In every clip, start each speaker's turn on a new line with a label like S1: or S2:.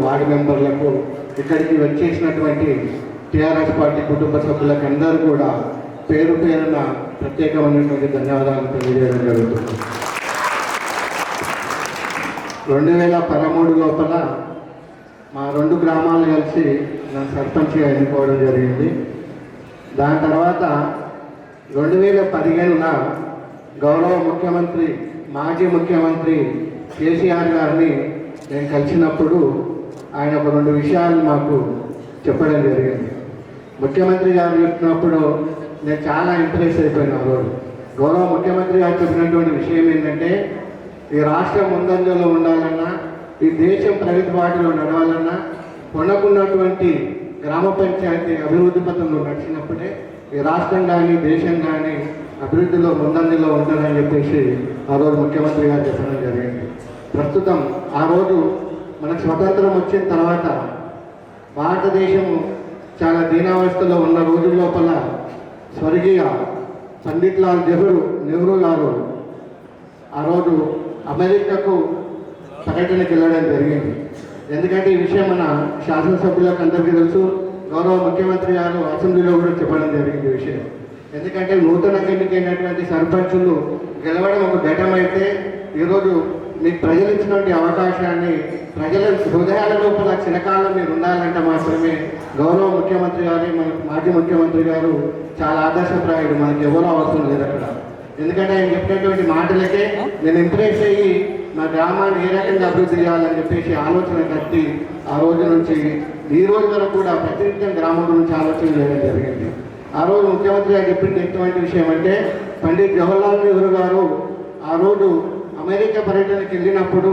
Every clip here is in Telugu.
S1: వార్డు మెంబర్లకు, ఇక్కడికి వచ్చేసినటువంటి టీఆర్ఎస్ పార్టీ కుటుంబ సభ్యులకు అందరూ కూడా పేరు పేరున ప్రత్యేకమైనటువంటి ధన్యవాదాలు తెలియజేయడం జరుగుతుంది. 2013 లోపల మా 2 గ్రామాలు కలిసి నన్ను సర్పంచ్గా ఎన్నుకోవడం జరిగింది. దాని తర్వాత 2015 గౌరవ ముఖ్యమంత్రి, మాజీ ముఖ్యమంత్రి కేసీఆర్ గారిని నేను కలిసినప్పుడు ఆయన ఒక 2 విషయాలు మాకు చెప్పడం జరిగింది. ముఖ్యమంత్రి గారు చెప్పినప్పుడు నేను చాలా ఇంప్రెస్ అయిపోయినా. రోజు గౌరవ ముఖ్యమంత్రి గారు చెప్పినటువంటి విషయం ఏంటంటే, ఈ రాష్ట్రం ముందంజలో ఉండాలన్నా, ఈ దేశం ప్రగతి బాటలో నడవాలన్నా, కొనకున్నటువంటి గ్రామ పంచాయతీ అభివృద్ధి పథంలో నడిచినప్పుడే ఈ రాష్ట్రం కానీ దేశం కానీ అభివృద్ధిలో ముందంజలో ఉంటుందని చెప్పేసి ఆ రోజు ముఖ్యమంత్రి గారు చెప్పడం జరిగింది. ప్రస్తుతం ఆ రోజు మనకు స్వతంత్రం వచ్చిన తర్వాత భారతదేశం చాలా దీనావస్థలో ఉన్న రోజుల లోపల స్వర్గీయ పండిట్ లాల్ నెహ్రూ గారు ఆ రోజు అమెరికాకు పర్యటనకు వెళ్ళడం జరిగింది. ఎందుకంటే ఈ విషయం మన శాసనసభ్యులకు అందరికీ తెలుసు. గౌరవ ముఖ్యమంత్రి గారు అసెంబ్లీలో కూడా చెప్పడం జరిగింది ఈ విషయం. ఎందుకంటే నూతనంగా ఎన్నికైనటువంటి సర్పంచులు గెలవడం ఒక ఘటమైతే, ఈరోజు మీకు ప్రజలు ఇచ్చినటువంటి అవకాశాన్ని ప్రజల హృదయాల లోపల చిరకాలం మీరు ఉండాలంటే మాత్రమే గౌరవ ముఖ్యమంత్రి గారు, మన మాజీ ముఖ్యమంత్రి గారు చాలా ఆదర్శప్రాయుడు. మనకి ఎవరో అవసరం లేదు అక్కడ. ఎందుకంటే ఆయన చెప్పినటువంటి మాటలకే నేను ఇంప్రెస్ అయ్యి మా గ్రామాన్ని ఏ రకంగా అభివృద్ధి చేయాలని చెప్పేసి ఆలోచన కట్టి ఆ రోజు నుంచి ఈ రోజు వరకు కూడా ప్రతినిత్యం గ్రామం గురించి ఆలోచన చేయడం జరిగింది. ఆ రోజు ముఖ్యమంత్రి గారు చెప్పింది ఎటువంటి విషయం అంటే, పండిట్ జవహర్లాల్ నెహ్రూ గారు ఆ రోజు అమెరికా పర్యటనకి వెళ్ళినప్పుడు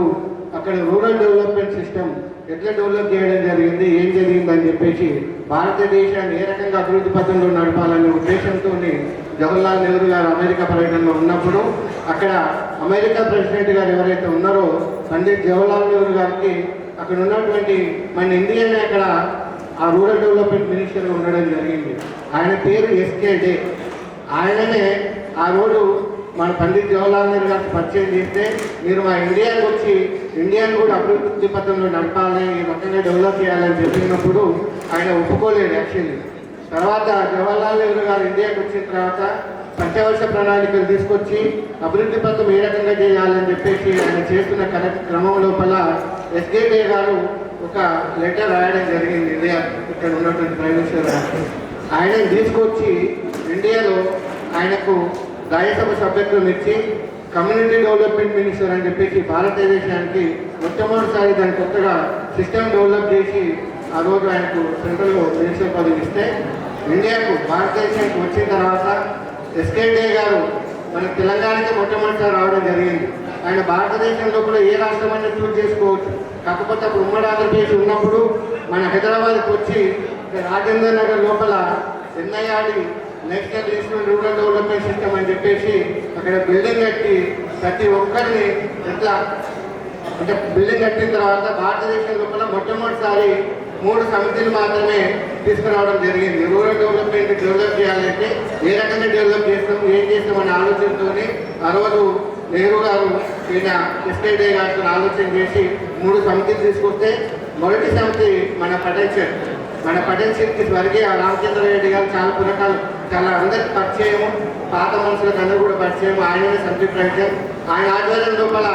S1: అక్కడ రూరల్ డెవలప్మెంట్ సిస్టమ్ ఎట్లా డెవలప్ చేయడం జరిగింది, ఏం జరిగిందని చెప్పేసి భారతదేశాన్ని ఏ రకంగా అభివృద్ధి పథంలో నడపాలనే ఉద్దేశంతో జవహర్లాల్ నెహ్రూ గారు అమెరికా పర్యటనలో ఉన్నప్పుడు అక్కడ అమెరికా ప్రెసిడెంట్ గారు ఎవరైతే ఉన్నారో పండిట్ జవహర్లాల్ నెహ్రూ గారికి అక్కడ ఉన్నటువంటి మన ఇండియన్ అక్కడ ఆ రూరల్ డెవలప్మెంట్ మినిస్టర్గా ఉండడం జరిగింది. ఆయన పేరు ఎస్కే డే. ఆయననే ఆ రోజు మన పండిట్ జవహర్లాల్ నెహ్రూ గారికి పరిచయం చేస్తే, మీరు మా ఇండియాకి వచ్చి ఇండియాను కూడా అభివృద్ధి పథంలో నడపాలి, ఈ రకంగా డెవలప్ చేయాలని చెప్పినప్పుడు ఆయన ఒప్పుకోలేదు యాక్చువల్లీ. తర్వాత జవహర్లాల్ నెహ్రూ గారు ఇండియాకి వచ్చిన తర్వాత పంచవర్ష ప్రణాళికలు తీసుకొచ్చి అభివృద్ధి పథకం ఏ రకంగా చేయాలని చెప్పేసి ఆయన చేస్తున్న క్రమం లోపల ఎస్కే డే గారు ఒక లెటర్ రాయడం జరిగింది. ఇండియా ఇక్కడ ఉన్నటువంటి ప్రైమ్ మినిస్టర్ ఆయన తీసుకొచ్చి ఇండియాలో ఆయనకు రాజ్యసభ సభ్యత్వం ఇచ్చి కమ్యూనిటీ డెవలప్మెంట్ మినిస్టర్ అని చెప్పేసి భారతదేశానికి మొట్టమొదటిసారి దాని కొత్తగా సిస్టమ్ డెవలప్ చేసి ఆ రోజు ఆయనకు సెంట్రల్లో మినిస్టర్ పదవి ఇస్తే, ఇండియాకు భారతదేశానికి వచ్చిన తర్వాత ఎస్కే డే గారు మన తెలంగాణకి మొట్టమొదటిసారి రావడం జరిగింది. ఆయన భారతదేశంలో కూడా ఏ రాష్ట్రమైనా చూస్ చేసుకోవచ్చు. కాకపోతే అప్పుడు ఉమ్మడి ఆంధ్రప్రదేశ్ ఉన్నప్పుడు మన హైదరాబాద్కి వచ్చి రాజేంద్ర నగర్ లోపల NIRD national institute rural development system అని చెప్పేసి అక్కడ బిల్డింగ్ కట్టి ప్రతి ఒక్కరిని ఎట్లా అంటే బిల్డింగ్ కట్టిన తర్వాత భారతదేశం లోపల మొట్టమొదటిసారి 3 సమితులు మాత్రమే తీసుకురావడం జరిగింది. రూరల్ డెవలప్మెంట్ డెవలప్ చేయాలంటే ఏ రకంగా డెవలప్ చేస్తాం, ఏం చేస్తామనే ఆలోచనతో ఆ రోజు నెహ్రూ గారు ఈయన ఎస్కే డే గారితో ఆలోచన చేసి 3 సమితులు తీసుకొస్తే, మొదటి సమితి మన పటేల్ స్వర్గీయ రామచంద్ర రెడ్డి గారు చాలా అందరికి పరిచయము, పాత మనుషులకు అందరూ కూడా పరిచయం. ఆయననే సమితి ప్రెసిడెంట్. ఆయన ఆధ్వర్యం లోపల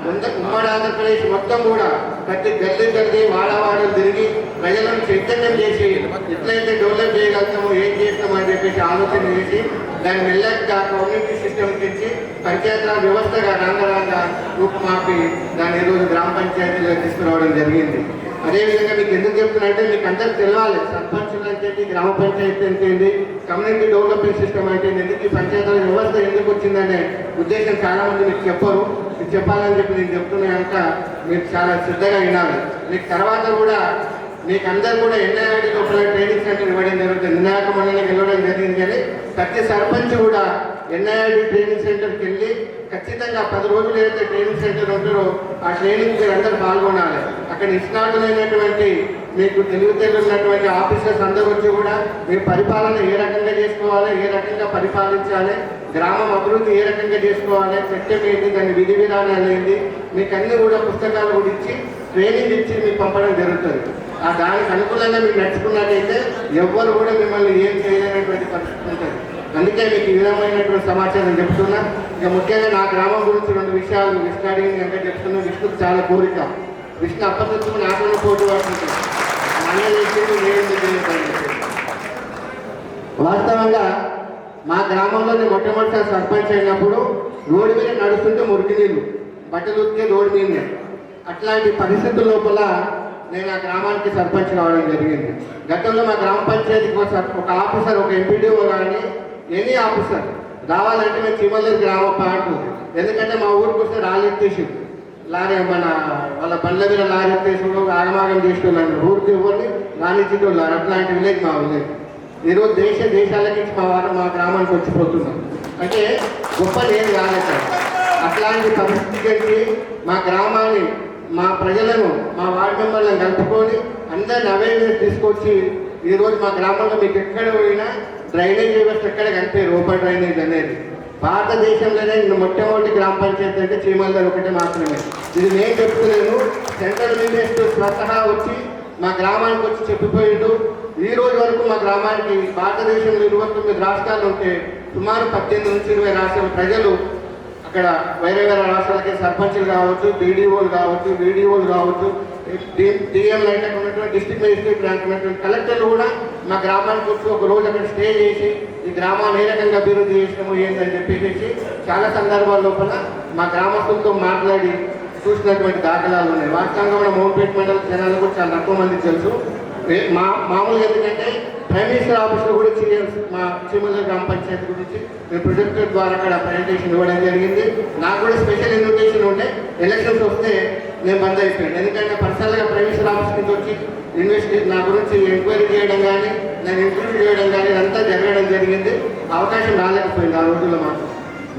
S1: ఉమ్మడి ఆంధ్రప్రదేశ్ మొత్తం కూడా ప్రతి గల్లీ వాడవాడలు తిరిగి ప్రజలను చైతన్యం చేసి ఎట్లయితే డెవలప్ చేయగలుగుతామో, ఏం చేస్తామో అని చెప్పేసి ఆలోచన చేసి దాన్ని మెల్లగా కమ్యూనిటీ సిస్టమ్ నుంచి పంచాయతీరాజ్ వ్యవస్థగా రంగరంగా రూపుమాపి దాన్ని ఈరోజు గ్రామ పంచాయతీలో తీసుకురావడం జరిగింది. అదేవిధంగా మీకు ఎందుకు చెప్తున్నంటే, మీకు అందరికి తెలవాలి సర్పంచులు అంటే గ్రామ పంచాయతీ అంటే కమ్యూనిటీ డెవలప్మెంట్ సిస్టమ్ అంటే ఎందుకు, ఈ పంచాయతీరాజ్ వ్యవస్థ ఎందుకు వచ్చిందనే ఉద్దేశం చాలామంది మీకు చెప్పరు. మీకు చెప్పాలని చెప్పి నేను చెప్తున్నా కనుక మీరు చాలా శ్రద్ధగా వినాలి. మీకు తర్వాత కూడా మీకు అందరూ కూడా ఎన్ఐఆర్డి లోపల ట్రైనింగ్ సెంటర్ ఇవ్వడం జరుగుతుంది. నిర్ణాయక మండలికి వెళ్ళడం జరిగింది. కానీ ప్రతి సర్పంచ్ కూడా ఎన్ఐఆర్డి ట్రైనింగ్ సెంటర్కి వెళ్ళి ఖచ్చితంగా 10 రోజులు ఏదైతే ట్రైనింగ్ సెంటర్ ఉంటారో ఆ ట్రైనింగ్ మీరు అందరూ పాల్గొనాలి. అక్కడ నిష్ణాతులైనటువంటి మీకు ఉన్నటువంటి ఆఫీసర్స్ అందరూ వచ్చి కూడా మీరు పరిపాలన ఏ రకంగా చేసుకోవాలి, ఏ రకంగా పరిపాలించాలి, గ్రామం అభివృద్ధి ఏ రకంగా చేసుకోవాలి, చట్టం ఏంటి, దాని విధి విధానాలు ఏంటి, మీకు అన్ని కూడా పుస్తకాలు కూడా ఇచ్చి ట్రైనింగ్ ఇచ్చి మీకు పంపడం జరుగుతుంది. దానికి అనుకూలంగా మీరు నడుచుకున్నట్టయితే ఎవ్వరు కూడా మిమ్మల్ని ఏం చేయలేనటువంటి పరిస్థితి ఉంటుంది. అందుకే మీకు ఈ విధమైనటువంటి సమాచారం చెప్తున్నా. ఇక ముఖ్యంగా నా గ్రామం గురించి 2 విషయాలు విష్ణు అడిగింది అంటే చెప్తున్నా. విష్ణుకు చాలా కోరిక. విష్ణు అప్పటికి నాకున్న పోటీ పడుతుంది. వాస్తవంగా మా గ్రామంలోనే మొట్టమొదటిసారి సర్పంచ్ అయినప్పుడు రోడ్డు మీద నడుస్తుంటే మురికి నీళ్ళు, బట్టలు ఉతికే రోడ్డు మీదనే. అట్లాంటి పరిస్థితుల లోపల నేను ఆ గ్రామానికి సర్పంచ్ కావడం జరిగింది. గతంలో మా గ్రామ పంచాయతీకి ఒక ఆఫీసర్, ఒక ఎంపీడీఓ కానీ ఎనీ ఆఫీసర్ రావాలంటే మేము చిమల్లి గ్రామ పాటు, ఎందుకంటే మా ఊరికి వస్తే రాళ్ళెత్తేసి లారీ వాళ్ళ బండ్ల మీద లారీ ఎత్తేసి ఆగమాగం చేసేవాళ్ళు, ఊరికి ఎవరిని రానిచ్చేటోళ్ళు. అట్లాంటి విలేజ్ మా విలేజ్. ఈరోజు దేశాలకి మా గ్రామానికి వచ్చిపోతున్నాం అంటే గొప్ప నేను కాలేదు. అట్లాంటి పరిస్థితికి మా గ్రామాన్ని, మా ప్రజలను, మా వార్డు మెంబర్లను కలుపుకొని అందరిని అవేర్నెస్ తీసుకొచ్చి ఈరోజు మా గ్రామంలో మీకు ఎక్కడ పోయినా డ్రైనేజ్ వ్యవస్థ ఎక్కడ కనిపే ఓపెన్ డ్రైనేజ్ అనేది భారతదేశంలోనే మొట్టమొదటి గ్రామ పంచాయతీ అంటే చీమల్దర్ ఒకటే మాత్రమే. ఇది నేను చెప్తున్నాను. సెంట్రల్ మినిస్టర్ స్వతహా వచ్చి మా గ్రామానికి వచ్చి చెప్పిపోయిండు. ఈ రోజు వరకు మా గ్రామానికి భారతదేశంలో 29 రాష్ట్రాలు ఉంటే సుమారు 18 నుంచి 20 రాష్ట్రాల ప్రజలు అక్కడ వేరే రాష్ట్రాలకి సర్పంచులు కావచ్చు, బీడీఓలు కావచ్చు, వీడిఓలు కావచ్చు, డిఎం లైట్ అక్కడ ఉన్నటువంటి డిస్ట్రిక్ట్ మేజిస్ట్రేట్ ర్యాంక్ ఉన్నటువంటి కలెక్టర్లు కూడా మా గ్రామానికి వచ్చి ఒక రోజు అక్కడ స్టే చేసి ఈ గ్రామాన్ని ఏ రకంగా అభివృద్ధి చేసినాము ఏంటని చెప్పేసి చాలా సందర్భాల లోపల మా గ్రామస్తులతో మాట్లాడి చూసినటువంటి దాఖలాలు ఉన్నాయి. వాస్తవంగా మన మోంపేట మండల జనాలు కూడా చాలా తక్కువ మందికి తెలుసు. మామూలుగా ఎందుకంటే ప్రైమ్ మినిస్టర్ ఆఫీస్లో కూడా మా చీమల్లి గ్రామ పంచాయతీ గురించి మేము ప్రొజెక్టర్ ద్వారా అక్కడ ప్రజెంటేషన్ ఇవ్వడం జరిగింది. నాకు కూడా స్పెషల్ ఇన్విటేషన్ ఉంటే ఎలక్షన్స్ వస్తే నేను బంద్ అయిపోయాను. ఎందుకంటే పర్సనల్గా ప్రైమ్ మినిస్టర్ ఆఫీస్ నుంచి వచ్చి నా గురించి ఎంక్వైరీ చేయడం కానీ, నేను ఇంటర్వ్యూ చేయడం కానీ ఇదంతా జరగడం జరిగింది. అవకాశం రాలేకపోయింది ఆ రోజుల్లో మాకు.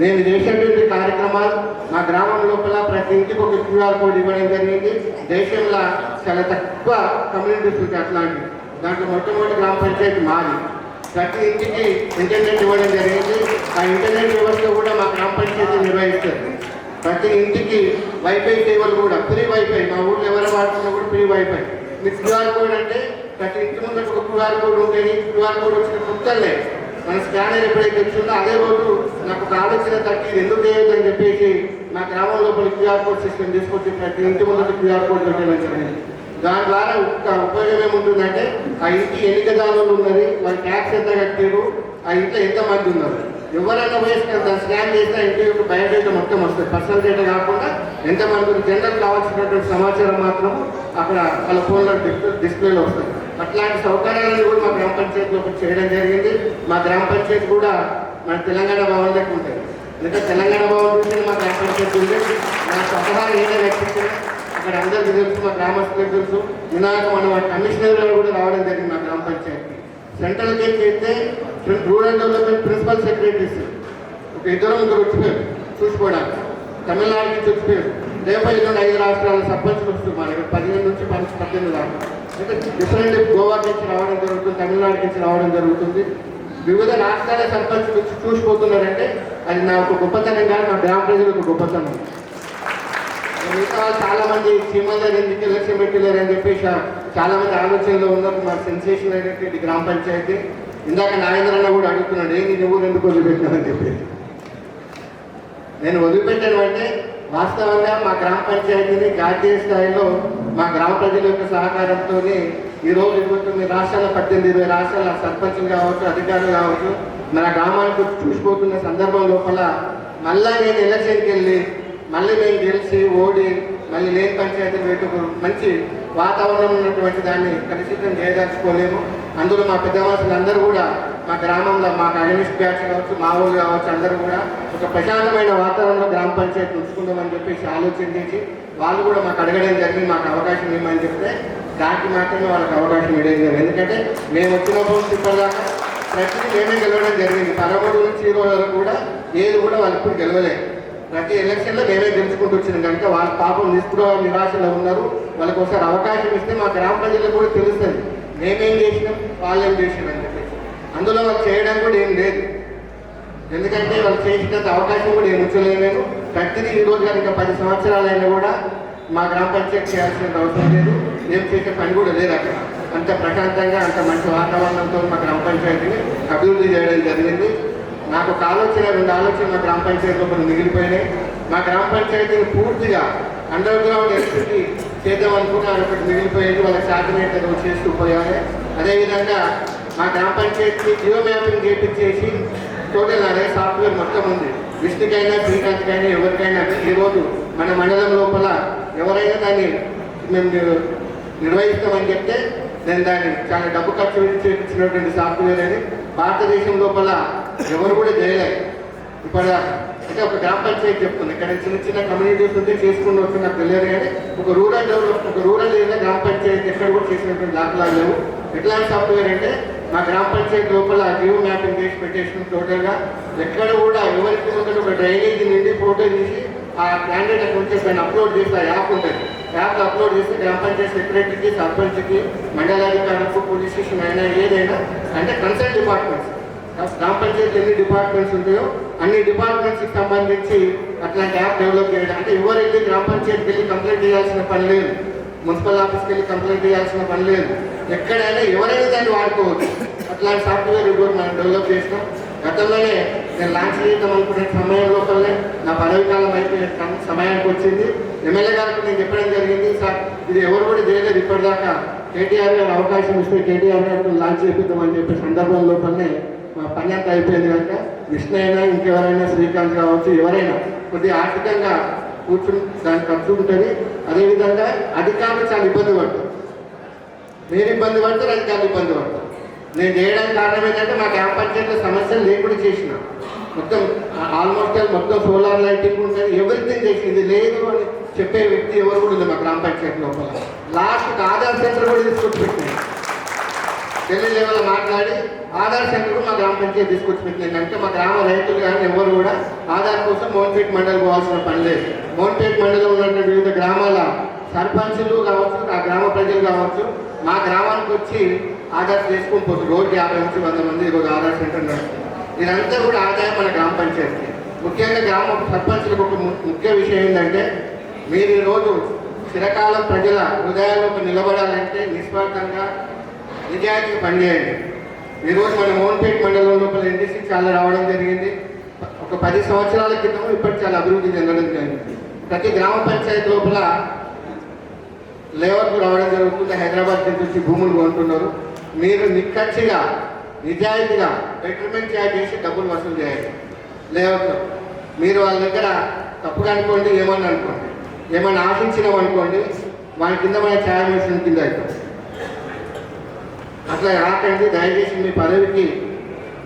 S1: నేను చేసేటువంటి కార్యక్రమాలు మా గ్రామం లోపల ప్రతి ఇంటికి ఒక QR కోడ్ ఇవ్వడం జరిగింది. దేశంలో చాలా తక్కువ కమ్యూనిటీస్ ఉంటాయి అట్లాంటివి. దాంట్లో మొట్టమొదటి గ్రామ పంచాయతీ మాది. ప్రతి ఇంటికి ఇంటర్నెట్ ఇవ్వడం జరిగింది. ఆ ఇంటర్నెట్ వ్యవస్థ కూడా మా గ్రామ పంచాయతీ నిర్వహిస్తుంది. ప్రతి ఇంటికి వైఫై సేవలు కూడా ఫ్రీ వైఫై, మా ఊళ్ళో ఎవరు వాడుతున్నా కూడా ఫ్రీ వైఫై. మీకు QR కోడ్ అంటే ప్రతి ఇంటి ముందు ఒక QR కోడ్ ఉంటుంది. QR కోడ్ వచ్చిన పుస్తలే మన స్కానర్ ఎప్పుడైతే వచ్చిందో అదే రోజు నాకు ఒక ఆలోచన తట్టి ఎందుకు చేయొద్దు అని చెప్పేసి మా గ్రామం లోపల QR కోడ్ సిస్టమ్ తీసుకొచ్చి ప్రతి ఇంటి ముందు QR కోడ్ పెట్టాలని. దాని ద్వారా ఉపయోగం ఏముంటుందంటే ఆ ఇంటి ఎన్ని గజాలు ఉన్నది, వాళ్ళ ట్యాక్స్ ఎంత కట్టారు, ఆ ఇంట్లో ఎంతమంది ఉన్నారు, ఎవరైనా వయసు దాన్ని స్కాన్ చేస్తే ఇంటి యొక్క బయోడేటా మొత్తం వస్తుంది. పర్సనల్ డేటా కాకుండా ఎంతమంది జనరల్ కావాల్సినటువంటి సమాచారం మాత్రం అక్కడ వాళ్ళ ఫోన్లో డిస్ప్లేలో వస్తుంది. అట్లాంటి సౌకర్యాలను కూడా మా గ్రామ పంచాయతీలో చేయడం జరిగింది. మా గ్రామ పంచాయతీ కూడా మన తెలంగాణ భవన్ లెక్క ఉంటుంది. ఎందుకంటే తెలంగాణ భవన్ చూసి మా గ్రామ పంచాయతీ ఉంది. నా స్వతహా ఏదైనా వ్యక్తించిన అక్కడ అందరికీ తెలుసు, మా గ్రామస్తులకు తెలుసు. వినాయక మన కమిషనర్ గారు కూడా రావడం జరిగింది మా గ్రామ పంచాయతీ. సెంట్రల్ గేట్ చేస్తే రూరల్ డెవలప్మెంట్ ప్రిన్సిపల్ సెక్రటరీస్ ఒక 2-3 వచ్చిపోయారు చూసుకోవడానికి. తమిళనాడు నుంచి వచ్చిపోయారు. రేపు 5 రాష్ట్రాల సర్పంచ్లు వస్తుంది. మనకి 15 నుంచి 18 దాకా. అంటే డిఫరెంట్ గోవా నుంచి రావడం జరుగుతుంది, తమిళనాడు నుంచి రావడం జరుగుతుంది. వివిధ రాష్ట్రాల సర్పంచ్లు వచ్చి చూసిపోతున్నారంటే అది నా ఒక గొప్పతనం కాదు, మా గ్రామ ప్రజలకు గొప్పతనం. మిగతా చాలా మంది చీమల్దర్ ఎందుకు ఎలక్షన్ పెట్టలేరని చెప్పేసి చాలా మంది ఆలోచనలో ఉన్నారు. మా సెన్సేషన్ అయినటువంటి గ్రామ పంచాయతీ. ఇందాక నాగేంద్రన్న కూడా అడుగుతున్నాడు, ఏంటి నువ్వు ఎందుకు వదిలిపెట్టినామని చెప్పేసి. నేను వదిలిపెట్టాను అంటే వాస్తవంగా మా గ్రామ పంచాయతీని జాతీయ స్థాయిలో మా గ్రామ ప్రజల యొక్క సహకారంతో ఈరోజు 29 రాష్ట్రాల 18-20 రాష్ట్రాల సర్పంచులు కావచ్చు, అధికారులు కావచ్చు మన గ్రామానికి చూసిపోతున్న సందర్భం లోపల మళ్ళా నేను ఎలక్షన్కి వెళ్ళి మళ్ళీ నేను గెలిచి ఓడి మళ్ళీ లేని పంచాయతీలు పెట్టుకు మంచి వాతావరణం ఉన్నటువంటి దాన్ని కలుషితం చేయదలుచుకోలేము. అందులో మా పెద్ద మనుషులు అందరూ కూడా మా గ్రామంలో మాకు అగనిస్ట్ బ్యాచ్ కావచ్చు, మా ఊళ్ళు కావచ్చు, అందరూ కూడా ఒక ప్రశాంతమైన వాతావరణంలో గ్రామ పంచాయతీ ఉంచుకుందామని చెప్పేసి ఆలోచన చేసి వాళ్ళు కూడా మాకు అడగడం జరిగింది. మాకు అవకాశం ఇవ్వమని చెప్తే దానికి మాత్రమే వాళ్ళకి అవకాశం ఇవ్వడం జరిగింది. ఎందుకంటే మేము వచ్చినప్పుడు ఇప్పటిదాకా ప్రతిదీ మేమే గెలవడం జరిగింది. 13 నుంచి 20 వరకు కూడా ఏది కూడా వాళ్ళు ఇప్పుడు గెలవలేదు. ప్రతి ఎలక్షన్లో మేమే గెలుచుకుంటూ వచ్చినాం కనుక వాళ్ళ పాపం నిరాశలో ఉన్నారు. వాళ్ళకి ఒకసారి అవకాశం ఇస్తే మా గ్రామ ప్రజలకు కూడా తెలుస్తుంది మేమేం చేసినాం వాళ్ళేం చేసినాం అని చెప్పేసి. అందులో వాళ్ళు చేయడం కూడా ఏం లేదు. ఎందుకంటే వాళ్ళు చేసినంత అవకాశం కూడా ఏమి ఉంచలేదు. నేను ప్రతిదీ ఈరోజు కనుక 10 సంవత్సరాలైనా కూడా మా గ్రామ పంచాయతీ చేయాల్సిన అవసరం లేదు, ఏం చేసే పని కూడా లేదు అక్కడ. అంత ప్రశాంతంగా అంత మంచి వాతావరణంతో మా గ్రామ పంచాయతీని అభివృద్ధి చేయడం జరిగింది. నాకు ఒక ఆలోచన, 2 ఆలోచనలు మా గ్రామ పంచాయతీలో కొన్ని మిగిలిపోయినాయి. మా గ్రామ పంచాయతీని పూర్తిగా అండర్ గ్రౌండ్ ఎలక్ట్రిసిటీ చేద్దాం అనుకున్నా, ఒకటి మిగిలిపోయింది. వాళ్ళ శాటిలైట్ ఏదో చేస్తూ పోయాలి. అదేవిధంగా మా గ్రామ పంచాయతీ జియో మ్యాపింగ్ చేయించేసి టోటల్ అదే సాఫ్ట్వేర్ మొత్తం ఉంది. విష్ణుకైనా శ్రీకాంత్కైనా ఎవరికైనా ఈరోజు మన మండలం లోపల ఎవరైనా దాన్ని మేము నిర్వహిస్తామని చెప్తే నేను దాన్ని చాలా డబ్బు ఖర్చు చేయించినటువంటి సాఫ్ట్వేర్ అని భారతదేశం లోపల ఎవరు కూడా చేయలేదు ఇప్పటిదాకా. అంటే ఒక గ్రామ పంచాయతీ చెప్తుంది, ఇక్కడ చిన్న చిన్న కమ్యూనిటీస్ ఉంటే చేసుకుని వస్తే నాకు తెలియదు. కానీ ఒక రూరల్ ఏరియా గ్రామ పంచాయతీ ఎక్కడ కూడా చేసినటువంటి దాఖలాలు లేవు. ఎట్లాంటి సాఫ్ట్వేర్ అంటే మా గ్రామ పంచాయతీ లోపల జియో మ్యాపింగ్ చేసి పెట్టేసిన టోటల్గా ఎక్కడ కూడా ఎవరికి ఒక డ్రైనేజీ నుండి ఫోటో తీసి ఆ క్యాండిడేట్ అక్కడ ఉంటే దాన్ని అప్లోడ్ చేస్తే ఆ యాప్ ఉంటుంది. యాప్లో అప్లోడ్ చేస్తే గ్రామ పంచాయతీ సెక్రటరీకి, సర్పంచ్కి, మండలాధికారులకు, పోలీస్ స్టేషన్ అయినా ఏదైనా అంటే కన్సర్న్ డిపార్ట్మెంట్స్, గ్రామ పంచాయతీ ఎన్ని డిపార్ట్మెంట్స్ ఉంటాయో అన్ని డిపార్ట్మెంట్స్కి సంబంధించి అట్లాంటి యాప్ డెవలప్ చేయడం. అంటే ఎవరైతే గ్రామ పంచాయతీకి వెళ్ళి కంప్లైంట్ చేయాల్సిన పని లేదు, మున్సిపల్ ఆఫీస్కి వెళ్ళి కంప్లైంట్ చేయాల్సిన పని లేదు. ఎక్కడైనా ఎవరైనా దాన్ని వాడుకోవచ్చు. అట్లాంటి సాఫ్ట్వేర్ ఇప్పుడు మనం డెవలప్ చేసినాం. గతంలోనే నేను లాంచ్ చేద్దాం అనుకునే సమయం లోపలనే నా పదవి కాలం అయిపోయిన సమయానికి వచ్చింది. ఎమ్మెల్యే గారికి నేను చెప్పడం జరిగింది, సార్ ఇది ఎవరు కూడా చేయలేదు ఇప్పటిదాకా, కేటీఆర్ గారు అవకాశం ఇస్తే కేటీఆర్ గారితో లాంచ్ చేపిద్దామని చెప్పే సందర్భం లోపలనే మా పని అంతా అయిపోయింది కనుక విష్ణు అయినా ఇంకెవరైనా శ్రీకాంత్ కావచ్చు ఎవరైనా కొద్దిగా ఆర్థికంగా కూర్చుని దానికి ఖర్చు ఉంటుంది. అదేవిధంగా అధికారులు చాలా ఇబ్బంది పడతారు, మీరు ఇబ్బంది పడతారు, అధికారులు ఇబ్బంది పడతారు. నేను చేయడానికి కారణం ఏంటంటే మా గ్రామ పంచాయతీలో సమస్యలు లేకుండా చేసిన మొత్తం ఆల్మోస్ట్ మొత్తం సోలార్ లైటింగ్ ఉంటుంది, ఎవరిథింగ్ చేసి ఇది లేదు అని చెప్పే వ్యక్తి ఎవరు కూడా ఉంది మా గ్రామ పంచాయతీ లోపల. లాస్ట్కి ఆధార్ సెంటర్ కూడా తీసుకొచ్చి పెట్టినాయి. ఢిల్లీ లెవెల్లో మాట్లాడి ఆధార్ సెంటర్ మా గ్రామ పంచాయతీ తీసుకొచ్చి పెట్టినాయి. అంటే మా గ్రామ రైతులు కానీ ఎవరు కూడా ఆధార్ కోసం మోహన్పేట మండలి పోవాల్సిన పని లేదు. మోహన్పేట మండలిలో ఉన్నటువంటి వివిధ గ్రామాల సర్పంచులు కావచ్చు, ఆ గ్రామ ప్రజలు కావచ్చు, మా గ్రామానికి వచ్చి ఆధార్ చేసుకుని పోతుంది. రోజు 50 నుంచి 100 మంది ఈరోజు ఆధార్ సెంటర్ నడుస్తుంది. ఇదంతా కూడా ఆదాయం మన గ్రామ పంచాయతీ. ముఖ్యంగా గ్రామ సర్పంచులకు ఒక ముఖ్య విషయం ఏంటంటే, మీరు ఈరోజు చిరకాలం ప్రజల హృదయాల్లో నిలబడాలంటే నిస్వార్థంగా నిజాయితీగా పనిచేయండి. ఈరోజు మన మోహన్పేట మండలం లోపల NDC చాలా రావడం జరిగింది. ఒక 10 సంవత్సరాల క్రితం ఇప్పటికి చాలా అభివృద్ధి చెందడం జరిగింది. ప్రతి గ్రామ పంచాయతీ లోపల లేఅవుట్ రావడం జరుగుతుంది. హైదరాబాద్ నుంచి వచ్చి భూములు కొంటున్నారు. మీరు నిక్కచ్చిగా నిజాయితీగా బెటర్మెంట్ ఛార్జ్ చేసి డబ్బులు వసూలు చేయాలి. లేఅవుట్లో మీరు వాళ్ళ దగ్గర తప్పుగా అనుకోండి, ఏమన్నా అనుకోండి, ఏమన్నా ఆశించినాం అనుకోండి, వాళ్ళ కింద మన ఛాయ్ మెషిన్ కింద అవుతుంది. అట్లా రాకండి. దయచేసి మీ పదవికి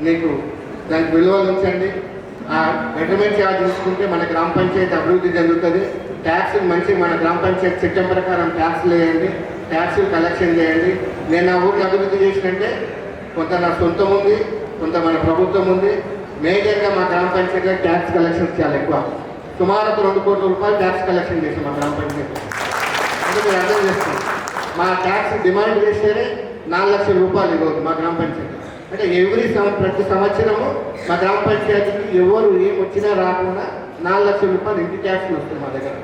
S1: మీకు దానికి విలువలు ఉంచండి. ఆ బెటర్మెంట్ ఛార్జ్ తీసుకుంటే మన గ్రామ పంచాయతీ అభివృద్ధి చెందుతుంది. ట్యాక్సులు మంచిగా మన గ్రామ పంచాయతీ చట్టం ప్రకారం ట్యాక్సులు వేయండి, ట్యాక్సులు కలెక్షన్ చేయండి. నేను నా ఊరిని అభివృద్ధి చేసినంటే కొంత నా సొంతం ఉంది, కొంత మన ప్రభుత్వం ఉంది. మేజర్గా మా గ్రామ పంచాయతీలో ట్యాక్స్ కలెక్షన్స్ చాలా ఎక్కువ. సుమారు 2 కోట్ల రూపాయలు ట్యాక్స్ కలెక్షన్ చేసాం మా గ్రామ పంచాయతీ. అంటే మీరు అర్థం చేసుకోండి, మా ట్యాక్స్ డిమాండ్ చేస్తేనే 4 లక్షల రూపాయలు ఈరోజు మా గ్రామ పంచాయతీ. అంటే ప్రతి సంవత్సరము మా గ్రామ పంచాయతీకి ఎవరు ఏం వచ్చినా రాకుండా 4 లక్షల రూపాయలు ఇంటి ట్యాక్స్లు వస్తుంది మా దగ్గర.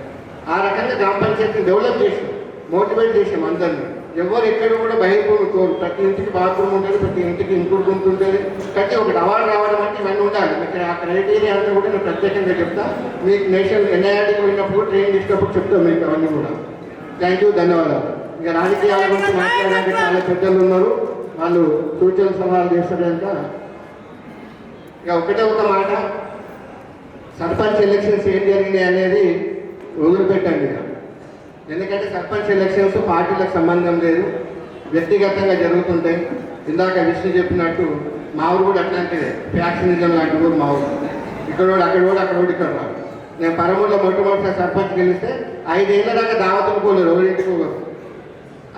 S1: ఆ రకంగా గ్రామ పంచాయతీని డెవలప్ చేసాం, మోటివేట్ చేసాం అందరినీ. ఎవరు ఎక్కడ కూడా బయటకోరు. ప్రతి ఇంటికి బాత్రూమ్ ఉంటుంది, ప్రతి ఇంటికి ఇంకుడు గుంటు ఉంటుంది. ప్రతి ఒకటి అవార్డు రావడం అంటే ఇవన్నీ ఉండాలి. ఇక్కడ ఆ క్రైటీరియా అంతా కూడా నేను ప్రత్యేకంగా చెప్తా. మీకు నేషనల్ NIRTకి పోయినప్పుడు ట్రైన్ చేసినప్పుడు చెప్తాను మీకు అవన్నీ కూడా. థ్యాంక్ యూ, ధన్యవాదాలు. ఇక రాజకీయాల గురించి మాట్లాడడానికి చాలా పెద్దలు ఉన్నారు, వాళ్ళు సూచన సలహాలు చేస్తారు కనుక ఇక ఒకటే ఒక మాట, సర్పంచ్ ఎలక్షన్స్ ఏం జరిగినాయి అనేది వదిలిపెట్టండి. ఎందుకంటే సర్పంచ్ ఎలక్షన్స్ పార్టీలకు సంబంధం లేదు, వ్యక్తిగతంగా జరుగుతుంటాయి. ఇందాక విష్ణు చెప్పినట్టు మా ఊరు కూడా అట్లాంటిదే, ఫ్యాక్షనిజం లాంటి ఊరు మా ఊరు. ఇక్కడ అక్కడ ఇక్కడ రాదు. నేను పరమూరులో మొట్టమొదటిసారి సర్పంచ్ గెలిస్తే 5 ఏళ్ళ దాకా దావతులు పోలేరు, ఎవరింటికి పోగరు.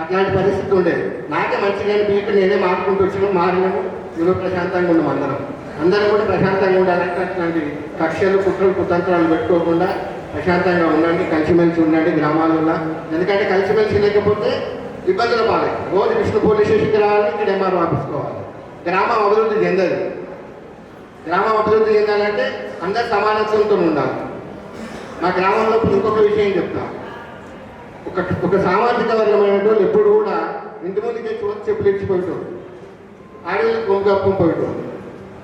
S1: అట్లాంటి పరిస్థితి ఉండేది. నాకే మంచిగా అనిపించక నేనే మార్చుకుంటూ వచ్చినాము, మారినాము. ఈరోజు ప్రశాంతంగా ఉన్నాం అందరం కూడా ప్రశాంతంగా ఉండాలంటే అట్లాంటి కక్షలు, కుట్రలు, కుతంత్రాలు పెట్టుకోకుండా ప్రశాంతంగా ఉండండి, కలిసిమెలిసి ఉండండి గ్రామాలలో. ఎందుకంటే కలిసిమెలిసి లేకపోతే ఇబ్బందులు పాలే. రోజు విష్ణు పోలీస్ స్టేషన్కి రావాలి, ఇక్కడ MRO ఆఫీసుకోవాలి. గ్రామం అభివృద్ధి చెందదు. గ్రామం అభివృద్ధి చెందాలంటే అందరు సమానత్వంతో ఉండాలి. మా గ్రామంలో ఇంకొక విషయం చెప్తాను. ఒక సామాజిక వర్గమైన వాళ్ళు ఎప్పుడు కూడా ఇంటి ముందుకే చూసి చెప్పులు ఇచ్చిపోయేటోడు, ఆడవాళ్ళకి కొంగప్పుపోయేటోడు.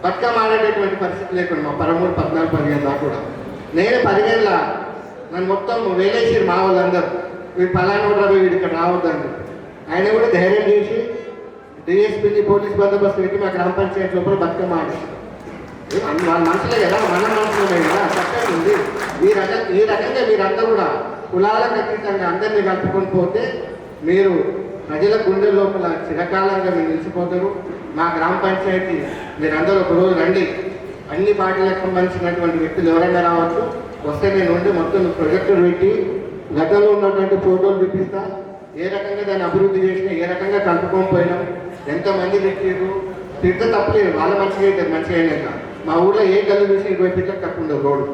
S1: బతుకమ్మ ఆడేటటువంటి పరిస్థితి లేకుండా మా 13, 14, 15 దాకా కూడా. నేను 10 నన్ను మొత్తం వేలేసారు మా వాళ్ళందరూ, వీడు పలానా వీడు ఇక్కడ రావద్దండి. ఆయన కూడా ధైర్యం చేసి డిఎస్పీని పోలీస్ బందోబస్తు పెట్టి మా గ్రామ పంచాయతీ లోపల బతుకమ్మ ఆడేసి వాళ్ళ మనసులే కదా, మన మనసులోనే కదా చక్కగా ఉంది. ఈ రకంగా మీరంతా కూడా కులాలకు అతీతంగా అందరినీ కలుపుకొని పోతే మీరు ప్రజల గుండె లోపల చిరకాలంగా మీరు నిలిచిపోతారు. మా గ్రామ పంచాయతీ మీరందరూ ఒక రోజు రండి, అన్ని పార్టీలకు సంబంధించినటువంటి వ్యక్తులు ఎవరైనా రావచ్చు, వస్తే నేను ఉండి మొత్తం ప్రొజెక్టర్ పెట్టి గతంలో ఉన్నటువంటి ఫోటోలు చూపిస్తా, ఏ రకంగా దాన్ని అభివృద్ధి చేసినా, ఏ రకంగా కలుపుకొని పోయినాం, ఎంతమంది తిట్టారు. తిట్ట తప్పలేదు, వాళ్ళ మంచిగా అవుతారు, మంచిగా అయినాక. మా ఊళ్ళో ఏ గల్లు చూసి 20 ఫీట్లకు తక్కువ ఉండదు రోడ్డు,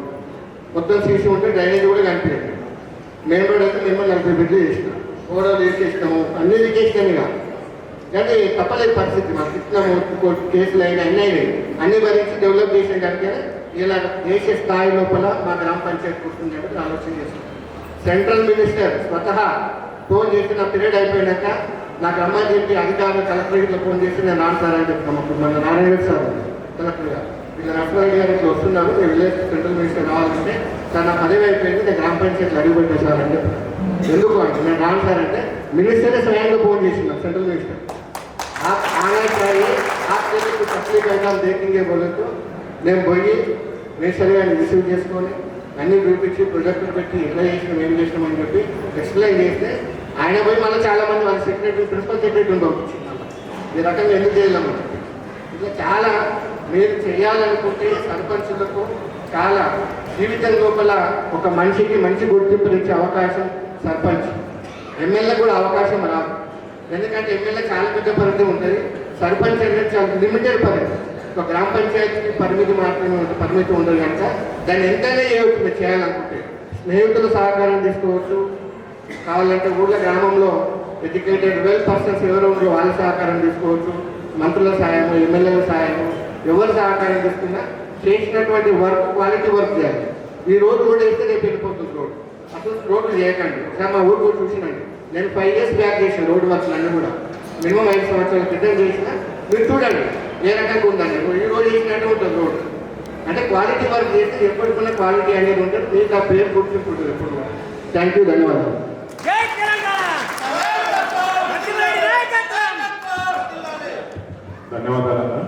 S1: మొత్తం సీసీ ఉంటే డ్రైనేజ్ కూడా కనిపించదు. మెయిన్ రోడ్ అయితే మిమ్మల్ని 40 ఫీట్లు చేసినాం, ఓడలు వేసేసినాము, అన్నీ చేసినాం. ఇక కానీ తప్పలేదు పరిస్థితి, మాకు ఇచ్చినాము, కేసులు అయినా అన్నీ అయినాయి, అన్ని భరించి డెవలప్ చేసిన కనుక ఇలా దేశ స్థాయి లోపల మా గ్రామ పంచాయతీ కూర్చుంది అంటే ఆలోచన చేస్తాం. సెంట్రల్ మినిస్టర్ స్వతహా ఫోన్ చేసి నా పీరియడ్ అయిపోయినాక నాకు రమ్మని చెప్పి అధికారులు కలెక్టరేట్లో ఫోన్ చేసి నేను రాను సార్ అని చెప్తాను. అప్పుడు మన నారాయణ సార్ కలెక్టర్ గారు వీళ్ళ నరసింహారెడ్డి గారు ఇట్లా వస్తున్నారు, నేను విలేజ్ సెంట్రల్ మినిస్టర్ కావాలంటే సార్ నా పదవి అయిపోయింది, నేను గ్రామ పంచాయతీలు అడుగుపెట్టా సార్ అని చెప్పాను. ఎందుకు అంటే నేను రాను సార్ అంటే మినిస్టరే స్వయంగా ఫోన్ చేసింది సెంట్రల్ మినిస్టర్. आना चाहिए आपके लिए कुछ तकलीफ है हम देखेंगे बोले तो నేను పోయి మినిస్టర్ గారిని రిసీవ్ చేసుకొని అన్ని చూపించి ప్రొజెక్టులు పెట్టి ఎట్లా చేసినాం ఏం చేసినాం అని చెప్పి ఎక్స్ప్లెయిన్ చేస్తే ఆయన పోయి మళ్ళీ చాలామంది వాళ్ళ సెక్రటరీ ప్రిన్సిపల్ సెక్రటరీని పంపించి ఈ రకంగా ఎందుకు చేయలేము. ఇట్లా చాలా మీరు చేయాలనుకుంటే సర్పంచులకు చాలా జీవితం లోపల ఒక మనిషికి మంచి గుర్తింపునిచ్చే అవకాశం సర్పంచ్. ఎమ్మెల్యే కూడా అవకాశం రాదు, ఎందుకంటే ఎమ్మెల్యే చాలా పెద్ద పరిధి ఉంటుంది, సర్పంచ్ అనేది చాలా లిమిటెడ్ పరిధి. ఒక గ్రామ పంచాయతీకి పరిమితి ఉండదు కనుక దాన్ని ఎంతైనా చేయవచ్చు మీరు చేయాలనుకుంటే. స్నేహితుల సహకారం తీసుకోవచ్చు, కావాలంటే ఊళ్ళో గ్రామంలో ఎడ్యుకేటెడ్ వెల్ పర్సన్స్ ఎవరు ఉండో వాళ్ళ సహకారం తీసుకోవచ్చు, మంత్రుల సాయము, ఎమ్మెల్యేల సాయము, ఎవరి సహకారం తీసుకున్నా చేసినటువంటి వర్క్ క్వాలిటీ వర్క్ చేయాలి. ఈ రోజు రోడ్ వేస్తే రేపు వెళ్ళిపోతుంది రోడ్, అసలు రోడ్లు చేయకండి. ఒకసారి మా ఊరు కూడా చూసినండి, నేను 5 years బ్యాక్ చేసిన రోడ్డు వర్క్లు అన్నీ కూడా మినిమం 5 సంవత్సరాల క్రితం చేసిన. మీరు చూడండి ఏ రకంగా ఉందండి, ఈ రోజు చేసినట్టు ఉంటుంది రోడ్డు. అంటే క్వాలిటీ వర్క్ చేస్తే ఎప్పటికున్న క్వాలిటీ అనేది ఉంటుంది, మీకు ఆ పేరు గుర్తుంటుంది ఎప్పుడు. థ్యాంక్ యూ, ధన్యవాదాలు.
S2: ధన్యవాదాలన్నా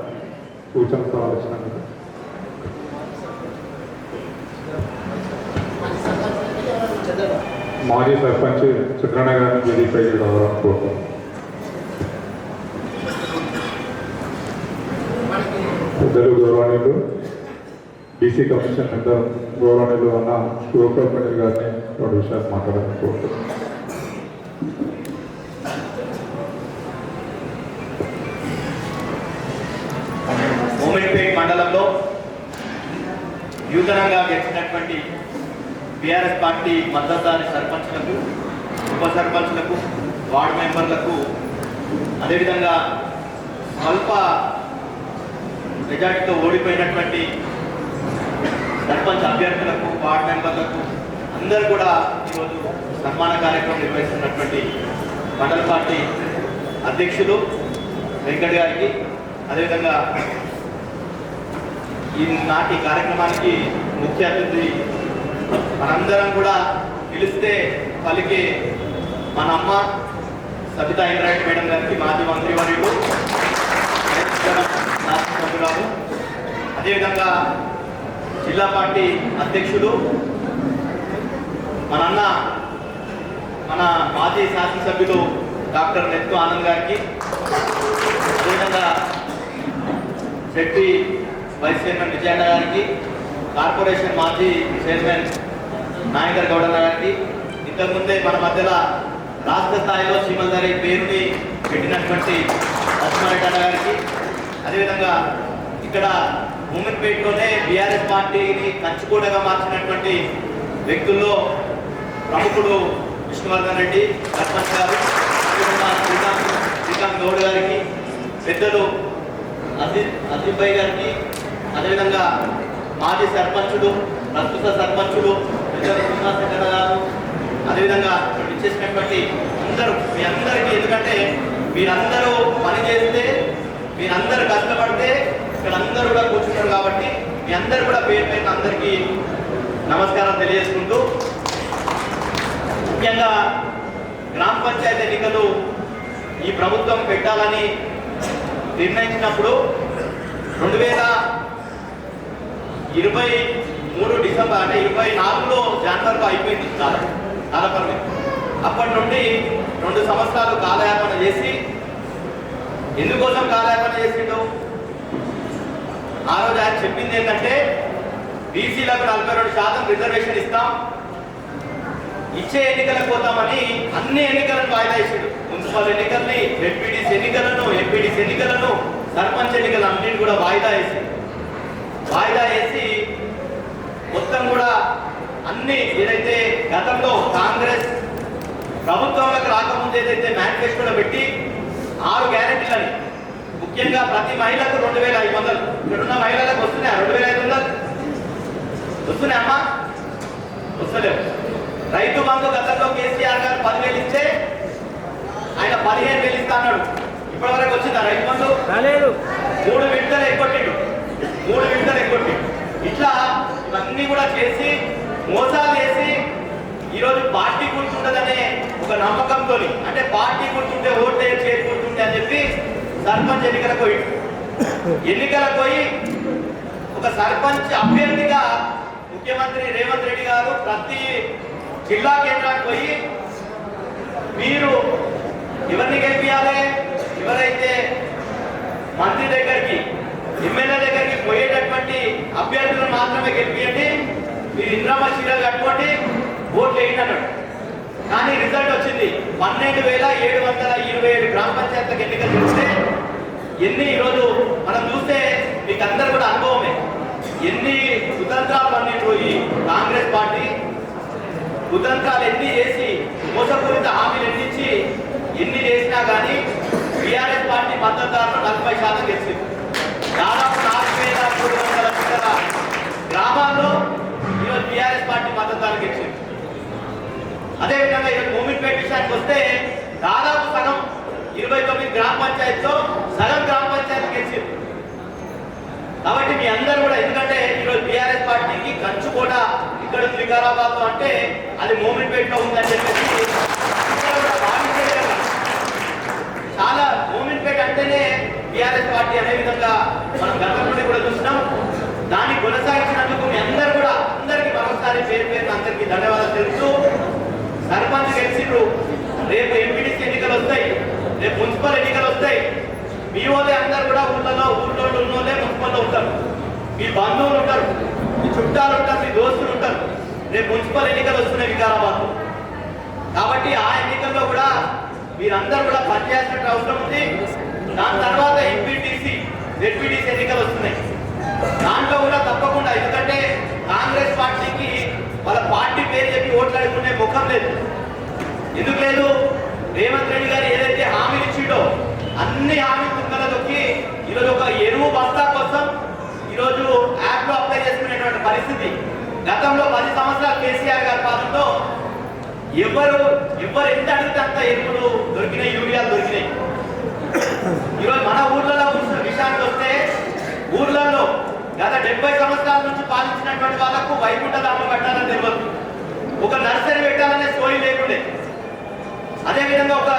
S2: సూచన సమాలోచన. మాజీ సర్పంచ్ చిత్రణ గారిని వేదికపై రావాలని కోరుతున్నాను. పెద్దలు గౌరవనీయులు బీసీ కమిషన్ మెంబర్ గౌరవనీయులు అన్న శివప్రపణి గారిని 2 విషయాలు మాట్లాడాలని కోరుతున్నాను.
S3: మోమిన్పేట్ మండలంలో నూతనంగా గెలిచినటువంటి బీఆర్ఎస్ పార్టీ మద్దతుదారి సర్పంచ్లకు, ఉప సర్పంచ్లకు, వార్డు మెంబర్లకు, అదేవిధంగా స్వల్ప మెజార్టీతో ఓడిపోయినటువంటి సర్పంచ్ అభ్యర్థులకు, వార్డు మెంబర్లకు అందరూ కూడా ఈరోజు సన్మాన కార్యక్రమం నిర్వహిస్తున్నటువంటి మండల పార్టీ అధ్యక్షులు వెంకట్ గారికి, అదేవిధంగా ఈనాటి కార్యక్రమానికి ముఖ్య అతిథి మనందరం కూడా పిలిస్తే పలికే మన అమ్మ సబితా ఇంద్రారెడ్డి మేడం గారికి, మాజీ మంత్రివర్యులు, శాసనసభ్యురాలు, అదేవిధంగా జిల్లా పార్టీ అధ్యక్షుడు మన అన్న, మన మాజీ శాసనసభ్యులు డాక్టర్ నెత్తు ఆనంద్ గారికి, అదేవిధంగా శెట్టి వైస్ చైర్మన్ విజయన్న గారికి, కార్పొరేషన్ మాజీ చైర్మన్ నాయకర్ గౌడన్న గారికి, ఇంతకుముందే మన మధ్యలో రాష్ట్ర స్థాయిలో చీమల్దారి పేరుని పెట్టినటువంటి లక్ష్మారెడ్డి అన్న గారికి, అదేవిధంగా ఇక్కడ మోమిన్పేట్లోనే బీఆర్ఎస్ పార్టీని కంచుకోటగా మార్చినటువంటి వ్యక్తుల్లో ప్రముఖుడు విష్ణువర్ధన్ రెడ్డి సర్పంచ్ గారు, అదేవిధంగా శ్రీకాంత్ గౌడ్ గారికి, పెద్దలు అజిత్ భాయ్ గారికి, అదేవిధంగా మాజీ సర్పంచులు, ప్రస్తుత సర్పంచులు పెద్దలు శ్రీనివాసరెడ్డి గారు, అదేవిధంగా ఇచ్చేసినటువంటి అందరూ మీ అందరికీ, ఎందుకంటే మీరందరూ పని చేస్తే, మీరందరూ కష్టపడితే ఇక్కడ అందరూ కూడా కూర్చుంటారు కాబట్టి మీ అందరూ కూడా పేరు పేరున అందరికీ నమస్కారం తెలియజేసుకుంటూ, ముఖ్యంగా గ్రామ పంచాయతీ ఎన్నికలు ఈ ప్రభుత్వం పెట్టాలని నిర్ణయించినప్పుడు 2023 డిసెంబర్ అంటే 24లో జనవరిలో అయిపోయింది కాలపరిమితి. అప్పటి నుండి 2 సంవత్సరాలు కాలయాపన చేసి, ఎందుకోసం కాలయాపన చేసిండు? ఆ రోజు ఆయన చెప్పింది ఏంటంటే బీసీలకు 42% రిజర్వేషన్ ఇస్తాం, ఇచ్చే ఎన్నికలకు పోతామని అన్ని ఎన్నికలను వాయిదా వేసాడు. మున్సిపల్ ఎన్నికల్ని, జెడ్పీటీసీ ఎన్నికలను, ఎంపీటీసీ ఎన్నికలను, సర్పంచ్ ఎన్నికలు అన్నింటిని కూడా వాయిదా వేసి మొత్తం కూడా అన్ని ఏదైతే గతంలో కాంగ్రెస్ ప్రభుత్వంలోకి రాకముందు ఏదైతే మేనిఫెస్టోలో పెట్టి 6 గ్యారెంటీలని, ముఖ్యంగా ప్రతి మహిళకు 2500, ఇక్కడున్న మహిళలకు వస్తున్నాయా 2500? వస్తున్నాయమ్మా? వస్తలేవు. రైతు బంధు గతంలో కేసీఆర్ గారు 10,000 ఇస్తే ఆయన 15,000 ఇస్తా అన్నాడు. ఇప్పటివరకు వచ్చిందా రైతు బంధు? రాలేదు. 3 విడతలు ఎగ్గొట్టిండు. ఇట్లా ఇవన్నీ కూడా చేసి మోసాలు చేసి ఈరోజు పార్టీ గుర్తుండదనే ఒక నమ్మకంతో, అంటే పార్టీ గుర్తుంటే ఓటే చేరుకుంటుంటే అని చెప్పి సర్పంచ్ ఎన్నికలకు పోయి ఒక సర్పంచ్ అభ్యర్థిగా ముఖ్యమంత్రి రేవంత్ రెడ్డి గారు ప్రతి జిల్లా కేంద్రానికి పోయి మీరు ఎవరిని గెలిపియాలి, ఎవరైతే మంత్రి దగ్గరికి, ఎమ్మెల్యే దగ్గరికి పోయేటటువంటి అభ్యర్థులను మాత్రమే గెలిపియండి, మీరు ఇంద్రమ్మ చీరలు కట్టుకోండి, ఓట్లు వేయండి అన్నాడు. కానీ రిజల్ట్ వచ్చింది 12,727 గ్రామ పంచాయతీలకు ఎన్నికలు జరిగితే ఎన్ని ఈరోజు మనం చూస్తే మీకు అందరు కూడా అనుభవమే, ఎన్ని కుతంత్రాలు పన్నెండు ఈ కాంగ్రెస్ పార్టీ కుతంత్రాలు ఎన్ని చేసి, మోసపూరిత హామీలు ఎన్ని చేసినా కానీ టీఆర్ఎస్ పార్టీ మద్దతుదారులు 40% గెలిచింది. దాదాపు 4,300 గ్రామాల్లో ఈరోజు టీఆర్ఎస్ పార్టీ మద్దతుదారులు గెలిచింది. అదేవిధంగా ఈరోజు మూమెంట్పేట విషయానికి వస్తే దాదాపు సగం 29 గ్రామ పంచాయతీతో సగం గ్రామ పంచాయతీ గెలిచింది. కాబట్టి మీ అందరూ కూడా, ఎందుకంటే ఈరోజు టీఆర్ఎస్ పార్టీకి కంచు కూడా ఇక్కడ ఉంది వికారాబాద్ అంటే అది మూమెంట్పేటలో ఉందని చెప్పేసి చాలా, మూమెంట్పేట అంటేనే టీఆర్ఎస్ పార్టీ అనే విధంగా మనం గతం నుండి కూడా చూసినాం. దాన్ని కొనసాగించినందుకు మీ అందరూ కూడా, అందరికీ మరొకసారి పేరు అందరికీ ధన్యవాదాలు తెలుపుతూ, సర్పంచ్ గెలిచిండ్రు, రేపు ఎంపీటీసీ ఎన్నికలు వస్తాయి, రేపు మున్సిపల్ ఎన్నికలు వస్తాయి. మీ వాళ్ళే అందరూ కూడా ఊళ్ళో ఉన్నోళ్ళే మున్సిపల్లో ఉంటారు, మీ బంధువులు ఉంటారు, మీ చుట్టాలు ఉంటారు, మీ దోస్తులు ఉంటారు. రేపు మున్సిపల్ ఎన్నికలు వస్తున్నాయి వికారాబాద్. కాబట్టి ఆ ఎన్నికల్లో కూడా మీరందరూ కూడా పనిచేయాల్సిన అవసరం ఉంది. దాని తర్వాత ఎంపీటీసీ, జెడ్పీటీసీ ఎన్నికలు వస్తున్నాయి. దాంట్లో కూడా తప్పకుండా, ఎందుకంటే కాంగ్రెస్ పార్టీకి వాళ్ళ పార్టీ పేరు చెప్పి ఓట్లు అడుగుకునే ముఖం లేదు. ఎందుకు లేదు? రేవంత్ రెడ్డి గారు ఏదైతే హామీలు ఇచ్చిండో అన్ని హామీ తుంగల దొక్కి ఈరోజు ఒక ఎరువు బస్తా కోసం ఈరోజు యాప్లో అప్లై చేసుకునేటువంటి పరిస్థితి. గతంలో 10 సంవత్సరాలు కేసీఆర్ గారి పాలనలో ఎవరు ఎంత అడిగితే అంత ఎరువులు దొరికినాయి, యూరియాలు దొరికినాయి. ఈరోజు మన ఊర్లలో విషయానికి వస్తే, ఊర్లలో గత 70 సంవత్సరాల నుంచి పాలించినటువంటి వాళ్ళకు వైకుంఠ ధామం పెట్టాలని తెలియదు, ఒక నర్సరీ పెట్టాలనే సోయి లేకుండే, అదేవిధంగా ఒక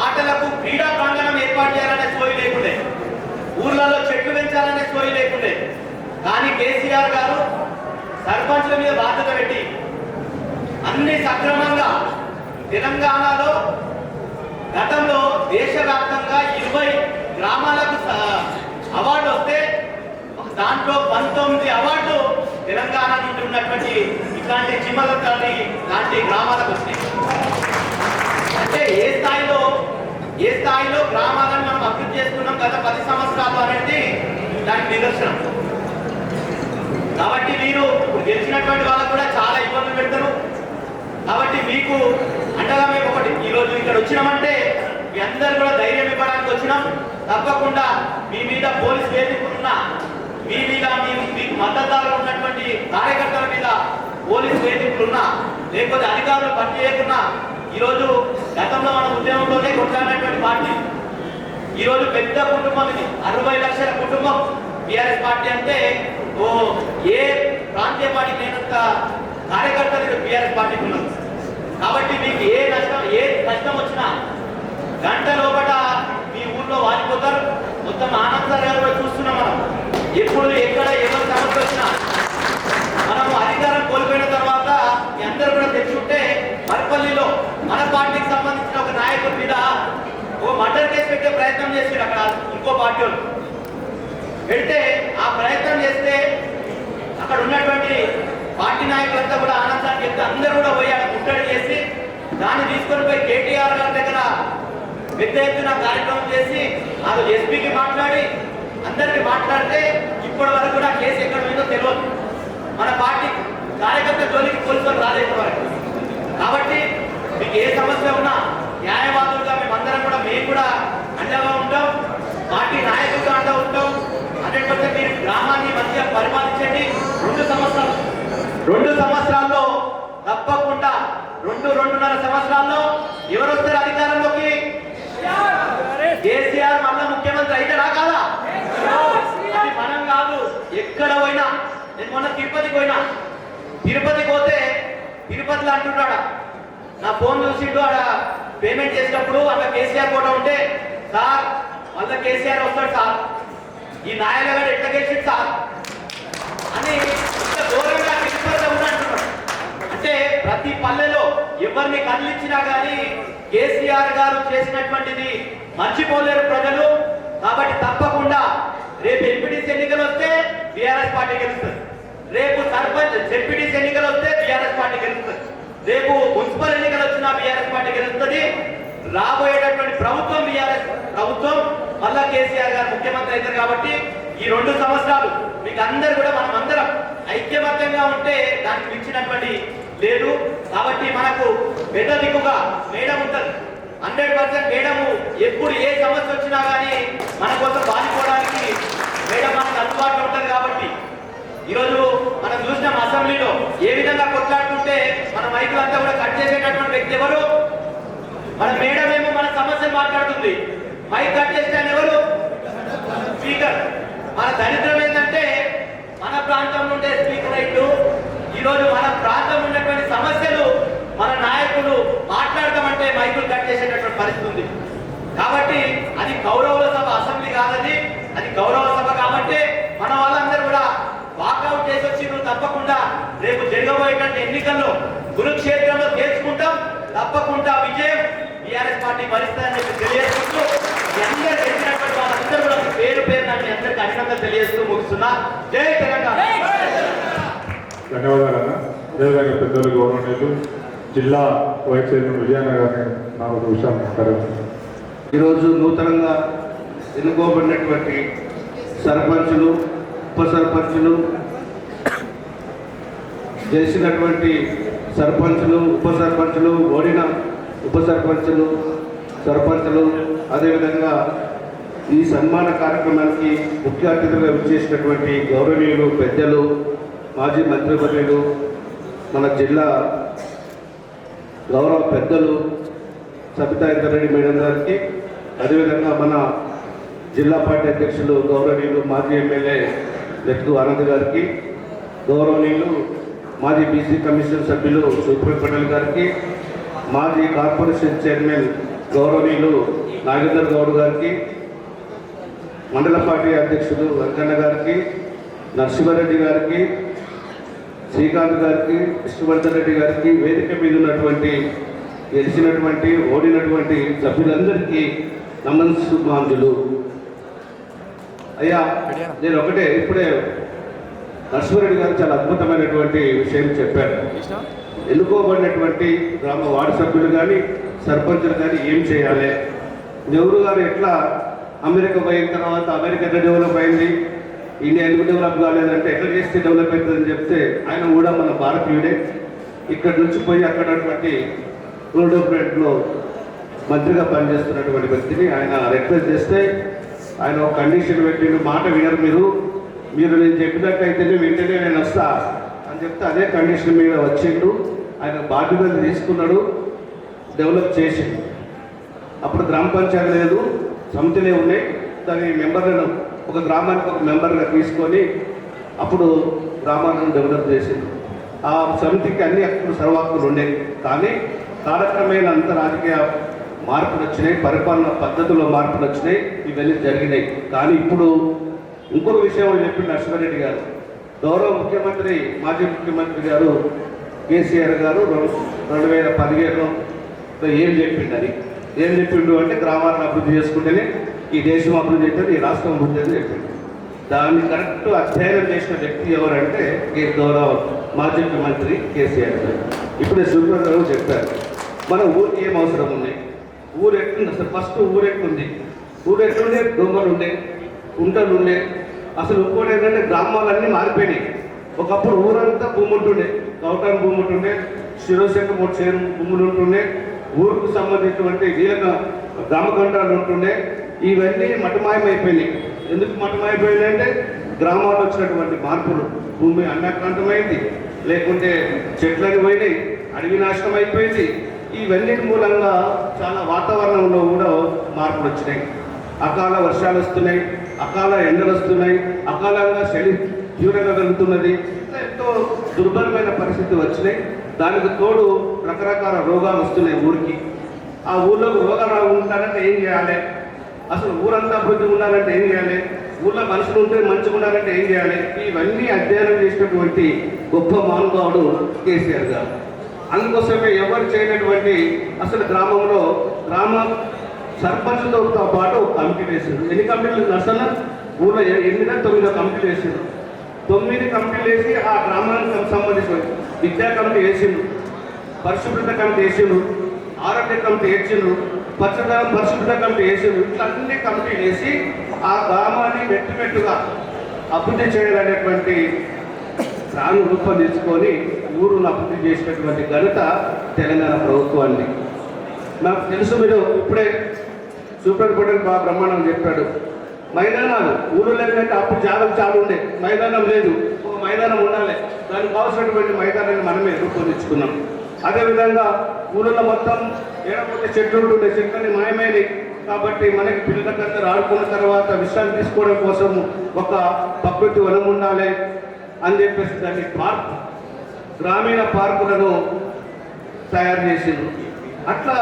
S3: ఆటలకు క్రీడా ప్రాంగణం ఏర్పాటు చేయాలనే సోయి లేకుండే, ఊర్లలో చెట్లు పెంచాలనే సోయి లేకుండే. కానీ కేసీఆర్ గారు సర్పంచ్ల మీద బాధ్యత పెట్టి అన్ని సక్రమంగా, తెలంగాణలో గతంలో దేశవ్యాప్తంగా 20 గ్రామాలకు అవార్డు వస్తే దాంట్లో 19 అవార్డు తెలంగాణ నుండి ఉన్నటువంటి ఇట్లాంటి చిమ్మలతల్లి లాంటి గ్రామాలకు వస్తాయి. అంటే ఏ స్థాయిలో గ్రామాలను మనం అభివృద్ధి చేస్తున్నాం గత 10 సంవత్సరాలు అనేది దానికి నిదర్శనం. కాబట్టి మీరు గెలిచినటువంటి వాళ్ళకు కూడా చాలా ఇబ్బందులు పెడతారు. కాబట్టి మీకు అండగా మేము ఒకటి ఈరోజు ఇక్కడ వచ్చినామంటే మీ అందరూ కూడా ధైర్యం ఇవ్వడానికి వచ్చినాం. తప్పకుండా మీ మీద పోలీస్ వేధింపులున్నా, మీ మీద మీకు మద్దతుదారులు ఉన్నటువంటి కార్యకర్తల మీద పోలీస్ వేధింపులున్నా లేకపోతే అధికారులు పని చేయకున్నా ఈరోజు గతంలో మన ఉద్యమంలోనే కొట్లాడినటువంటి పార్టీ ఈరోజు పెద్ద కుటుంబం ఇది, 60 లక్షల కుటుంబం టీఆర్ఎస్ పార్టీ అంటే ఓ ఏ ప్రాంతీయ పార్టీకి లేనంత కార్యకర్తలు టీఆర్ఎస్ పార్టీకి ఉన్నారు. కాబట్టి మీకు ఏ కష్టం వచ్చినా గంట లోపల మీ ఊర్లో వాలిపోతారు. మొత్తం ఆనంద్ సార్ గారు కూడా చూస్తున్నాం మనం. ఎప్పుడు ఎక్కడ ఎవరి సమస్య వచ్చినా మనము అధికారం కోల్పోయిన తర్వాత మీ అందరూ కూడా తెచ్చుంటే మరపల్లిలో మన పార్టీకి సంబంధించిన ఒక నాయకుడి మీద ఓ మర్డర్ కేసు పెట్టే ప్రయత్నం చేశారు అక్కడ ఇంకో పార్టీ వాళ్ళు. పెడితే ఆ ప్రయత్నం చేస్తే అక్కడ ఉన్నటువంటి పార్టీ నాయకులంతా కూడా ఆనందాన్ని చెప్తే అందరూ కూడా పోయి అక్కడ ముట్టడి చేసి దాన్ని తీసుకొని పోయి కేటీఆర్ గారి దగ్గర పెద్ద ఎత్తున కార్యక్రమం చేసి ఆ ఎస్పీకి మాట్లాడి అందరికి మాట్లాడితే ఇప్పటి వరకు కూడా కేసు ఎక్కడ పోయిందో తెలియదు. మన పార్టీ కార్యకర్త జోలికి పోలీసులు రాలేదు వరకు. కాబట్టి మీకు ఏ సమస్య ఉన్నా న్యాయవాదులుగా మేమందరం కూడా మేము కూడా అండగా ఉంటాం, పార్టీ నాయకులుగా అండగా ఉంటాం. 100% మీరు గ్రామాన్ని మంచిగా పరిపాలించండి. 2 సంవత్సరాల్లో తప్పకుండా 2.5 సంవత్సరాల్లో ఎవరు వస్తారు అధికారంలోకి? కేసీఆర్ మళ్ళా ముఖ్యమంత్రి అయితారా కాదా? అది మనం కాదు, ఎక్కడ పోయినా. నేను మొన్న తిరుపతికి పోయినా, తిరుపతికి పోతే తిరుపతిలో అంటున్నాడా నా ఫోన్ చూసిండు, ఆడ పేమెంట్ చేసినప్పుడు అక్కడ కేసీఆర్ ఫోటో ఉంటే సార్ మళ్ళీ కేసీఆర్ వస్తాడు సార్, ఈ నాయనగాడు ఎట్లా గెలిచింది సార్ అని దూరంగా తిరుపతిలో ఉన్నట్టున్నాడు. అంటే ప్రతి పల్లెలో ఎవరిని కదిలించినా కానీ కేసీఆర్ గారు చేసినటువంటిది మర్చిపోలేరు ప్రజలు. కాబట్టి తప్పకుండా రేపు ఎంపీటీసీ ఎన్నికలు వస్తే బీఆర్ఎస్ పార్టీ గెలుస్తుంది, రేపు సర్పంచ్ జెడ్పీటీసీ ఎన్నికలు వస్తే బీఆర్ఎస్ పార్టీ గెలుస్తుంది, రేపు మున్సిపల్ ఎన్నికలు వచ్చినా బీఆర్ఎస్ పార్టీ గెలుస్తుంది. రాబోయేటటువంటి ప్రభుత్వం బీఆర్ఎస్ ప్రభుత్వం, మళ్ళా కేసీఆర్ గారు ముఖ్యమంత్రి అవుతారు. కాబట్టి ఈ 2 సంవత్సరాలు మీకు అందరు కూడా మనం అందరం ఐక్యమత్యంగా ఉంటే దానికి మించినటువంటి లేదు. కాబట్టి మనకు పెద్ద దిక్కుగా మేడం ఉంటుంది. 100% మేడము ఎప్పుడు ఏ సమస్య వచ్చినా కానీ మన కోసం బాధిపోవడానికి మేడం మనకు అందుబాటులో ఉంటుంది. కాబట్టి ఈరోజు మనం చూసినాం అసెంబ్లీలో ఏ విధంగా కొట్లాడుతుంటే మన మైకులంతా కూడా కట్ చేసేటటువంటి వ్యక్తి ఎవరు? మన మేడం ఏమో మన సమస్యలు మాట్లాడుతుంది, మైక్ కట్ చేస్తే ఎవరు? స్పీకర్. మన దరిద్రం ఏంటంటే మన ప్రాంతంలో ఉండే స్పీకర్ రైట్లు ఈరోజు మన ప్రాంతంలో ఉన్నటువంటి సమస్యలు మన నాయకులు మాట్లాడతామంటే మైకులు కట్ చేసేటటువంటి పరిస్థితి ఉంది. కాబట్టి అది గౌరవ సభ, అసెంబ్లీ కాదని, అది గౌరవ సభ. కాబట్టి మన వాళ్ళందరూ కూడా వాకౌట్ చేసి వచ్చి తప్పకుండా రేపు జరగబోయేటువంటి ఎన్నికల్లో కురుక్షేత్రంలో తేల్చుకుంటాం. తప్పకుండా విజయం టీఆర్ఎస్ పార్టీ భరిస్తుందని చెప్పి తెలియజేస్తూ మీ అందరూ తెలిసినటువంటి వాళ్ళందరూ కూడా పేరు నన్ను మీ అందరికీ అభినందనలు తెలియజేస్తూ ముగిస్తున్నా. జై తెలంగాణ.
S2: ధన్యవాదాలన్న. అదేవిధంగా పెద్దలు గౌరవనీయులు జిల్లా వైస్ చైర్మన్ విజయన్న గారిని 4 విషయాలు మాట్లాడారు.
S1: ఈరోజు నూతనంగా ఎన్నుకోబడినటువంటి సర్పంచులు, ఉప సర్పంచులు, గెలిచినటువంటి సర్పంచులు, ఉప సర్పంచులు, ఓడిన ఉప సర్పంచులు, సర్పంచులు, అదేవిధంగా ఈ సన్మాన కార్యక్రమానికి ముఖ్య అతిథులుగా విచ్చేసినటువంటి గౌరవనీయులు పెద్దలు, మాజీ మంత్రివర్యులు, మన జిల్లా గౌరవ పెద్దలు సబితా ఇంద్రారెడ్డి మేడం గారికి, అదేవిధంగా మన జిల్లా పార్టీ అధ్యక్షులు గౌరవనీయులు మాజీ ఎమ్మెల్యే లెక్కు ఆనంద్ గారికి, గౌరవనీయులు మాజీ బీసీ కమిషన్ సభ్యులు సుప్రీం పటేల్ గారికి, మాజీ కార్పొరేషన్ చైర్మన్ గౌరవనీయులు నాగేందర్ గౌడ్ గారికి, మండల పార్టీ అధ్యక్షులు వెంకన్న గారికి, నరసింహారెడ్డి గారికి, శ్రీకాంత్ గారికి, విష్ణువర్ధన్ రెడ్డి గారికి, వేదిక మీద ఉన్నటువంటి గెలిచినటువంటి ఓడినటువంటి సభ్యులందరికీ నమస్సుమాంజులు. అయ్యా నేను ఒకటే ఇప్పుడే నరసింహారెడ్డి గారు చాలా అద్భుతమైనటువంటి విషయం చెప్పారు. ఎన్నుకోబడినటువంటి గ్రామ వార్డు సభ్యులు కానీ సర్పంచులు కానీ ఏం చేయాలి, నెహ్రూ గారు ఎట్లా అమెరికా పోయిన తర్వాత అమెరికా ఎట్లా డెవలప్ అయింది, ఇండియా ఎందుకు డెవలప్ కాలేదంటే ఎట్లా చేస్తే డెవలప్ అవుతుందని చెప్తే ఆయన కూడా మన భారతీయుడే. ఇక్కడ నుంచి పోయి అక్కడటువంటి రూల్ డెవలప్మెంట్లో మంత్రిగా పనిచేస్తున్నటువంటి వ్యక్తిని ఆయన రిక్వెస్ట్ చేస్తే ఆయన ఒక కండిషన్ పెట్టిన మాట వినరు మీరు నేను చెప్పినట్టయితేనే వెంటనే నేను వస్తా అని చెప్తే అదే కండిషన్ మీద వచ్చిండు.
S4: ఆయన బాధ్యతలు తీసుకున్నాడు, డెవలప్ చేసి. అప్పుడు గ్రామ పంచాయతీ లేదు, సమితిలే ఉన్నాయి. దాని మెంబర్లను ఒక గ్రామానికి ఒక మెంబర్గా తీసుకొని అప్పుడు గ్రామాలను డెవలప్ చేసింది. ఆ సమితికి అన్ని హక్కులు సర్వహక్కులు ఉండేవి. కానీ కాలక్రమేణ అంత రాజకీయ మార్పులు వచ్చినాయి, పరిపాలన పద్ధతుల్లో మార్పులు వచ్చినాయి, ఇవన్నీ జరిగినాయి. కానీ ఇప్పుడు ఇంకొక విషయం చెప్పింది నరసింహారెడ్డి గారు, గౌరవ ముఖ్యమంత్రి మాజీ ముఖ్యమంత్రి గారు కేసీఆర్ గారు 2017లో ఏం చెప్పిండని. ఏం చెప్పిండు అంటే గ్రామాలను అభివృద్ధి చేసుకుంటేనే ఈ దేశం అభివృద్ధి అవుతుంది, ఈ రాష్ట్రం అభివృద్ధి అని చెప్పిండు. దాన్ని కరెక్ట్ అధ్యయనం చేసిన వ్యక్తి ఎవరంటే గౌరవ మాజీ ముఖ్యమంత్రి కేసీఆర్ గారు. ఇప్పుడు సుబ్రహ్మణ్యం గారు చెప్పారు, మన ఊరికి ఏం అవసరం ఉన్నాయి, ఊరు ఎట్లుంది అసలు. ఫస్ట్ ఊరు ఎట్లుంది, ఊరు ఎట్లుండే, దొంగలు ఉండే, కుంటలు ఉండే. అసలు ఇంకోటి ఏంటంటే గ్రామాలన్నీ మారిపోయినాయి. ఒకప్పుడు ఊరంతా భూమి ఉంటుండే, గౌటాన్ భూమి ఉంటుండే, శిరోశంక 3 చేరు భూములు ఉంటుండే, ఊరుకు సంబంధించినటువంటి వీళ్ళ గ్రామకంఠాలు ఉంటుండే. ఇవన్నీ మటమాయమైపోయినాయి. ఎందుకు మటమైపోయినాయి అంటే గ్రామాల్లో వచ్చినటువంటి మార్పులు. భూమి అన్యాక్రాంతమైంది, లేకుంటే చెట్లని పోయినాయి, అడవి నాశనం అయిపోయింది. ఇవన్నీ మూలంగా చాలా వాతావరణంలో కూడా మార్పులు వచ్చినాయి. అకాల వర్షాలు వస్తున్నాయి, అకాల ఎండలు వస్తున్నాయి, అకాలంగా చలి తీవ్రంగా కలుగుతున్నది. ఎంతో దుర్బలమైన పరిస్థితి వచ్చినాయి. దానికి తోడు రకరకాల రోగాలు వస్తున్నాయి ఊరికి. ఆ ఊళ్ళోకి రోగాలు ఉండాలంటే ఏం చేయాలి, అసలు ఊరంతా అభివృద్ధి ఉండాలంటే ఏం చేయాలి, ఊళ్ళో మనుషులు ఉంటే మంచిగా ఉండాలంటే ఏం చేయాలి, ఇవన్నీ అధ్యయనం చేసినటువంటి గొప్ప మానవుడు కేసీఆర్ గారు. అందుకోసమే ఎవరు చేయనటువంటి అసలు గ్రామంలో గ్రామ సర్పంచ్తో పాటు ఒక కమిటీ వేసారు. ఎన్ని కమిటీలు అసలు ఊళ్ళో 8-9 కమిటీలు వేసారు. 9 కమిటీలు వేసి ఆ గ్రామానికి సంబంధించిన విద్యా కమిటీ వేసిండు, పరిశుభ్రత కమిటీ వేసిండు, ఆరోగ్య కమిటీ వేసిండు, పచ్చదనం పరిశుభ్రత కమిటీ వేసిండు. ఇట్లా అన్ని కమిటీలు వేసి ఆ గ్రామాన్ని మెట్టుగా అభివృద్ధి చేయాలనేటువంటి ప్లాన్ రూపొందించుకొని ఊరును అభివృద్ధి చేసినటువంటి ఘనత తెలంగాణ ప్రభుత్వాన్ని. నాకు తెలుసు, మీరు ఇప్పుడే సూపరింటెండెంట్ బాగా బ్రహ్మాండం చెప్పాడు. మైదానాలు ఊరు లేదంటే అప్పుడు జాగ్రత్త చాలా ఉండే, మైదానం లేదు, ఒక మైదానం ఉండాలి. దానికి కావాల్సినటువంటి మైదానాన్ని మనమే రూపొందించుకున్నాం. అదేవిధంగా ఊళ్ళో మొత్తం ఏడపోతే చెట్లు ఉంటుండే, చెట్లని మాయమైనవి. కాబట్టి మనకి పిల్లలందరూ ఆడుకున్న తర్వాత విశ్రాంతి తీసుకోవడం కోసం ఒక ప్రకృతి వనం ఉండాలి అని చెప్పేసి దాన్ని పార్క్, గ్రామీణ పార్కులను తయారు చేసింది. అట్లా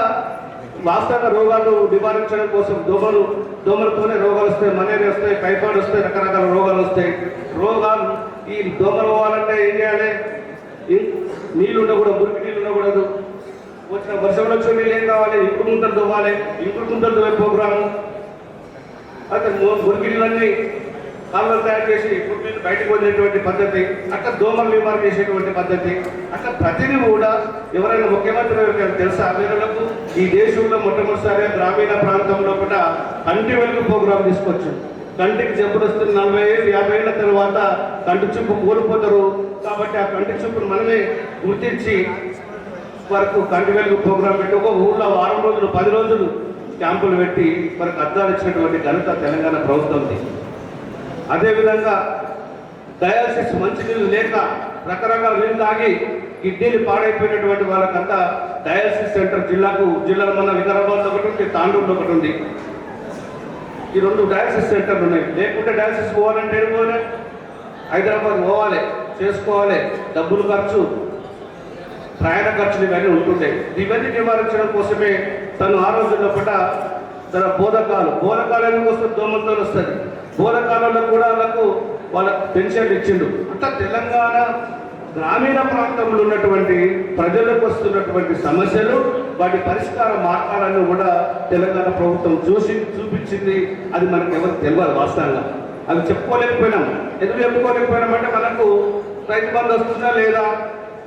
S4: వాస్తవ రోగాలు నివారించడం కోసం దోమలతోనే రోగాలు వస్తాయి, మలేరియా వస్తాయి, టైఫాయిడ్ వస్తాయి, రకరకాల రోగాలు వస్తాయి. రోగాలు ఈ దోమలు పోవాలంటే ఏం చేయాలి, నీళ్ళు ఉండకూడదు, మురికి నీళ్ళు ఉండకూడదు. వచ్చిన వర్షంలో వచ్చిన నీళ్ళు ఏం కావాలి, ఇంకుడు గుంతలు తవ్వాలి, ఇంకుడు గుంతలు తవ్వే ప్రోగ్రాము. అయితే మురికి నీళ్ళన్నీ కాలువలు తయారు చేసి ఇంకుడు నీళ్ళు బయటకు వదిలేటువంటి పద్ధతి, అట్లా దోమలు నివారణ చేసేటువంటి పద్ధతి. అట్లా ప్రతిదీ కూడా ఎవరైనా ముఖ్యమంత్రి ఎవరికైనా తెలుసా వీళ్ళకు ఈ దేశంలో మొట్టమొదటిసారిగా గ్రామీణ ప్రాంతంలో కూడా కంటి వెలుగు ప్రోగ్రాం తీసుకొచ్చు. కంటికి జబ్బులు వస్తుంది, 40-50 ఏళ్ళ తర్వాత కంటి చూపు కోల్పోతారు. కాబట్టి ఆ కంటి చూపును మనమే గుర్తించి వరకు కంటి వెలుగు ప్రోగ్రాం పెట్టి ఒక ఊళ్ళో 6 రోజులు 10 రోజులు క్యాంపులు పెట్టి మనకు అద్దాలు ఇచ్చినటువంటి ఘనత తెలంగాణ ప్రభుత్వంది. అదేవిధంగా డయాలసిస్ మంచినీళ్ళు లేక రకరకాల నీళ్ళు తాగి కిడ్నీలు పాడైపోయినటువంటి వాళ్ళకంతా డయాలసిస్ సెంటర్ జిల్లాలో మన వికారాబాద్లో ఒకటి ఉంది, తాండూరులో ఒకటి ఉంది. ఈ 2 డయాలసిస్ సెంటర్లు ఉన్నాయి. లేకుంటే డయాలసిస్ పోవాలంటే పోవాలి, హైదరాబాద్ పోవాలి, చేసుకోవాలి, డబ్బులు ఖర్చు, ప్రయాణ ఖర్చులు ఇవన్నీ ఉంటుండే. ఇవన్నీ నివారించడం కోసమే తను ఆ రోజుల్లో పట తన బోధకాలం కోసం దోమలతో వస్తుంది. బోధకాలంలో కూడా వాళ్ళకు పెన్షన్లు ఇచ్చిండు. అంతా తెలంగాణ గ్రామీణ ప్రాంతంలో ఉన్నటువంటి ప్రజలకు వస్తున్నటువంటి సమస్యలు, వాటి పరిష్కార మార్గాలను కూడా తెలంగాణ ప్రభుత్వం చూపించింది. అది మనకు ఎవరికి తెలియదు వాస్తవంగా. అది చెప్పుకోలేకపోయినాం. ఎందుకు చెప్పుకోలేకపోయినామంటే మనకు రైతు బంధు వస్తుందా లేదా,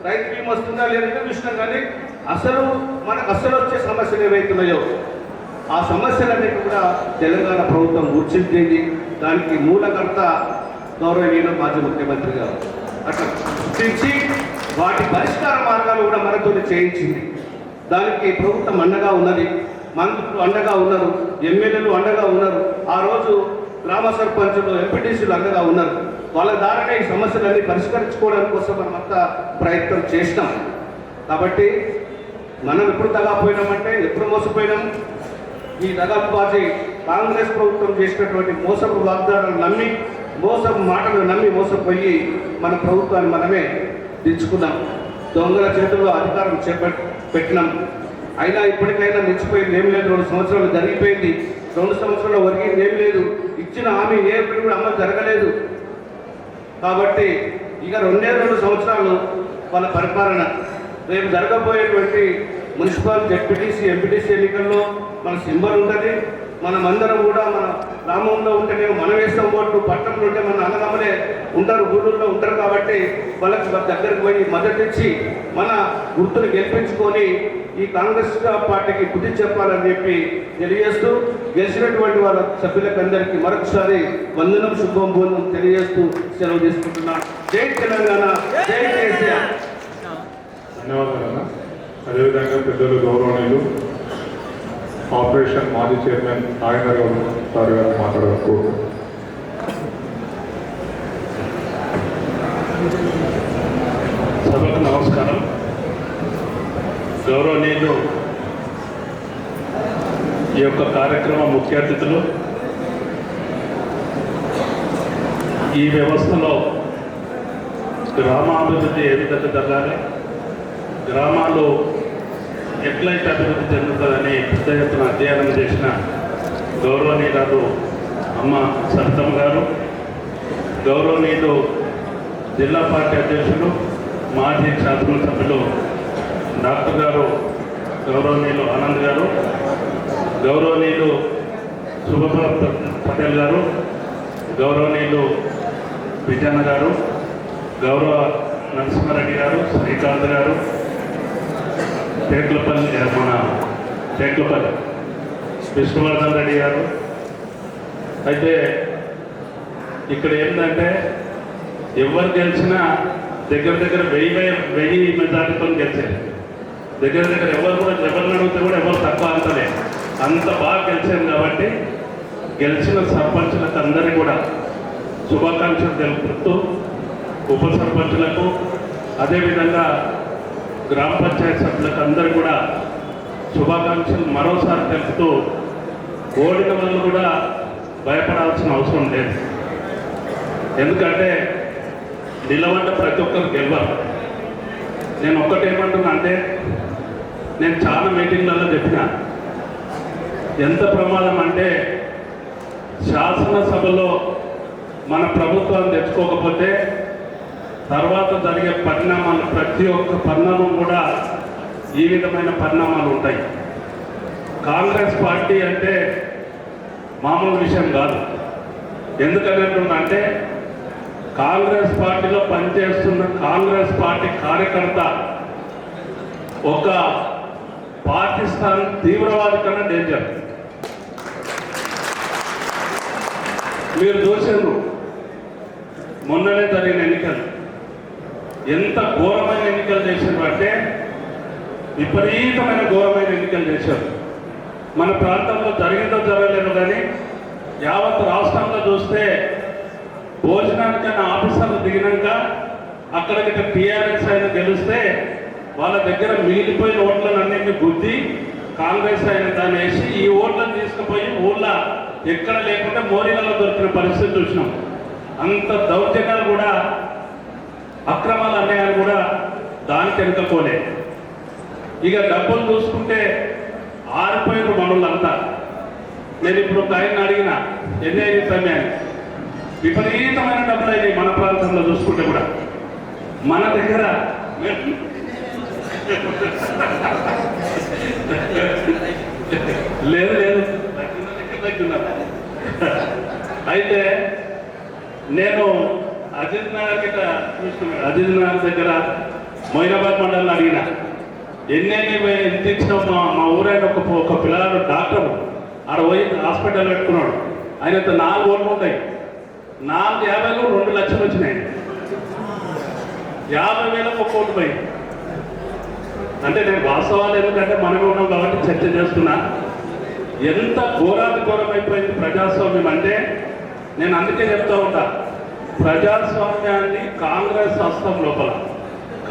S4: రైతు బీమా వస్తుందా లేదంటే చూసినాం. కానీ మనకు అసలు వచ్చే సమస్యలు ఏవైతున్నాయో ఆ సమస్యలన్నిటి కూడా తెలంగాణ ప్రభుత్వం గుర్తించింది. దానికి మూలకర్త గౌరవనీయులు మాజీ ముఖ్యమంత్రి గారు. అట్లా గుర్తించి వాటి పరిష్కార మార్గాలు కూడా మనతో చేయించింది. దానికి ప్రభుత్వం అండగా ఉన్నది, మంత్రులు అండగా ఉన్నారు, ఎమ్మెల్యేలు అండగా ఉన్నారు. ఆ రోజు గ్రామ సర్పంచులు, ఎంపీటీసీలు అండగా ఉన్నారు. వాళ్ళ ద్వారానే ఈ సమస్యలన్నీ పరిష్కరించుకోవడం కోసం మనమంతా ప్రయత్నం చేసినాం. కాబట్టి మనం ఎప్పుడు తగాపోయినామంటే ఎప్పుడు మోసపోయినాం. ఈ దగాబాజీ కాంగ్రెస్ ప్రభుత్వం చేసినటువంటి మోసపు వాగ్దానాలు నమ్మి, మోసపు మాటలు నమ్మి మోసపోయి మన ప్రభుత్వాన్ని మనమే దించుకున్నాం. దొంగల చేతుల్లో అధికారం పెట్టినాం. అయినా ఇప్పటికైనా నిలిచిపోయింది ఏం లేదు. 2 సంవత్సరాలు జరిగిపోయింది. 2 సంవత్సరాల్లో ఒరిగింది ఏం లేదు. ఇచ్చిన హామీ ఏ ఒక్కటి కూడా అమలు జరగలేదు. కాబట్టి ఇక 2 సంవత్సరాలు వాళ్ళ పరిపాలన. రేపు జరగబోయేటువంటి మున్సిపల్, జెడ్పీటీసీ, ఎంపీటీసీ ఎన్నికల్లో మన సింబల్ ఉంటుంది. మనమందరం కూడా మన గ్రామంలో ఉంటేనే మనం వేస్తాం ఓట్లు, పట్టణంలో ఉంటే మన అన్నదమ్మలే ఉంటారు, ఊళ్ళల్లో ఉంటారు. కాబట్టి వాళ్ళకి దగ్గరికి పోయి మద్దతు ఇచ్చి మన గుర్తును గెలిపించుకొని ఈ కాంగ్రెస్ పార్టీకి బుద్ధి చెప్పాలని చెప్పి తెలియజేస్తూ, గెలిచినటువంటి వాళ్ళ సభ్యులకందరికీ మరొకసారి వందనం, శుభం బోధం తెలియజేస్తూ సెలవు తీసుకుంటున్నాను. జై తెలంగాణ, జై కేసీఆర్.
S2: ధన్యవాదాలు. అదేవిధంగా పెద్దలు గౌరవనీయులు ఆపరేషన్ మాజీ చైర్మన్ నాగేంద్ర గౌడ్ సార్ గారు మాట్లాడారు.
S5: సభకు నమస్కారం. గౌరవనీయులు ఈ యొక్క కార్యక్రమం ముఖ్య అతిథులు, ఈ వ్యవస్థలో గ్రామాభివృద్ధి ఏ విధంగా జరగాలి, గ్రామాలు ఎట్లయితే అభివృద్ధి చెందుతుందని పెద్ద ఎత్తున అధ్యయనం చేసిన గౌరవనీయులు అమ్మ సరితమ్మ గారు, గౌరవనీయులు జిల్లా పార్టీ అధ్యక్షులు మాజీ శాసనసభ్యులు డాక్టర్ గారు గౌరవనీయులు ఆనంద్ గారు, గౌరవనీయులు శుభభారత్ పటేల్ గారు, గౌరవనీయులు విజయన్న గారు, గౌరవ నరసింహారెడ్డి గారు, శ్రీకాంత్ గారు, టేకులపల్లి విష్ణువర్ధన్ రెడ్డి గారు. అయితే ఇక్కడ ఏంటంటే ఎవరు గెలిచినా దగ్గర 1000 మెజార్టీతో గెలిచారు. దగ్గర ఎవరిని అడిగితే కూడా ఎవరు తక్కువ అంతలే, అంత బాగా గెలిచారు. కాబట్టి గెలిచిన సర్పంచులకు అందరికీ కూడా శుభాకాంక్షలు తెలుపుతూ, ఉప సర్పంచులకు అదేవిధంగా గ్రామ పంచాయతీ సభ్యులకు అందరూ కూడా శుభాకాంక్షలు మరోసారి తెలుపుతూ, ఓడిన వాళ్ళు కూడా భయపడాల్సిన అవసరం లేదు. ఎందుకంటే నిలబడ్డ ప్రతి ఒక్కరు గెలవాలి. నేను ఒక్కటేమంటున్నా అంటే, నేను చాలా మీటింగ్లలో చెప్పిన ఎంత ప్రమాదం అంటే, శాసనసభలో మన ప్రభుత్వాన్ని తెచ్చుకోకపోతే తర్వాత జరిగే పరిణామాలు, ప్రతి ఒక్క పరిణామం కూడా ఈ విధమైన పరిణామాలు ఉంటాయి. కాంగ్రెస్ పార్టీ అంటే మామూలు విషయం కాదు. ఎందుకంటే కాంగ్రెస్ పార్టీలో పనిచేస్తున్న కాంగ్రెస్ పార్టీ కార్యకర్త ఒక పాకిస్తాన్ తీవ్రవాది కన్నా డేంజర్. మీరు చూసారు మొన్ననే జరిగిన ఎన్నికలు ఎంత ఘోరమైన ఎన్నికలు చేశారు అంటే, విపరీతమైన ఘోరమైన ఎన్నికలు చేశారు. మన ప్రాంతంలో జరిగిందో జరగలేదు కానీ యావత్ రాష్ట్రంలో చూస్తే భోజనానికైనా ఆఫీసర్లు దిగినాక అక్కడికి టీఆర్ఎస్ అయినా గెలిస్తే వాళ్ళ దగ్గర మిగిలిపోయిన ఓట్లన్నింటినీ గుద్ది కాంగ్రెస్ అయిన దాన్ని వేసి ఈ ఓట్లను తీసుకుపోయి ఊళ్ళో ఎక్కడ లేకుండా మోరీలలో దొరికిన పరిస్థితి చూసినాం. అంత దౌర్జన్యాలు కూడా, అక్రమాలు, అన్యాయాలు కూడా దానికి వెనుకపోలే. ఇక డబ్బులు చూసుకుంటే ఆరిపోయిన మనోళ్ళంతా. నేను ఇప్పుడు ఒక ఆయన అడిగిన ఎన్ని అయిన సమయాన్ని, విపరీతమైన డబ్బులు అయినాయి మన ప్రాంతంలో చూసుకుంటే కూడా. మన దగ్గర లేదు అయితే నేను అజిత్ నగర్ దగ్గర మొయినాబాద్ మండలిని అడిగిన, ఎంత ఇచ్చినావు మా ఊరైన ఒక పిల్లలు డాక్టర్ ఆడ పోయి హాస్పిటల్ పెట్టుకున్నాడు. ఆయనతో 4 ఓట్లు ఉంటాయి. 450లో 2 లక్షలు వచ్చినాయి. 50,000 ఒక ఓటు పోయి. అంటే నేను వాస్తవాలు ఎందుకంటే మనమే ఉన్నాం కాబట్టి చర్చ చేస్తున్నా. ఎంత ఘోరాధిఘోరమైపోయింది ప్రజాస్వామ్యం అంటే, నేను అందుకే చెప్తా ఉంటా, ప్రజాస్వామ్యాన్ని కాంగ్రెస్ హస్తం లోపల,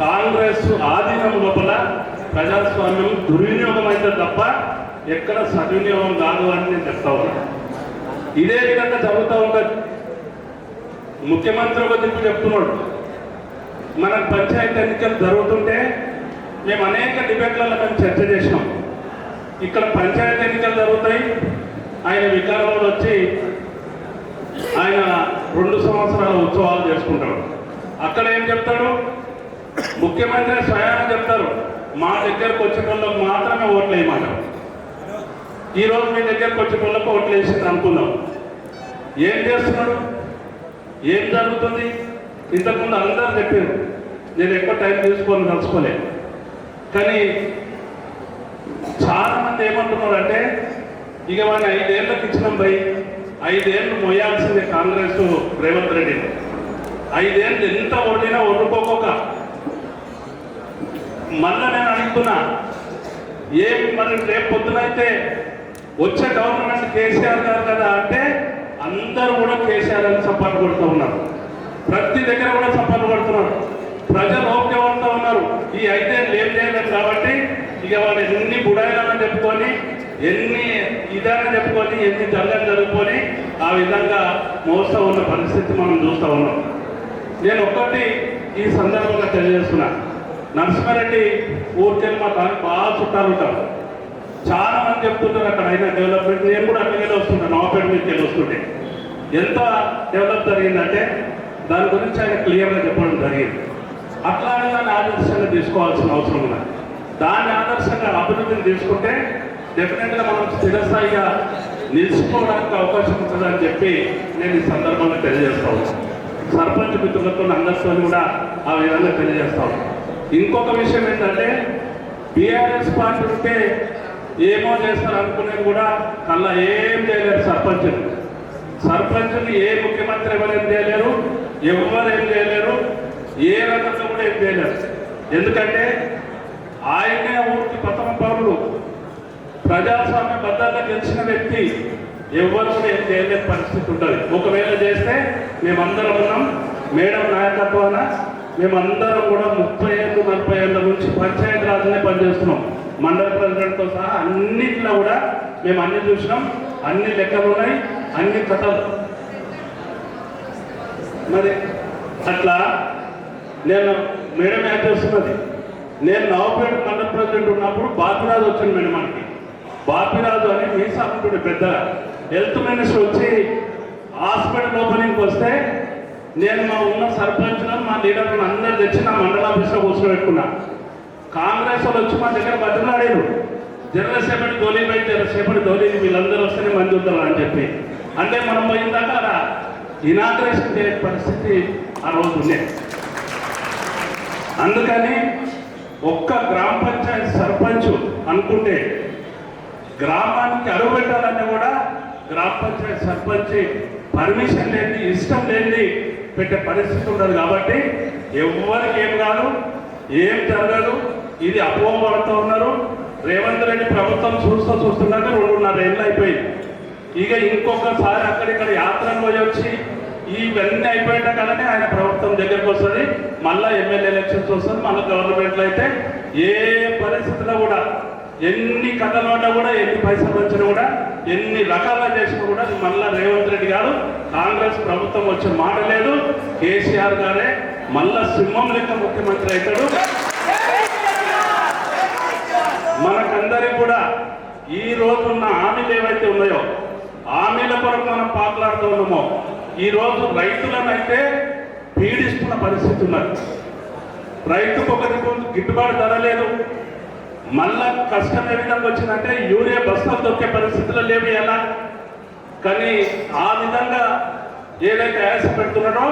S5: కాంగ్రెస్ ఆధీనం లోపల ప్రజాస్వామ్యం దుర్వినియోగం అయితే తప్ప ఎక్కడ సద్వినియోగం కాదు అని నేను చెప్తా ఉన్నాను. ఇదే విధంగా జరుగుతూ ఉంటుంది. ముఖ్యమంత్రి ఒక దిక్కు చెప్తున్నాడు, మనకు పంచాయతీ ఎన్నికలు జరుగుతుంటే మేము అనేక డిబేట్లలో మేము చర్చ చేసినాం. ఇక్కడ పంచాయతీ ఎన్నికలు జరుగుతాయి, ఆయన వికారాబాద్ వచ్చి ఆయన 2 సంవత్సరాల ఉత్సవాలు చేసుకుంటాడు. అక్కడ ఏం చెప్తాడు, ముఖ్యమంత్రి స్వయాన్ని చెప్తారు, మా దగ్గరకు వచ్చే వాళ్ళకు మాత్రమే ఓట్లు వేయమంటారు. ఈరోజు మీ దగ్గరకు వచ్చే వాళ్ళకు ఓట్లు వేసింది అనుకుందాం. ఏం చేస్తున్నాడు, ఏం జరుగుతుంది? ఇంతకుముందు అందరూ చెప్పారు, నేను ఎక్కువ టైం తీసుకొని కలుసుకోలేదు. కానీ చాలా మంది ఏమంటున్నారు అంటే, ఇక వాడిని 5 ఏళ్ళకి ఇచ్చినాం భయ్, 5 ఏళ్ళు మొయ్యాల్సిందే కాంగ్రెస్ రేవంత్ రెడ్డిని. 5 ఏళ్ళు ఎంత ఓడినా ఒడ్డుకోక. మళ్ళా నేను అడుగుతున్నా, ఏం మరి రేపు పొద్దునైతే వచ్చే గవర్నమెంట్ కేసీఆర్ గారు కదా అంటే అందరూ కూడా కేసీఆర్ అని సపోర్ట్ కొడుతూ ఉన్నారు. ప్రతి దగ్గర కూడా సపోర్ట్ కొడుతున్నారు. ప్రజలు ఓకే పడుతూ ఉన్నారు. ఈ 5 ఏళ్ళు ఏం చేయలేదు కాబట్టి ఇక వాళ్ళు ఎన్ని బుడాయిలని చెప్పుకొని, ఎన్ని ఇదాన్ని చెప్పుకొని, ఎన్ని జల్లని జరుపుకొని ఆ విధంగా మోస్తూ ఉన్న పరిస్థితి మనం చూస్తూ ఉన్నాం. నేను ఒక్కటి ఈ సందర్భంగా తెలియజేస్తున్నా, నరసింహారెడ్డి ఊరికెళ్ళి మా దానికి బాగా చుట్టాలు ఉంటారు. చాలా మంది చెప్తుంటారు అక్కడ అయినా డెవలప్మెంట్. నేను కూడా అక్కడికి వస్తుంటాను, నవాపేట మీదకి వెళ్ళి వస్తుంటే ఎంత డెవలప్ జరిగిందంటే దాని గురించి ఆయన క్లియర్గా చెప్పడం జరిగింది. అట్లానే దాన్ని ఆదర్శంగా తీసుకోవాల్సిన అవసరం ఉన్నది. దాన్ని ఆదర్శంగా అభివృద్ధిని తీసుకుంటే డెఫినెట్గా మనం స్థిరస్థాయిగా నిలుచుకోవడానికి అవకాశం ఉంటుందని చెప్పి నేను ఈ సందర్భంగా తెలియజేస్తాను. సర్పంచ్ మిత్రులతో అందరితో కూడా ఆ విధంగా తెలియజేస్తాను. ఇంకొక విషయం ఏంటంటే, బీఆర్ఎస్ పార్టీ ఉంటే ఏమో చేస్తారు అనుకునేది కూడా కల్లా ఏం చేయలేరు. సర్పంచుని ఏ ముఖ్యమంత్రి ఎవరేం చేయలేరు, ఎవరేం చేయలేరు, ఏ రకంగా కూడా ఏం చేయలేరు. ఎందుకంటే ఆయనే ఊరికి ప్రథమ పౌరుడు, ప్రజాస్వామ్య బద్దంగా గెలిచిన వ్యక్తి. ఎవరు కూడా ఏం చేయలేని పరిస్థితి ఉంటుంది. ఒకవేళ చేస్తే మేమందరం ఉన్నాం, మేడం నాయకత్వాన మేమందరం కూడా 30 ఏళ్ళు 40 ఏళ్ళ నుంచి పంచాయతీ రాజునే పనిచేస్తున్నాం. మండల ప్రెసిడెంట్తో సహా అన్నింటిలో కూడా మేము అన్ని చూసినాం, అన్ని లెక్కలు ఉన్నాయి, అన్ని కథలు. మరి అట్లా నేను మేడం యాడ్ చేస్తున్నది. నేను నవపేట మండల ప్రెసిడెంట్ ఉన్నప్పుడు బాపిరాజు వచ్చింది మేడం మనకి. బాపిరాజు అని మీసాకుంటుండే పెద్దగా. హెల్త్ మినిస్టర్ వచ్చి హాస్పిటల్ ఓపెనింగ్కి వస్తే నేను మా ఉన్న సర్పంచ్లను మా లీడర్లను అందరూ తెచ్చి నా మండల ఆఫీస్లో కూర్చోబెట్టుకున్నా. కాంగ్రెస్ వాళ్ళు వచ్చి మా దగ్గర బతిలాడారు, జరసేపటి ధోని వీళ్ళందరూ వస్తేనే మంది ఉంటారు అని చెప్పి. అంటే మనం పోయిందాక అలా ఇనాగ్రేషన్ చేసే పరిస్థితి ఆ రోజు ఉండే. అందుకని ఒక్క గ్రామ పంచాయతీ సర్పంచ్ అనుకుంటే గ్రామానికి అడుగు పెట్టాలంటే కూడా గ్రామ పంచాయతీ సర్పంచ్ పర్మిషన్ లేని, ఇష్టం లేని పెట్టే పరిస్థితి ఉండదు. కాబట్టి ఎవరికి ఏం కాదు, ఏం జరగదు. ఇది అపోహపడుతూ ఉన్నారు. రేవంత్ రెడ్డి ప్రభుత్వం చూస్తున్నాక 2.5 ఏళ్ళు అయిపోయింది. ఇక ఇంకొకసారి అక్కడిక్కడ యాత్రలు పోయి వచ్చి ఇవన్నీ అయిపోయిన కలనే ఆయన ప్రభుత్వం దగ్గరికి వస్తుంది. మళ్ళీ ఎమ్మెల్యే ఎలక్షన్స్ వస్తుంది. మళ్ళీ గవర్నమెంట్లో అయితే ఏ పరిస్థితిలో కూడా ఎన్ని కథలు ఉన్నా కూడా, ఎన్ని పైసలు వచ్చినా కూడా, ఎన్ని రకాలుగా చేసినా కూడా మళ్ళీ రేవంత్ రెడ్డి గారు కాంగ్రెస్ ప్రభుత్వం వచ్చే మాట లేదు. కేసీఆర్ గారే మళ్ళా సింహం లెక్క ముఖ్యమంత్రి అవుతాడు. మనకందరికి కూడా ఈ రోజు ఉన్న హామీలు ఏవైతే ఉన్నాయో హామీల కొరకు మనం పాకులాడుతూ ఉన్నామో, ఈరోజు రైతులనైతే పీడిస్తున్న పరిస్థితి ఉన్నది. రైతుకు ఒక గిట్టుబాటు ధర లేదు. మళ్ళా కష్టం ఏ విధంగా వచ్చిందంటే యూరియా బస్తాలు దొరికే పరిస్థితుల్లో లేవు ఎలా. కానీ ఆ విధంగా ఏదైతే యాస పెడుతున్నాడో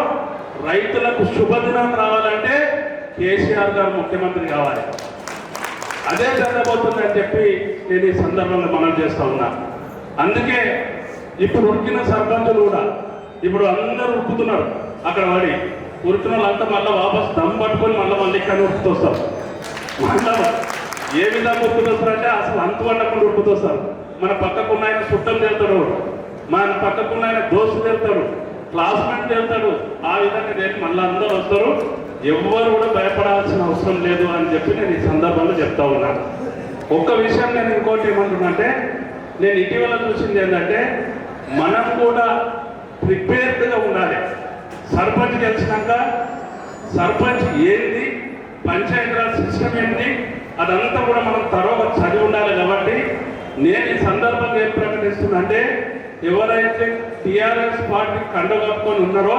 S5: రైతులకు శుభదినం రావాలంటే కేసీఆర్ గారు ముఖ్యమంత్రి కావాలి. అదే జరగబోతుందని చెప్పి నేను ఈ సందర్భంగా మనం చేస్తూ ఉన్నా. అందుకే ఇప్పుడు ఉరికిన సర్పంచులు కూడా ఇప్పుడు అందరూ ఉరుకుతున్నారు. అక్కడ వాడి ఉరికిన వాళ్ళంతా మళ్ళీ వాపస్ దమ్ పట్టుకొని మళ్ళీ ఇక్కడ ఉరుకుతొస్తారు. మళ్ళా ఏ విధంగా ఉరుకుతొస్తారంటే అసలు అంతు వండకుండా ఉరుకుతొస్తారు. మన పక్కకున్న ఆయన చుట్టం తెలుతాడు, మన పక్కకున్న ఆయన దోస్తు తెలుతాడు, క్లాస్మేట్ తెలుతాడు. ఆ విధంగా మళ్ళీ అందరూ వస్తారు. ఎవ్వరు కూడా భయపడాల్సిన అవసరం లేదు అని చెప్పి నేను ఈ సందర్భంలో చెప్తా ఉన్నాను. ఒక్క విషయం నేను ఇంకోటి ఏమంటున్నానంటే, నేను ఇటీవల చూసింది ఏంటంటే, మనం కూడా ప్రిపేర్డ్గా ఉండాలి. సర్పంచ్ గెలిచినాక సర్పంచ్ ఏంది, పంచాయతీరాజ్ సిస్టమ్ ఏంటి, అదంతా కూడా మనం తర్వాత చదివి ఉండాలి. కాబట్టి నేను ఈ సందర్భంగా ఏం ప్రకటిస్తున్నంటే, ఎవరైతే టీఆర్ఎస్ పార్టీ కండగప్పుకొని ఉన్నారో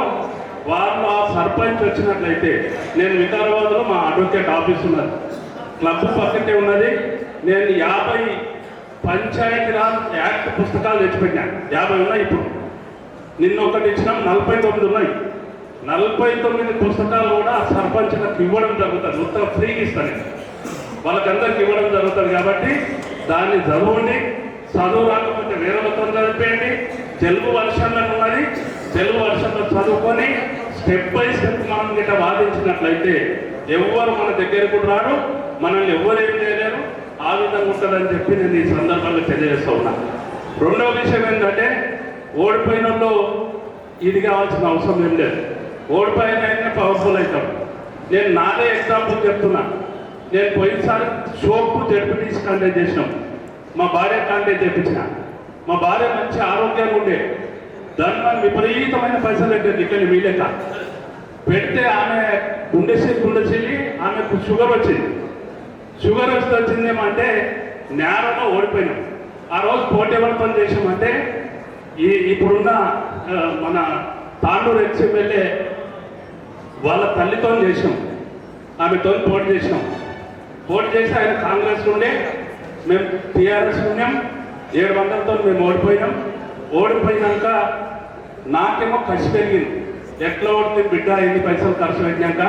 S5: వాళ్ళు ఆ సర్పంచ్ వచ్చినట్లయితే, నేను వికారాబాద్లో మా అడ్వకేట్ ఆఫీస్ ఉన్నది, క్లబ్ పక్కనే ఉన్నది. నేను 50 పంచాయతీరాజ్ యాక్ట్ పుస్తకాలు తెచ్చిపెట్టాను. 50 ఉన్నాయి. ఇప్పుడు నిన్న ఒకటి ఇచ్చినాం, 49 ఉన్నాయి. 49 పుస్తకాలు కూడా ఆ సర్పంచ్లకు ఇవ్వడం జరుగుతుంది. మొత్తం ఫ్రీగా ఇస్తాను, వాళ్ళకందరికి ఇవ్వడం జరుగుతుంది. కాబట్టి దాన్ని చదవండి. చదువు రాకపోతే వేరొకతో చదివేయండి. తెలుగు వర్షన్లో ఉన్నది, తెలుగు వర్షన్లో చదువుకొని స్టెప్ బై స్టెప్ మనం గిట్ట వాదించినట్లయితే ఎవ్వరు మన దగ్గరకు రారు, మనల్ని ఎవ్వరేం చేయలేరు. ఆ విధంగా ఉంటుందని చెప్పి నేను ఈ సందర్భంలో తెలియజేస్తూ ఉన్నాను. రెండవ విషయం ఏంటంటే, ఓడిపోయిన వాళ్ళు ఇది కావాల్సిన అవసరం ఏం లేదు. ఓడిపోయిన పవర్ఫుల్ అవుతాం. నేను నాదే ఎగ్జాంపుల్ చెప్తున్నా. నేను పోయినసారి షోపు జడ్పీటీసీ కాంటాక్ట్ చేసినాం. మా భార్య కాంటాక్ట్ చేయించిన. మా భార్య మంచి ఆరోగ్యంగా ఉండే, దానివల్ల విపరీతమైన పైసలు పెట్టేది. ఇక్కడ వీలేక పెడితే ఆమె గుండె చెల్లి ఆమెకు షుగర్ వచ్చింది. షుగర్ వస్తే వచ్చిందేమంటే నేరలో ఓడిపోయినాం. ఆ రోజు పోటీ ఎవరితో చేసామంటే, ఇప్పుడున్న మన తాండూరు ఎక్స్ఎమ్మెల్యే వాళ్ళ తల్లితో చేసినాం. ఆమెతో పోటీ చేసినాం. పోటీ చేసి ఆయన కాంగ్రెస్ ఉండే, మేము టీఆర్ఎస్ ఉన్నాం. 700తో మేము ఓడిపోయినాం. ఓడిపోయినాక నాకేమో ఖర్చు పెరిగింది. ఎట్లా ఓడితే బిడ్డ ఎన్ని పైసలు ఖర్చు పెట్టినాక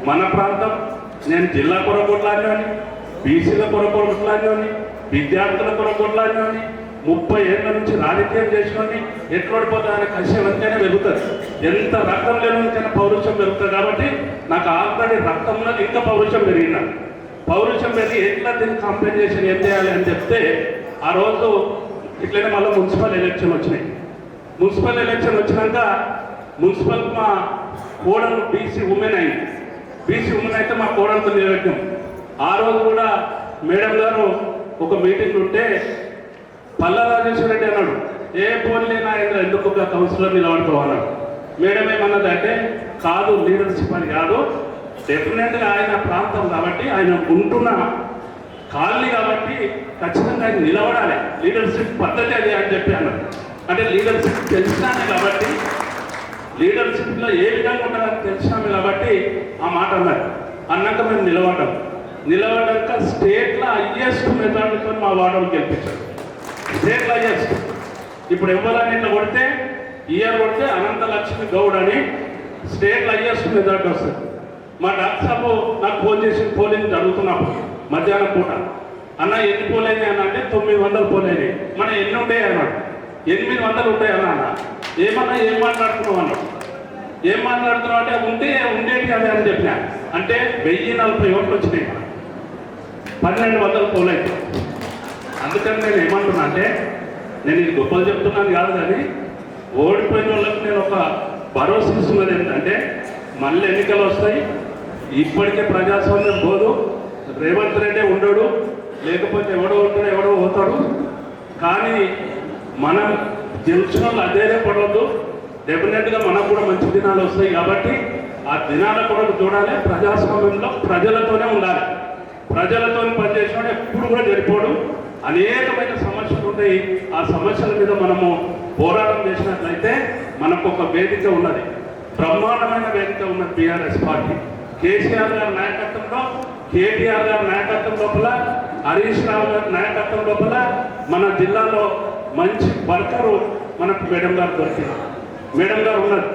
S5: మన ప్రాంతం, నేను జిల్లా కొరకొట్లాని, బీసీల కొరకొట్లాని, విద్యార్థుల కొరకొట్లాని, 30 ఏళ్ళ నుంచి రాజకీయం చేసినోని ఎట్లా ఓడిపోతే ఆయన ఖర్చు ఎంతైనా పెరుగుతుంది. ఎంత రక్తం లేనికైనా పౌరుషం పెరుగుతుంది. కాబట్టి నాకు ఆల్రెడీ రక్తంలో ఇంకా పౌరుషం పెరిగినా. పౌరుషం పెరిగి ఎట్లా దీన్ని కాంపెన్సేషన్ ఏం చేయాలి అని చెప్తే, ఆ రోజు ఇట్లనే మళ్ళీ మున్సిపల్ ఎలక్షన్ వచ్చినాయి. మున్సిపల్ ఎలక్షన్ వచ్చినాక మున్సిపల్ మా కోడలు బీసీ ఉమెన్ అయింది. బీసీ ఉమెన్ అయితే మా కోడలతో నిలబెట్టాం. ఆ రోజు కూడా మేడం గారు ఒక మీటింగ్ ఉంటే పల్లా రాజేశ్వర రెడ్డి అన్నాడు, ఏ పోలే నాయన ఎందుకు ఒక కౌన్సిలర్ నిలబడుకోవాలన్నాడు. మేడం ఏమన్నది అంటే, కాదు లీడర్షిప్ అని కాదు, డెఫినెట్గా ఆయన ప్రాంతం కాబట్టి, ఆయన ఉంటున్న కాలనీ కాబట్టి ఖచ్చితంగా ఆయన నిలబడాలి, లీడర్షిప్ పద్ధతి అది అని చెప్పి అన్నారు. అంటే లీడర్షిప్ తెలిసినామే కాబట్టి, లీడర్షిప్లో ఏ విధంగా ఉండాలని తెలిసినామే కాబట్టి ఆ మాట అన్నారు. అన్నాక మేము నిలబడ్డాక స్టేట్లో హైయెస్ట్ మెజారిటీతో మా వార్డులు గెలిపించారు. స్టేట్లో హైయెస్ట్. ఇప్పుడు ఎవరైనా ఇట్లా కొడితే కొడితే అనంతలక్ష్మి గౌడ్ అని స్టేట్లో హైయెస్ట్ మెజారిటీ వస్తుంది. మా డాక్టర్ సాబు నాకు ఫోన్ చేసి పోలింగ్ జరుగుతున్నప్పుడు మధ్యాహ్నం పూట, అన్న ఎన్ని పోలైనాయి అన్న అంటే 900 పోలైనాయి. మన ఎన్ని ఉంటాయి అన్నాడు. 800 ఉంటాయి అన్న. ఏమన్నా ఏం మాట్లాడుతున్నావు అన్నాడు. ఏం మాట్లాడుతున్నావు అంటే ఉండేటి కదా అని చెప్పినా. అంటే 1040 ఓట్లు వచ్చినాయి. 1200 పోలైతే. అందుకని నేను ఏమంటున్నా అంటే, నేను ఇది గొప్పలు చెప్తున్నాను కాదు, కానీ ఓడిపోయిన వాళ్ళకి నేను ఒక భరోసా ఇస్తున్నది ఏంటంటే, మళ్ళీ ఎన్నికలు వస్తాయి. ఇప్పటికే ప్రజాస్వామ్యం పోదు. రేవంత్ రెడ్డి ఉండడు, లేకపోతే ఎవడో ఉంటాడు ఎవడో పోతాడు. కానీ మనం గెలిచిన వాళ్ళు అదే పడవద్దు. డెఫినెట్గా మనకు కూడా మంచి దినాలు వస్తాయి. కాబట్టి ఆ దినాల కొరకు చూడాలి. ప్రజాస్వామ్యంలో ప్రజలతోనే ఉండాలి. ప్రజలతో పనిచేసినప్పుడు ఎప్పుడు కూడా జరిపోడు. అనేకమైన సమస్యలు ఉంటాయి. ఆ సమస్యల మీద మనము పోరాటం చేసినట్లయితే మనకు ఒక వేదిక ఉన్నది, బ్రహ్మాండమైన వేదిక ఉన్నది. టీఆర్ఎస్ పార్టీ కేసీఆర్ గారి నాయకత్వంలో, కేటీఆర్ గారి నాయకత్వం లోపల, హరీష్ రావు గారి నాయకత్వం లోపల మన జిల్లాలో మంచి వర్కరు మనకు మేడం గారు దొరికింది. మేడం గారు ఉన్నది.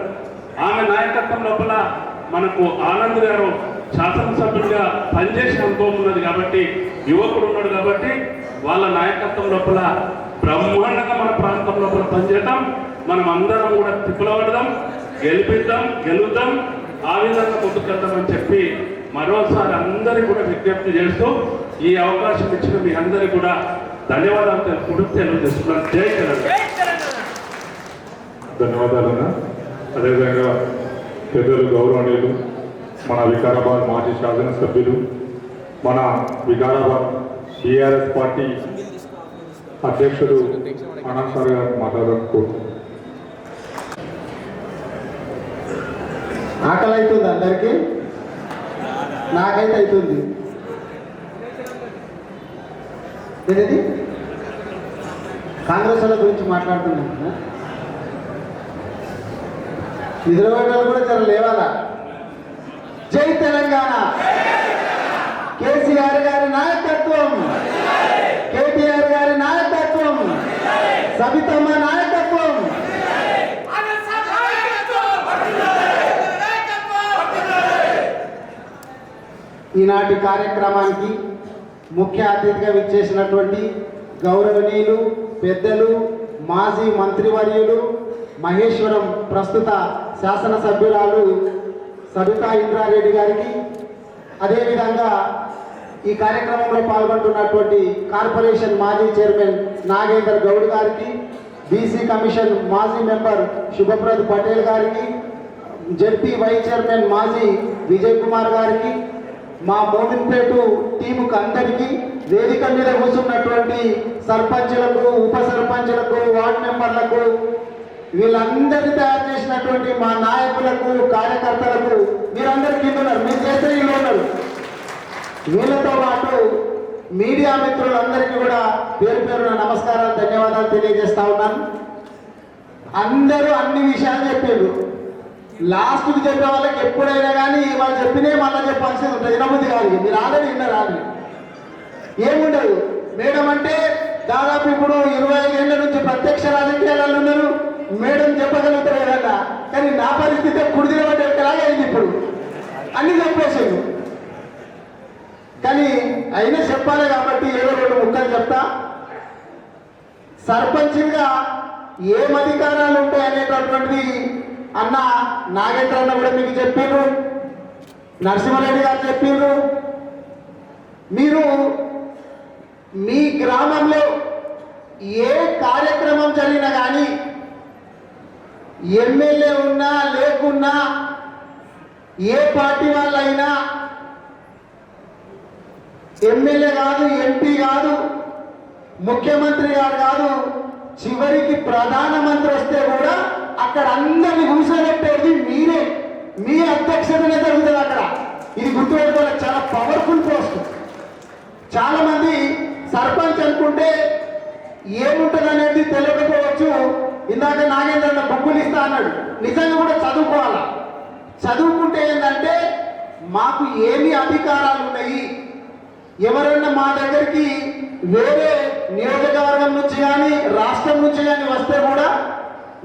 S5: ఆమె నాయకత్వం లోపల మనకు ఆనంద్ గారు శాసనసభ్యులుగా పనిచేసిన అనుభవం ఉన్నది. కాబట్టి యువకుడు ఉన్నాడు. కాబట్టి వాళ్ళ నాయకత్వం లోపల బ్రహ్మాండంగా మన ప్రాంతం లోపల పనిచేద్దాం. మనం అందరం కూడా తిప్పులపడదాం, గెలుద్దాం. ఆ విధంగా ముందుకెళ్దామని చెప్పి మరోసారి అందరికీ కూడా విజ్ఞప్తి చేస్తూ ఈ అవకాశం ఇచ్చిన మీ అందరికీ కూడా ధన్యవాదాలు తెలుపుకుంటూ తెలియజేస్తున్నాను. జై తెలంగాణ.
S2: ధన్యవాదాలన్నా. అదేవిధంగా పెద్దలు గౌరవనీయులు మన వికారాబాద్ మాజీ శాసనసభ్యులు, మన వికారాబాద్ బీఆర్ఎస్ పార్టీ అధ్యక్షుడు అనంత్ సార్ గారు మాట్లాడాలని కోరుతున్నాను.
S1: ఆకలి అవుతుంది అందరికీ, నాకైతే అవుతుంది. ఏంటి కాంగ్రెస్ వాళ్ళ గురించి మాట్లాడుతున్నాను కదా, నిద్రపోయేవాళ్ళు కూడా జర లేవాలా. జై తెలంగాణ, కేసీఆర్ గారి నాయకత్వం, కేటీఆర్ గారి నాయకత్వం, సబితమ్మ నాయకత్వం. ఈనాటి కార్యక్రమానికి ముఖ్య అతిథిగా విచ్చేసినటువంటి గౌరవనీయులు పెద్దలు మాజీ మంత్రివర్యులు మహేశ్వరం ప్రస్తుత శాసనసభ్యురాలు సబితా ఇంద్రారెడ్డి గారికి, అదేవిధంగా ఈ కార్యక్రమంలో పాల్గొంటున్నటువంటి కార్పొరేషన్ మాజీ చైర్మన్ నాగేందర్ గౌడ్ గారికి, బీసీ కమిషన్ మాజీ మెంబర్ శుభప్రద్ పటేల్ గారికి, జెడ్పీ వైస్ చైర్మన్ మాజీ విజయ్ కుమార్ గారికి, మా మోమిన్పేట టీముకు అందరికీ, వేదిక మీద కూర్చున్నటువంటి సర్పంచులకు, ఉప సర్పంచులకు, వార్డు మెంబర్లకు, వీళ్ళందరినీ తయారు చేసినటువంటి మా నాయకులకు, కార్యకర్తలకు, మీరందరూ కింద ఉన్నారు, మీరు చేస్తే వీళ్ళు ఉన్నారు. వీళ్ళతో పాటు మీడియా మిత్రులందరికీ కూడా పేరు పేరున నమస్కారాలు, ధన్యవాదాలు తెలియజేస్తా ఉన్నాను. అందరూ అన్ని విషయాలు చెప్పారు. లాస్ట్కి చెప్పే వాళ్ళకి ఎప్పుడైనా కానీ వాళ్ళు చెప్పినే మళ్ళీ చెప్పాల్సింది ఉంటుంది. వినబుద్ధి కాదు, మీరు ఆల్రెడీ విన్నారు. ఆల్రెడీ ఏముండదు. మేడం అంటే దాదాపు ఇప్పుడు 25 ఏళ్ళ నుంచి ప్రత్యక్ష రాజకీయాలలో ఉన్నారు. మేడం చెప్పగలుగుతారు కదన్నా, కానీ నా పరిస్థితి కుడిదిన పట్టేలాగా అయింది. ఇప్పుడు అన్ని చెప్పేసాను, కానీ అయినా చెప్పాలి కాబట్టి ఏదో 2 ముక్కలు చెప్తా. సర్పంచ్గా ఏం అధికారాలు ఉంటాయనేటటువంటిది అన్న నాగేంద్ర అన్న కూడా మీకు చెప్పారు, నరసింహారెడ్డి గారు చెప్పారు. మీరు మీ గ్రామంలో ఏ కార్యక్రమం జరిగినా కానీ ఎమ్మెల్యే ఉన్నా లేకున్నా, ఏ పార్టీ వాళ్ళైనా, ఎమ్మెల్యే కాదు, ఎంపీ కాదు, ముఖ్యమంత్రి గారు కాదు, చివరికి ప్రధానమంత్రి వస్తే కూడా అక్కడ అందరినీ కూర్చోబెట్టేది మీరే, మీ అధ్యక్షతనే జరుగుతుంది అక్కడ. ఇది గుర్తుపెట్టుకోవాలి, చాలా పవర్ఫుల్ పోస్ట్. చాలా మంది సర్పంచ్ అనుకుంటే ఏముంటుంది అనేది తెలియకపోవచ్చు. ఇందాక నాగేంద్ర బుక్కులు ఇస్తా అన్నాడు, నిజంగా కూడా చదువుకోవాలా. చదువుకుంటే ఏంటంటే మాకు ఏమి అధికారాలు ఉన్నాయి, ఎవరన్నా మా దగ్గరికి వేరే నియోజకవర్గం నుంచి కానీ రాష్ట్రం నుంచి కానీ వస్తే కూడా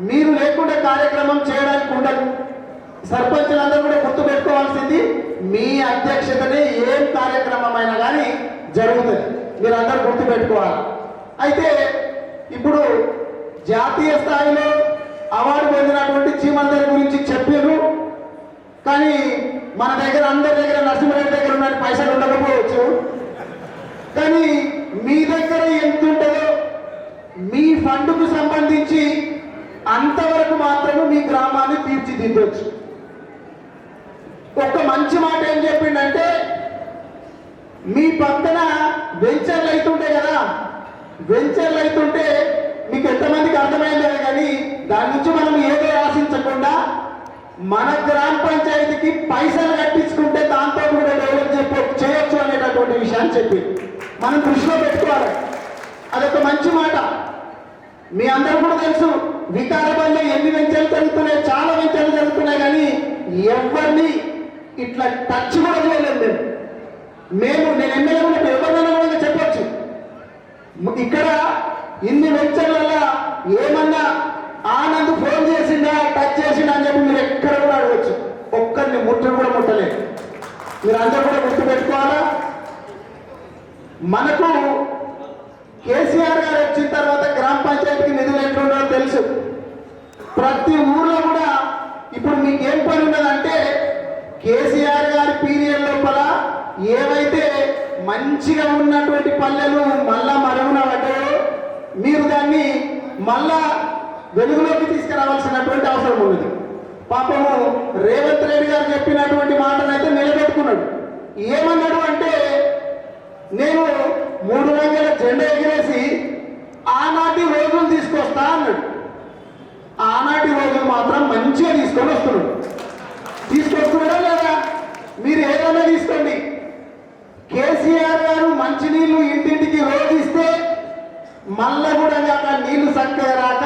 S1: మీరు లేకుండా కార్యక్రమం చేయడానికి ఉండదు. సర్పంచులందరూ కూడా గుర్తుపెట్టుకోవాల్సింది, మీ అధ్యక్షతనే ఏం కార్యక్రమం అయినా కానీ జరుగుతుంది. మీరు అందరూ గుర్తుపెట్టుకోవాలి. అయితే ఇప్పుడు జాతీయ స్థాయిలో అవార్డు పొందినటువంటి చీమందరి గురించి చెప్పారు, కానీ మన దగ్గర అందరి దగ్గర నరసింహారెడ్డి దగ్గర ఉన్న పైసలు ఉండకపోవచ్చు. కానీ మీ దగ్గర ఎంత ఉంటుందో మీ ఫండ్కు సంబంధించి అంతవరకు మాత్రమే మీ గ్రామాన్ని తీర్చిదిద్దొచ్చు. ఒక మంచి మాట ఏం చెప్పిండంటే, మీ పక్కన వెంచర్లు అవుతుంటాయి కదా, వెంచర్లు అవుతుంటే మీకు ఎంతమందికి అర్థమైందో కానీ దాని నుంచి మనం ఏదో ఆశించకుండా మన గ్రామ పంచాయతీకి పైసలు కట్టించుకుంటే దాంతో కూడా డెవలప్ చేయొచ్చు అనేటటువంటి విషయాన్ని చెప్పి మనం దృష్టిలో పెట్టుకోవాలి. అదొక మంచి మాట. మీ అందరూ కూడా తెలుసు, వికారాబాద్లో ఎన్ని వెంచర్లు జరుగుతున్నాయి, చాలా వెంచర్లు జరుగుతున్నాయి, కానీ ఎవరిని ఇట్లా టచ్ కూడా చేయలేదు. నేను ఎమ్మెల్యే కూడా ఎవరినైనా కూడా చెప్పొచ్చు, ఇక్కడ ఇన్ని వెంచర్లలో ఏమన్నా ఆనంద్ ఫోన్ చేసిందా, టచ్ చేసిందా అని చెప్పి మీరు ఎక్కడ కూడా అడగచ్చు. ఒక్కరిని ముట్టను కూడా ముట్టలేదు. మీరు అందరూ కూడా గుర్తుపెట్టుకోవాలా. మనకు కేసీఆర్ గారు వచ్చిన తర్వాత గ్రామ పంచాయతీకి నిధులు ఎట్లుండో తెలుసు. ప్రతి ఊర్లో కూడా ఇప్పుడు మీకు ఏం పని ఉన్నదంటే, కేసీఆర్ గారి పీరియడ్ లోపల ఏవైతే మంచిగా ఉన్నటువంటి పల్లెలు మళ్ళా మరుగున పడ్డాయో మీరు దాన్ని మళ్ళా వెలుగులోకి తీసుకురావాల్సినటువంటి అవసరం ఉన్నది. పాపము రేవంత్ రెడ్డి గారు చెప్పినటువంటి మాటనైతే ఏమన్నాడు అంటే నేను 3 రంగుల జెండా ఎగిరేసి ఆనాటి రోజులు తీసుకొస్తా అన్నాడు. ఆనాటి రోజులు మాత్రం మంచిగా తీసుకొని వస్తున్నాడు. తీసుకొస్తున్నాడా లేదా? మీరు ఏదైనా తీసుకోండి. కేసీఆర్ గారు మంచినీళ్ళు ఇంటింటికి రోజు ఇస్తే మళ్ళా కూడా కాక నీళ్లు చక్కగా రాక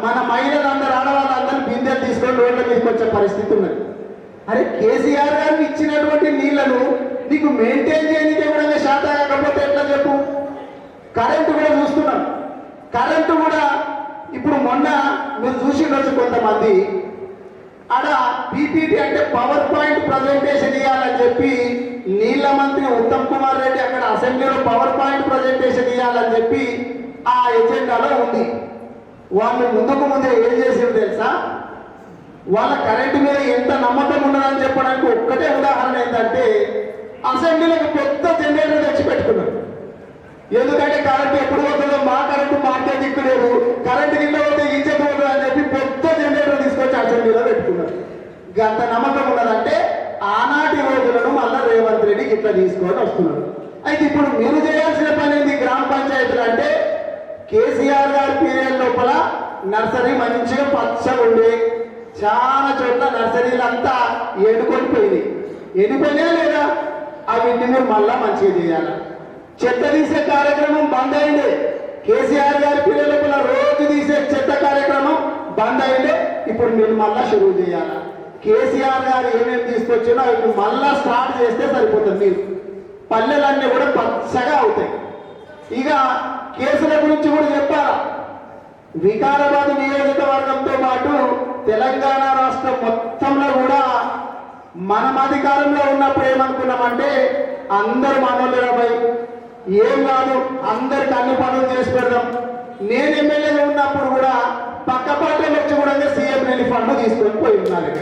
S1: మన మహిళలందరూ ఆడవాళ్ళందరూ బిందెలు తీసుకొని రోడ్ల మీదకి వచ్చే పరిస్థితి ఉన్నది. అరే కేసీఆర్ గారు ఇచ్చినటువంటి నీళ్లను నీకు మెయింటైన్ చేయడానికి కూడా శాత కాకపోతే ఎట్లా చెప్పు? కరెంటు కూడా చూస్తున్నాం. కరెంటు కూడా ఇప్పుడు మొన్న మీరు చూసిండొచ్చు కొంతమంది ఆడ పీపీటీ అంటే పవర్ పాయింట్ ప్రజెంటేషన్ ఇవ్వాలని చెప్పి నీళ్ల మంత్రి ఉత్తమ్ కుమార్ రెడ్డి అక్కడ అసెంబ్లీలో పవర్ పాయింట్ ప్రజెంటేషన్ ఇవ్వాలని చెప్పి ఆ ఎజెండాలో ఉంది. వాళ్ళు ముందే ఏం చేసింది తెలుసా? వాళ్ళ కరెంటు మీద ఎంత నమ్మకం ఉన్నదని చెప్పడానికి ఒక్కటే ఉదాహరణ ఏంటంటే అసెంబ్లీలకు పెద్ద జనరేటర్ తెచ్చి పెట్టుకున్నారు. ఎందుకంటే కరెంటు ఎప్పుడు పోతుందో మా కరెంటు మాకే దిక్కులేదు, కరెంటు కింద పోతే ఇజ్జత్ పోతుంది అని చెప్పి పెద్ద జనరేటర్ తీసుకొచ్చి అసెంబ్లీలో పెట్టుకున్నారు. గంత నమ్మకం ఉన్నదంటే ఆనాటి రోజులను మళ్ళా రేవంత్ రెడ్డికి ఇట్లా తీసుకొని వస్తున్నారు. అయితే ఇప్పుడు మీరు చేయాల్సిన పని ఏంది? గ్రామ పంచాయతీలు అంటే కేసీఆర్ గారి పీరియడ్ లోపల నర్సరీ మంచిగా పచ్చగా ఉండే, చాలా చోట్ల నర్సరీలు అంతా ఎండిపోయినాయా లేదా? అవి మీరు మళ్ళా మంచిగా చేయాలి. చెత్త తీసే కార్యక్రమం బంద్ అయింది. కేసీఆర్ గారి పీరియడ్ లోపల రోజు తీసే చెత్త కార్యక్రమం బంద్ అయింది. ఇప్పుడు మీరు మళ్ళా షురూ చేయాలి. కేసీఆర్ గారు ఏమేమి తీసుకొచ్చినా ఇప్పుడు మళ్ళా స్టార్ట్ చేస్తే సరిపోతుంది. మీరు పల్లెలన్నీ కూడా పచ్చగా అవుతాయి. ఇక కేసుల గురించి కూడా చెప్పాలా? వికారాబాద్ నియోజకవర్గంతో పాటు తెలంగాణ రాష్ట్రం మొత్తంలో కూడా మనం అధికారంలో ఉన్నప్పుడు ఏమనుకున్నామంటే అందరు మనోళ్ళపై ఏం కాదు, అందరికి అన్ని పనులు చేసి పెడదాం. నేను ఎమ్మెల్యేగా ఉన్నప్పుడు కూడా పక్క పార్టీలు వచ్చి కూడా సీఎం రిలీఫ్ ఫండ్ తీసుకొని పోయి ఉన్నారు.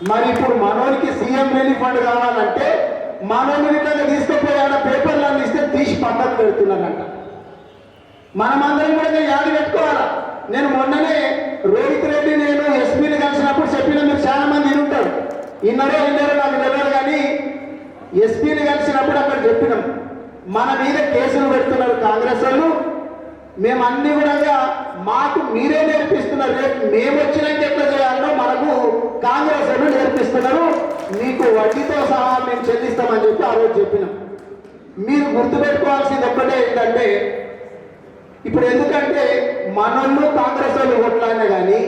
S1: మరి ఇప్పుడు మనోడికి సీఎం రిలీఫ్ ఫండ్ కావాలంటే మనోని విధంగా తీసుకుపోయాడ పేపర్లను ఇస్తే తీసి పక్కన పెడుతున్నానంట. మనమందరం కూడా యాది పెట్టుకోవాలా? నేను మొన్ననే రోహిత్ రెడ్డి నేను ఎస్పీని కలిసినప్పుడు చెప్పిన, మీరు చాలా మంది వినుంటారు, ఇన్నరో నాకు తెలియదు, కానీ ఎస్పీని కలిసినప్పుడు అక్కడ చెప్పినాం మన మీద కేసులు పెడుతున్నారు కాంగ్రెస్ వాళ్ళు, మేము అన్ని కూడా మాకు మీరే నేర్పిస్తున్నారు, రేపు మేము వచ్చినాక ఎట్లా చేయాలో మనకు కాంగ్రెస్ వాళ్ళు నేర్పిస్తున్నారు, మీకు వడ్డీతో సహా మేము చెల్లిస్తామని చెప్పి ఆ రోజు చెప్పినాం. మీరు గుర్తుపెట్టుకోవాల్సింది ఒక్కటే ఏంటంటే ఇప్పుడు ఎందుకంటే మనోళ్ళు కాంగ్రెస్ వాళ్ళు కొట్లాడినా కానీ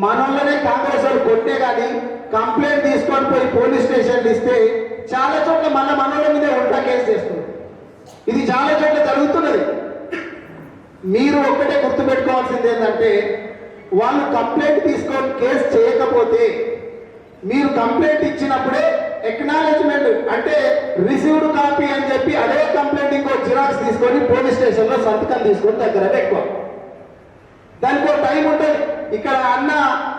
S1: మనోళ్ళనే కాంగ్రెస్ వాళ్ళు కొట్టే కానీ కంప్లైంట్ తీసుకొని పోయి పోలీస్ స్టేషన్లు ఇస్తే చాలా చోట్ల మళ్ళీ మనోళ్ళ మీదే ఉల్టా కేసు చేస్తున్నారు. ఇది చాలా చోట్ల జరుగుతున్నది. మీరు ఒక్కటే గుర్తుపెట్టుకోవాల్సింది ఏంటంటే వాళ్ళు కంప్లైంట్ తీసుకొని కేసు చేయకపోతే మీరు కంప్లైంట్ ఇచ్చినప్పుడే ఎక్నాలెడ్జ్మెంట్ అంటే రిసీవ్డ్ కాపీ అని చెప్పి అదే కంప్లైంట్ ఇంకో జిరాక్స్ తీసుకొని పోలీస్ స్టేషన్లో సంతకం తీసుకొని దగ్గర ఎక్కువ. దానికి ఒక టైం ఉంటుంది. ఇక్కడ అన్న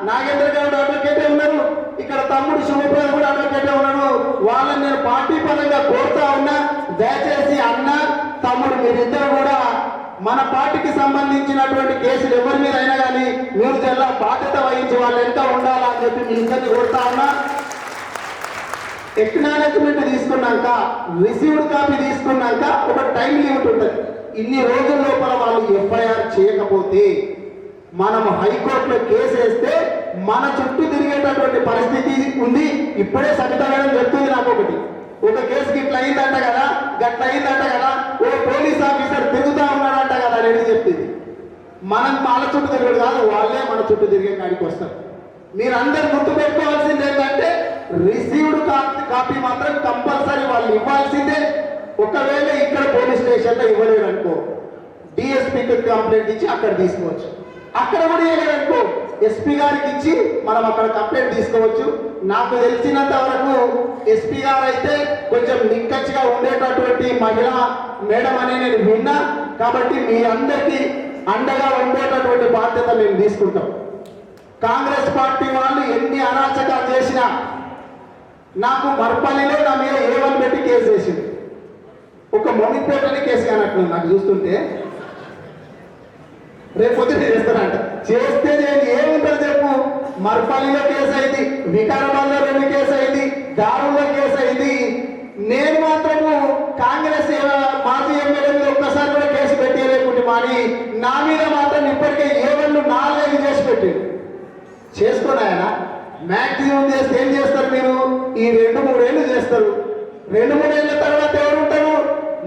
S1: నాగేంద్ర గౌడ్ అడ్వకేటే ఉన్నారు, ఇక్కడ తమ్ముడు శుభప్రద కూడా అడ్వకేటే ఉన్నారు. వాళ్ళని నేను పార్టీ పరంగా కోరుతా ఉన్నా, దయచేసి అన్న తమ్ముడు మీరిద్దరు కూడా మన పార్టీకి సంబంధించినటువంటి కేసులు ఎవరి మీద అయినా కానీ మీరు జిల్లా బాధ్యత వహించి వాళ్ళు ఎంత ఉండాలా అని చెప్పి మీ ఇద్దరిని కోరుతా ఉన్నా. ఎక్నాలెడ్జ్మెంట్ తీసుకున్నాక రిసీవ్డ్ కాపీ తీసుకున్నాక ఒక టైం లిమిట్ ఉంటుంది. ఇన్ని రోజుల లోపల వాళ్ళు ఎఫ్ఐఆర్ చేయకపోతే మనం హైకోర్టులో కేసు వేస్తే మన చుట్టూ తిరిగేటటువంటి పరిస్థితి ఉంది. ఇప్పుడే సబితా మేడం చెప్తుంది నాకు ఒక కేసుకి ఇట్లా అయిందంట కదా, గట్ల అయిందంట కదా, ఓ పోలీస్ ఆఫీసర్ తిరుగుతా ఉన్నాడంట కదా అని చెప్తుంది. మనం వాళ్ళ చుట్టూ తిరగడు కాదు, వాళ్ళే మన చుట్టూ తిరిగే కాడికి వస్తారు. మీరందరూ గుర్తుపెట్టుకోవాల్సింది ఏంటంటే రిసీవ్డ్ కాపీ మాత్రం కంపల్సరీ వాళ్ళు ఇవ్వాల్సిందే. ఒకవేళ ఇక్కడ పోలీస్ స్టేషన్లో ఇవ్వలేడు అనుకో, డిఎస్పీకి కంప్లైంట్ ఇచ్చి అక్కడ తీసుకోవచ్చు. అక్కడ కూడా ఇవ్వలేదనుకో ఎస్పీ గారికి ఇచ్చి మనం అక్కడ కంప్లైంట్ తీసుకోవచ్చు. నాకు తెలిసినంత వరకు ఎస్పీ గారు అయితే కొంచెం నిక్కచ్చిగా ఉండేటటువంటి మహిళా మేడం అని నేను విన్నా. కాబట్టి మీ అందరికీ అండగా ఉండేటటువంటి బాధ్యత మేము తీసుకుంటాం. కాంగ్రెస్ పార్టీ వాళ్ళు ఎన్ని అరాచకాలు చేసినా నాకు మర్పల్లిలో నా మీద ఏమని పెట్టి కేసు వేసింది. ఒక మొమిపేటని కేసు కానట్లు నాకు చూస్తుంటే రేపు పొద్దున చేస్తారంట. చేస్తే నేను ఏముంటుంది చెప్పు, మర్పల్లిలో కేసు అయింది, వికారాబాద్లో 2 కేసు అయింది, దారుల్లో కేసు అయింది. నేను మాత్రము కాంగ్రెస్ మాజీ ఎమ్మెల్యే మీద ఒక్కసారి కూడా కేసు పెట్టేయలేకుంటే మాని నా మీద మాత్రం ఇప్పటికే ఏవన్లు 4-5 చేసి పెట్టారు. చేసుకొని ఆయన మ్యాక్సిమం చేస్తే ఏం చేస్తారు మీరు? ఈ 2-3 ఏళ్ళు చేస్తారు. 2-3 ఏళ్ళ తర్వాత ఎవరు ఉంటారు?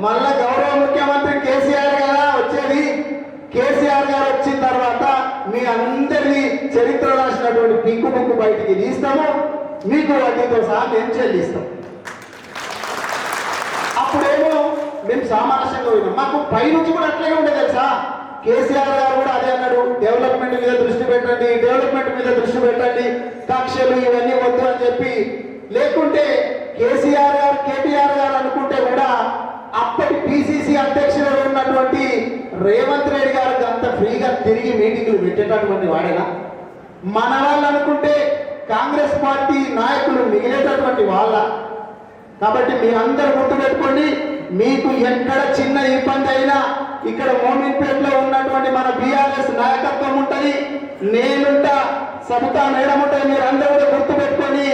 S1: మళ్ళా గౌరవ ముఖ్యమంత్రి కేసీఆర్ గారు వచ్చేది. కేసీఆర్ గారు వచ్చిన తర్వాత మీ అందరినీ చరిత్ర రాసినటువంటి పింకు బుక్ బయటికి తీస్తాము, మీకు వడ్డీతో సహా మేము చెల్లిస్తాం. అప్పుడేమో మేము సామరస్యంగా పోయినాం. మాకు పైనుంచి కూడా అట్లాగే ఉండే తెలుసా. కేసీఆర్ గారు కూడా అదే అన్నాడు, డెవలప్మెంట్ మీద దృష్టి పెట్టండి, డెవలప్మెంట్ మీద దృష్టి పెట్టండి, కక్షలు ఇవన్నీ వద్దు అని చెప్పి. లేకుంటే కేసీఆర్ గారు కేటీఆర్ గారు అనుకుంటే కూడా అప్పటి పిసిసి అధ్యక్షుడు ఉన్నటువంటి రేవంత్ రెడ్డి గారికి అంత ఫ్రీగా తిరిగి మీటింగ్లు పెట్టేటటువంటి వాడేనా? మన వాళ్ళు అనుకుంటే కాంగ్రెస్ పార్టీ నాయకులు మిగిలేటటువంటి వాళ్ళ. కాబట్టి మీరందరూ గుర్తుపెట్టుకోండి, మీకు ఎక్కడ చిన్న ఇబ్బంది అయినా ఇక్కడ మోమిన్పేటలో ఉన్నటువంటి మన బీఆర్ఎస్ నాయకత్వం ఉంటుంది, నేనుంటా, సబితా మేడం ఉంటుంది. మీరందరూ కూడా గుర్తుపెట్టుకొని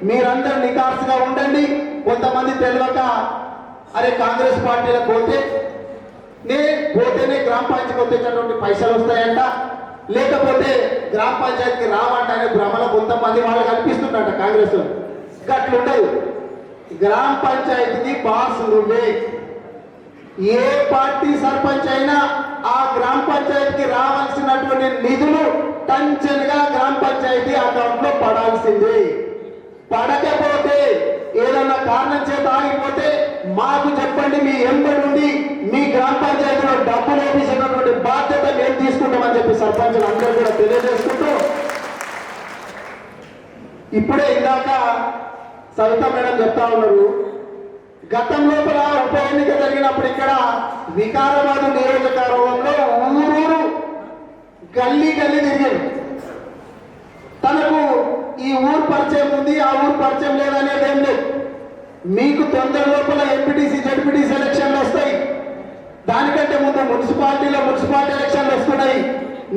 S1: మీరందరూ నికార్సుగా ఉండండి. కొంతమంది తెలియక అరే కాంగ్రెస్ పార్టీలో పోతేనే గ్రామ పంచాయతీకి వచ్చేటటువంటి పైసలు వస్తాయంట, లేకపోతే గ్రామ పంచాయతీకి రావంట అనే భ్రమలో కొంతమంది వాళ్ళు కనిపిస్తుందంట కాంగ్రెస్. అట్లుండదు. గ్రామ పంచాయతీకి బాస్ నువ్వే. ఏ పార్టీ సర్పంచ్ అయినా ఆ గ్రామ పంచాయతీకి రావాల్సినటువంటి నిధులు టంచన్గా గ్రామ పంచాయతీ అకౌంట్లో పడాల్సిందే. పడకపోతే ఏదన్నా కారణం చేత ఆగిపోతే మాకు చెప్పండి, మీ ఎంబడి నుండి మీ గ్రామ పంచాయతీలో డబ్బులు వేపించినటువంటి బాధ్యత మేము తీసుకుంటామని చెప్పి సర్పంచులు అందరూ కూడా తెలియజేసుకుంటూ, ఇప్పుడే ఇందాక సవిత మేడం చెప్తా ఉన్నారు, గతం లోపల ఉప ఎన్నిక జరిగినప్పుడు ఇక్కడ వికారాబాద్ నియోజకవర్గంలో ఊరూరు గల్లీ తిరిగారు. తనకు ఈ ఊరు పరిచయం ఉంది, ఆ ఊరు పరిచయం లేదనేది ఏం లేదు. మీకు తొందర లోపల ఎంపీటీసీ జడ్పీటీసీ ఎలక్షన్లు వస్తాయి, దానికంటే ముందు మున్సిపాలిటీ ఎలక్షన్లు వస్తున్నాయి.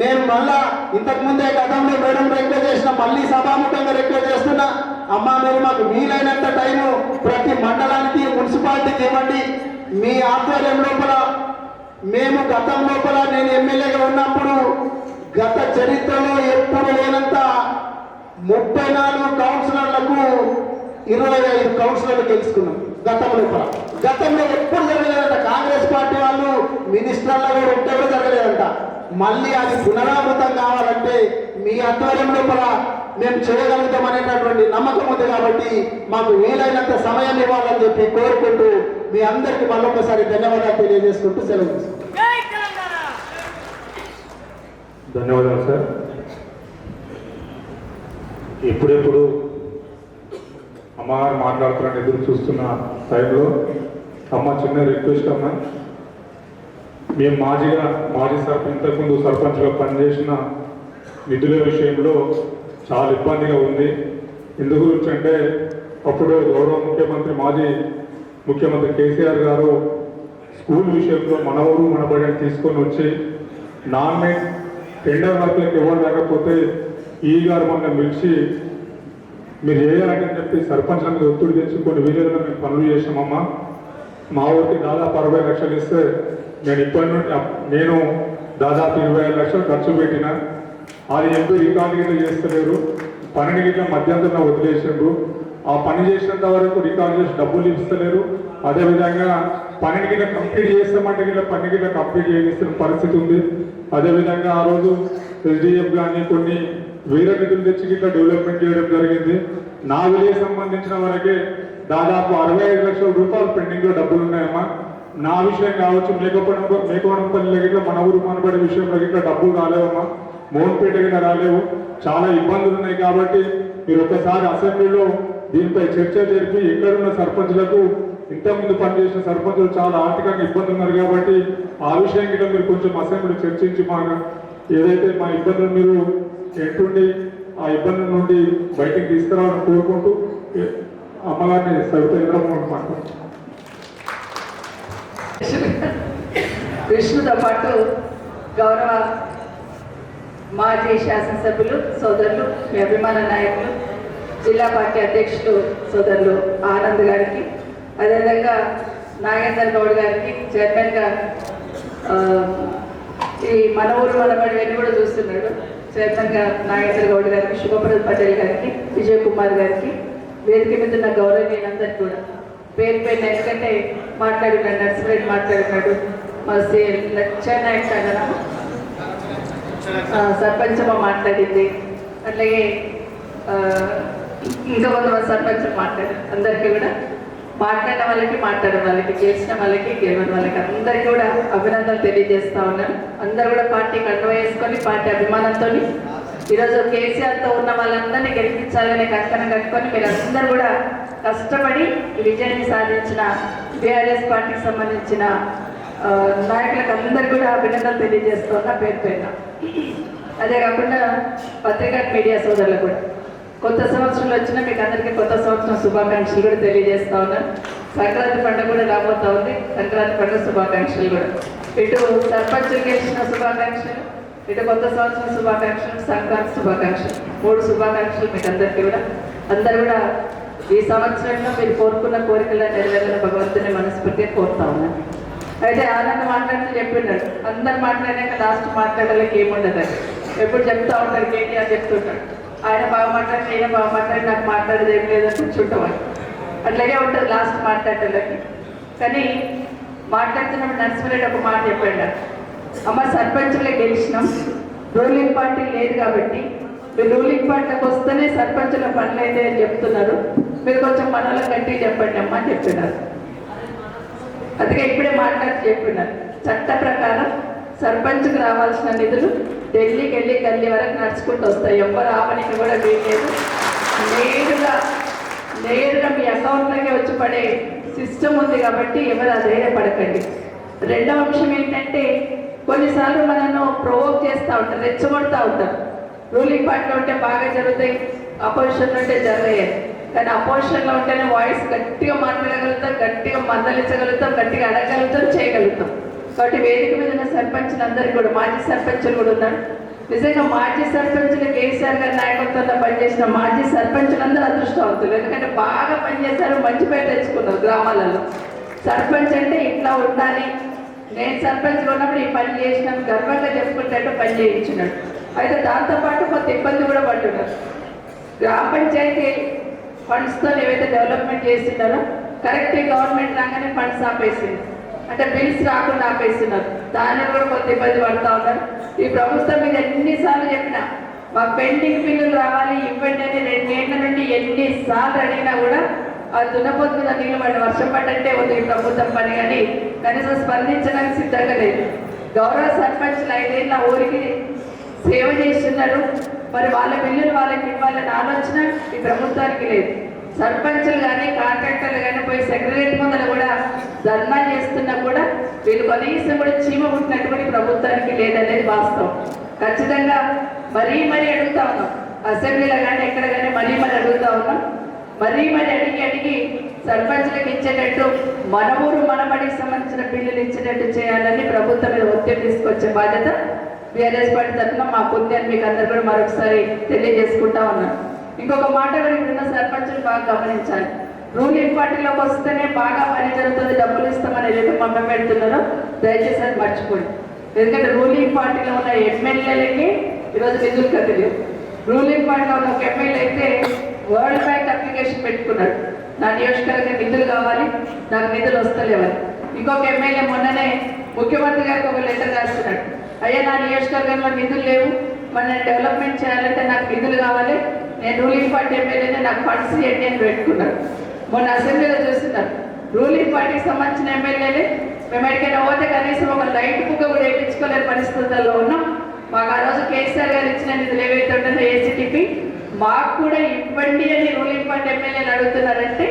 S1: నేను మళ్ళా ఇంతకు ముందే గతంలో మేడం రిక్వెస్ట్ చేసిన, మళ్ళీ సభాముఖంగా రిక్వెస్ట్ చేస్తున్నా, అమ్మా మీరు మాకు వీలైనంత టైము ప్రతి మండలానికి మున్సిపాలిటీకి ఇవ్వండి. మీ ఆధ్వర్యం లోపల మేము గతం లోపల నేను ఎమ్మెల్యేగా ఉన్నప్పుడు గత చరిత్రలో ఎప్పుడు లేనంత 34 కౌన్సిలర్లకు 25 కౌన్సిలర్లు గెలుచుకున్నాం గతం లోపల. గతంలో ఎప్పుడు జరగలేదంట. కాంగ్రెస్ పార్టీ వాళ్ళు మినిస్టర్లు కూడా ఉంటే కూడా జరగలేదంట. మళ్ళీ అది పునరావృతం కావాలంటే మీ ఆధ్వర్యం లోపల మేము చేయగలుగుతాం అనేటటువంటి నమ్మకం ఉంది. కాబట్టి మాకు వీలైనంత సమయం ఇవ్వాలని చెప్పి కోరుకుంటూ మీ అందరికీ మళ్ళొకసారి ధన్యవాదాలు తెలియజేసుకుంటూ సెలవు తీసుకుంటాం.
S2: ధన్యవాదాలు సార్. ఎప్పుడెప్పుడు అమ్మగారు మాట్లాడుతున్నారని ఎదురు చూస్తున్న టైంలో అమ్మ చిన్న రిక్వెస్ట్ అమ్మ, మేము మాజీ ఇంతకుముందు సర్పంచ్గా పనిచేసిన నిధుల విషయంలో చాలా ఇబ్బందిగా ఉంది. ఎందు గురించి అంటే అప్పుడు గౌరవ మాజీ ముఖ్యమంత్రి కేసీఆర్ గారు స్కూల్ విషయంలో మన ఊరు మన బడిని తీసుకొని వచ్చి నామినేట్ టెండర్ వర్క్లకు ఎవరు లేకపోతే ఈ గారు మొన్న పిలిచి మీరు చేయాలని చెప్పి సర్పంచ్ల మీద ఒత్తిడి తెచ్చుకొని వీళ్ళలో మేము పనులు చేసామమ్మా. మా ఊరికి దాదాపు 60 లక్షలు ఇస్తే నేను దాదాపు 25 లక్షలు ఖర్చు పెట్టిన. అది ఎందుకు రికార్డు గిట్ల చేస్తలేరు, పనిని గిట్ల మధ్యంతరంలో వదిలేసిండ్రు. ఆ పని చేసినంత వరకు రికార్డు చేసి డబ్బులు ఇస్తలేరు. అదేవిధంగా పనిని గిట్ల కంప్లీట్ చేస్తామంటే గిట్ల పని గిట్ల కంప్లీట్ చేస్తున్న పరిస్థితి ఉంది. అదేవిధంగా ఆ రోజు ఎస్డిఎఫ్ కానీ కొన్ని వేరే నిధులు తెచ్చి గిట్ల డెవలప్మెంట్ చేయడం జరిగింది. నా విలేజ్ సంబంధించిన వరకే దాదాపు 65 లక్షల రూపాయలు పెండింగ్లో డబ్బులు ఉన్నాయమ్మా. నా విషయం కావచ్చు, మేకవడంపల్లి గిట్ల మన ఊరు మనబడే విషయంలో గిట్ల డబ్బులు రాలేవమ్మా, మోహన్పేట గిట్ల రాలేవు. చాలా ఇబ్బందులు ఉన్నాయి. కాబట్టి మీరు ఒకసారి అసెంబ్లీలో దీనిపై చర్చ జరిపి ఎక్కడున్న సర్పంచ్లకు ఇంతకుముందు పనిచేసిన సర్పంచులు చాలా ఆర్థికంగా ఇబ్బందులు ఉన్నారు. కాబట్టి ఆ విషయం గిట్ల మీరు కొంచెం అసెంబ్లీ చర్చించి మాకు ఏదైతే మా ఇబ్బందులు మీరు ఎంటుండి ఆ ఇబ్బందుల నుండి బయటికి తీసుకురావాలని కోరుకుంటూ అమ్మగారిని సవిత మాట్లాడుతున్నాను.
S6: విష్ణుతో పాటు గౌరవ మాజీ శాసనసభ్యులు సోదరులు, మీ అభిమాన నాయకులు, జిల్లా పార్టీ అధ్యక్షులు సోదరులు ఆనంద్ గారికి, అదేవిధంగా నాగేందర్ గౌడ్ గారికి, చైర్మన్గా ఈ మన ఊరు మనబడి వెళ్ళి కూడా చూస్తున్నాడు, చైర్మన్గా నాగేందర్ గౌడ్ గారికి, శుభప్రద్ పటేల్ గారికి, విజయ్ కుమార్ గారికి, వేదిక మీద ఉన్న గౌరవనీయులందరికీ కూడా పేరు పేరు, ఎందుకంటే మాట్లాడున్నాడు, నర్సిరెడ్డి మాట్లాడున్నాడు, మా లక్షనాయక్ కదా సర్పంచమ్మ మాట్లాడింది, అట్లాగే ఇంకా కొంతమంది సర్పంచ్ మాట్లాడారు. అందరికీ కూడా మాట్లాడిన వాళ్ళకి, మాట్లాడిన వాళ్ళకి, గెలిచిన వాళ్ళకి, గెలవని వాళ్ళకి అందరికీ కూడా అభినందనలు తెలియజేస్తా ఉన్నాను. అందరూ కూడా పార్టీ కండువ వేసుకొని, పార్టీ అభిమానంతో ఈరోజు కేసీఆర్తో ఉన్న వాళ్ళందరినీ గెలిపించాలనే కంకణం కట్టుకొని మీరు అందరూ కూడా కష్టపడి ఈ విజయాన్ని సాధించిన బీఆర్ఎస్ పార్టీకి సంబంధించిన నాయకులకు అందరూ కూడా అభినందనలు తెలియజేస్తున్నా పేరు పేరున. అదే కాకుండా పత్రికా మీడియా సోదరులకు కూడా కొత్త సంవత్సరంలో వచ్చిన మీకు అందరికీ కొత్త సంవత్సరం శుభాకాంక్షలు కూడా తెలియజేస్తా ఉన్నాను. సంక్రాంతి పండుగ కూడా రాబోతా ఉంది. సంక్రాంతి పండుగ శుభాకాంక్షలు కూడా, ఇటు సర్పంచులు గెలిచిన శుభాకాంక్షలు, ఇటు కొత్త సంవత్సరం శుభాకాంక్షలు, సంక్రాంతి శుభాకాంక్షలు, 3 శుభాకాంక్షలు మీకు అందరికీ కూడా. అందరూ కూడా ఈ సంవత్సరంలో మీరు కోరుకున్న కోరికలను నెరవేరాలని భగవంతుని మనస్ఫూర్తిగా కోరుతా ఉన్నాను. అయితే ఆనంద్ మాట్లాడుతూ చెప్పినాడు, అందరు మాట్లాడాక లాస్ట్ మాట్లాడాలకి ఏముండదు, ఎప్పుడు చెప్తా ఉంటాడు, కేటీఆర్ చెప్తుంటాడు, ఆయన బాగా మాట్లాడి, ఈయన బాగా మాట్లాడి, నాకు మాట్లాడేది ఏం లేదని కూర్చుంటామని. అట్లాగే ఉంటుంది లాస్ట్ మాట్లాడేళ్ళకి. కానీ మాట్లాడుతున్నప్పుడు నరసింహారెడ్డి ఒక మాట చెప్పాడు, అమ్మ సర్పంచులే గెలిచినాం, రూలింగ్ పార్టీ లేదు కాబట్టి మీరు రూలింగ్ పార్టీకి వస్తేనే సర్పంచుల పనులు అయితే అని చెప్తున్నారు, మీరు కొంచెం మనలో గట్టిగా చెప్పండి అమ్మ అని చెప్పినారు. అందుకే ఇప్పుడే మాట్లాడి చెప్పినారు, చట్ట ప్రకారం సర్పంచ్కి రావాల్సిన నిధులు ఢిల్లీకి వెళ్ళి గల్లీ వరకు నడుచుకుంటూ వస్తాయి. ఎవరు ఆపనికి కూడా వీల్లేదు. నేరుగా మీ అకౌంట్లోకి వచ్చి పడే సిస్టమ్ ఉంది కాబట్టి ఎవరు ధైర్యపడకండి. రెండవ అంశం ఏంటంటే, కొన్నిసార్లు మనను ప్రొవోక్ చేస్తూ ఉంటారు, రెచ్చగొడుతూ ఉంటారు. రూలింగ్ పార్టీలో ఉంటే బాగా జరుగుతాయి, అపోజిషన్లో ఉంటే జరగలేదు. కానీ అపోజిషన్లో ఉంటేనే వాయిస్ గట్టిగా మాట్లాడగలుగుతాం, గట్టిగా మందలించగలుగుతాం, గట్టిగా అడగలుగుతాం, చేయగలుగుతాం. కాబట్టి వేదిక మీద ఉన్న సర్పంచులు అందరికీ కూడా, మాజీ సర్పంచులు కూడా ఉన్నారు. నిజంగా మాజీ సర్పంచులు కేసీఆర్ గారి నాయకత్వంలో పనిచేసిన మాజీ సర్పంచులందరూ అదృష్టవంతులు. ఎందుకంటే బాగా పనిచేశారు, మంచి పేరు తెచ్చుకున్నారు గ్రామాలలో. సర్పంచ్ అంటే ఇట్లా ఉండాలి, నేను సర్పంచ్గా ఉన్నప్పుడు ఈ పని చేసినాను గర్వంగా చెప్పుకుంటే పని చేయించినాడు. అయితే దాంతోపాటు కొంత ఇబ్బంది కూడా పడుతున్నారు. గ్రామ పంచాయతీ ఫండ్స్తో ఏవైతే డెవలప్మెంట్ చేస్తున్నారో కరెక్ట్ గవర్నమెంట్ రాగానే ఫండ్స్ ఆపేసింది, అంటే బిల్స్ రాకుండా ఆపేస్తున్నారు. దాన్ని కూడా కొంత ఇబ్బంది పడుతూ ఉన్నారు. ఈ ప్రభుత్వం మీద ఎన్నిసార్లు చెప్పినా మాకు పెండింగ్ బిల్లులు రావాలి ఇవ్వండి అని 2 ఏళ్ల నుండి ఎన్నిసార్లు అడిగినా కూడా ఆ దున్నపోతు మీద నీళ్ళు పడి వర్షం పడ్డంటే ఉంది ఈ ప్రభుత్వం పని, కానీ కనీసం స్పందించడానికి సిద్ధంగా లేదు. గౌరవ సర్పంచ్లు 5 ఏళ్ళ ఊరికి సేవ చేస్తున్నారు, మరి వాళ్ళ బిల్లులు వాళ్ళకి ఇవ్వాలని ఆలోచన ఈ ప్రభుత్వానికి లేదు. సర్పంచులు కానీ కాంట్రాక్టర్లు కానీ పోయి సెక్రటరీ ముందర కూడా ధర్నా చేస్తున్నా కూడా వీళ్ళు కనీసం కూడా చీమ పుట్టినట్టు కూడా ప్రభుత్వానికి లేదనేది వాస్తవం. ఖచ్చితంగా మరీ అడుగుతా ఉన్నాం, అసెంబ్లీలో కానీ ఎక్కడ కానీ మరీ అడుగుతా ఉన్నాం. మరీ అడిగి సర్పంచులకు ఇచ్చేటట్టు, మన ఊరు మనబడికి సంబంధించిన బిల్లులు ఇచ్చేటట్టు చేయాలని ప్రభుత్వం మీద ఒత్తిడి తీసుకొచ్చే బాధ్యత బీఆర్ఎస్ పార్టీ తరఫున మాకుంది అని మీకు అందరు కూడా మరొకసారి తెలియజేసుకుంటా ఉన్నాను. ఇంకొక మాట కూడా ఇప్పుడున్న సర్పంచులు బాగా గమనించాలి. రూలింగ్ పార్టీలోకి వస్తేనే బాగా పని జరుగుతుంది, డబ్బులు ఇస్తామని ఏదైతే మమ్మల్ని పెడుతున్నారో దయచేసి అది మర్చిపోండి. ఎందుకంటే రూలింగ్ పార్టీలో ఉన్న ఎమ్మెల్యేలకి ఈరోజు నిధులు కట్టలేదు. రూలింగ్ పార్టీలో ఉన్న ఒక ఎమ్మెల్యే అయితే వరల్డ్ బ్యాంక్ అప్లికేషన్ పెట్టుకున్నాడు, నా నియోజకవర్గం నిధులు కావాలి, నాకు నిధులు వస్తలేవని. ఇంకొక ఎమ్మెల్యే మొన్ననే ముఖ్యమంత్రి గారికి ఒక లెటర్ రాస్తున్నాడు, అయ్యా నా నియోజకవర్గంలో నిధులు లేవు, మరి నేను డెవలప్మెంట్ చేయాలంటే నాకు నిధులు కావాలి, నేను రూలింగ్ పార్టీ ఎమ్మెల్యేనే, నాకు ఫండ్స్ ఇవ్వండి అని పెట్టుకున్నాడు. మొన్న అసెంబ్లీలో చూస్తున్నారు, రూలింగ్ పార్టీకి సంబంధించిన ఎమ్మెల్యేలే మేము ఎక్కడికైనా పోతే కనీసం ఒక లైట్ బుక్ కూడా వేయించుకోలేని పరిస్థితుల్లో ఉన్నాం. మాకు ఆ రోజు కేసీఆర్ గారు ఇచ్చిన నిధులు ఏవైతే ఉంటుందో ఏసీటీపీ మాకు కూడా ఇవ్వండి అని రూలింగ్ పార్టీ ఎమ్మెల్యేలు అడుగుతున్నారంటే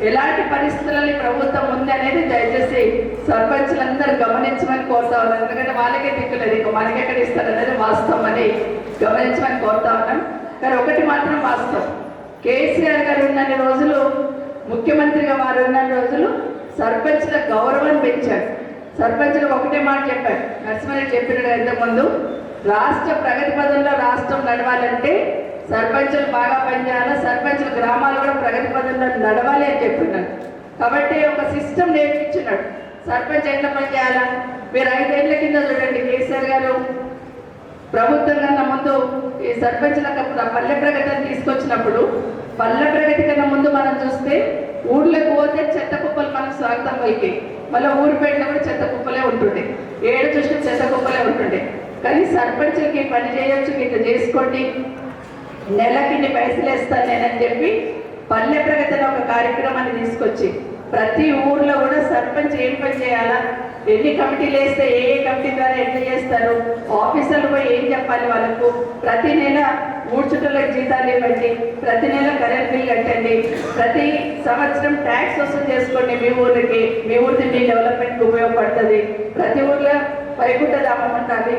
S6: ఎలాంటి పరిస్థితులని ప్రభుత్వం ఉంది అనేది దయచేసి సర్పంచులందరూ గమనించమని కోరుతా ఉన్నాను. ఎందుకంటే వాళ్ళకే దిక్కులేదు, ఇంకా మనకి ఎక్కడ ఇస్తారనేది వాస్తవం అని గమనించమని కోరుతా ఉన్నాను. కానీ ఒకటి మాత్రం వాస్తవం, కేసీఆర్ గారు ఉన్నన్ని రోజులు, ముఖ్యమంత్రిగా వారు ఉన్న రోజులు సర్పంచుల గౌరవాన్ని పెంచారు. సర్పంచులకు ఒకటే మాట చెప్పారు, నరసింహారెడ్డి చెప్పినాడు ఇంతకుముందు, రాష్ట్ర ప్రగతి పదంలో రాష్ట్రం నడవాలంటే సర్పంచులు బాగా పనిచేయాలి, సర్పంచులు గ్రామాలు కూడా ప్రగతి పదంలో నడవాలి అని చెప్తున్నాడు. కాబట్టి ఒక సిస్టమ్ నేర్పించున్నాడు. సర్పంచ్ ఎట్లా పనిచేయాలా? మీరు 5 ఏళ్ల కింద చూడండి, కేసీఆర్ గారు ప్రభుత్వం కన్నా ముందు ఈ సర్పంచులకు పల్లె ప్రగతిని తీసుకొచ్చినప్పుడు, పల్లె ప్రగతి కన్నా ముందు మనం చూస్తే ఊర్లోకి పోతే చెత్త కుప్పలు మనకు స్వాగతం పలికి, మళ్ళీ ఊరు పెట్టిన కూడా చెత్త కుప్పలే ఉంటుండే, ఏడు చూసిన చెత్త కుప్పలే ఉంటుండే. కానీ సర్పంచులకి పని చేయొచ్చు, ఇట్లా చేసుకోండి, నెలకి ఇన్ని పైసలు వేస్తాను నేనని చెప్పి పల్లె ప్రగతిలో ఒక కార్యక్రమాన్ని తీసుకొచ్చి ప్రతి ఊర్లో కూడా సర్పంచ్ ఏం పని చేయాలా, ఎన్ని కమిటీలు వేస్తే ఏ కమిటీ ద్వారా ఎట్లా చేస్తారు, ఆఫీసర్లు పోయి ఏం చెప్పాలి వాళ్ళకు, ప్రతి నెల 3 చుట్టలకు జీతాలు ఇవ్వండి, ప్రతి నెల కరెంట్ బిల్ కట్టండి, ప్రతి సంవత్సరం ట్యాక్స్ వసూలు చేసుకోండి, మీ ఊరికి మీ ఊరిది మీ డెవలప్మెంట్కి ఉపయోగపడుతుంది, ప్రతి ఊర్లో వైకుంఠ ధామం ఉండాలి,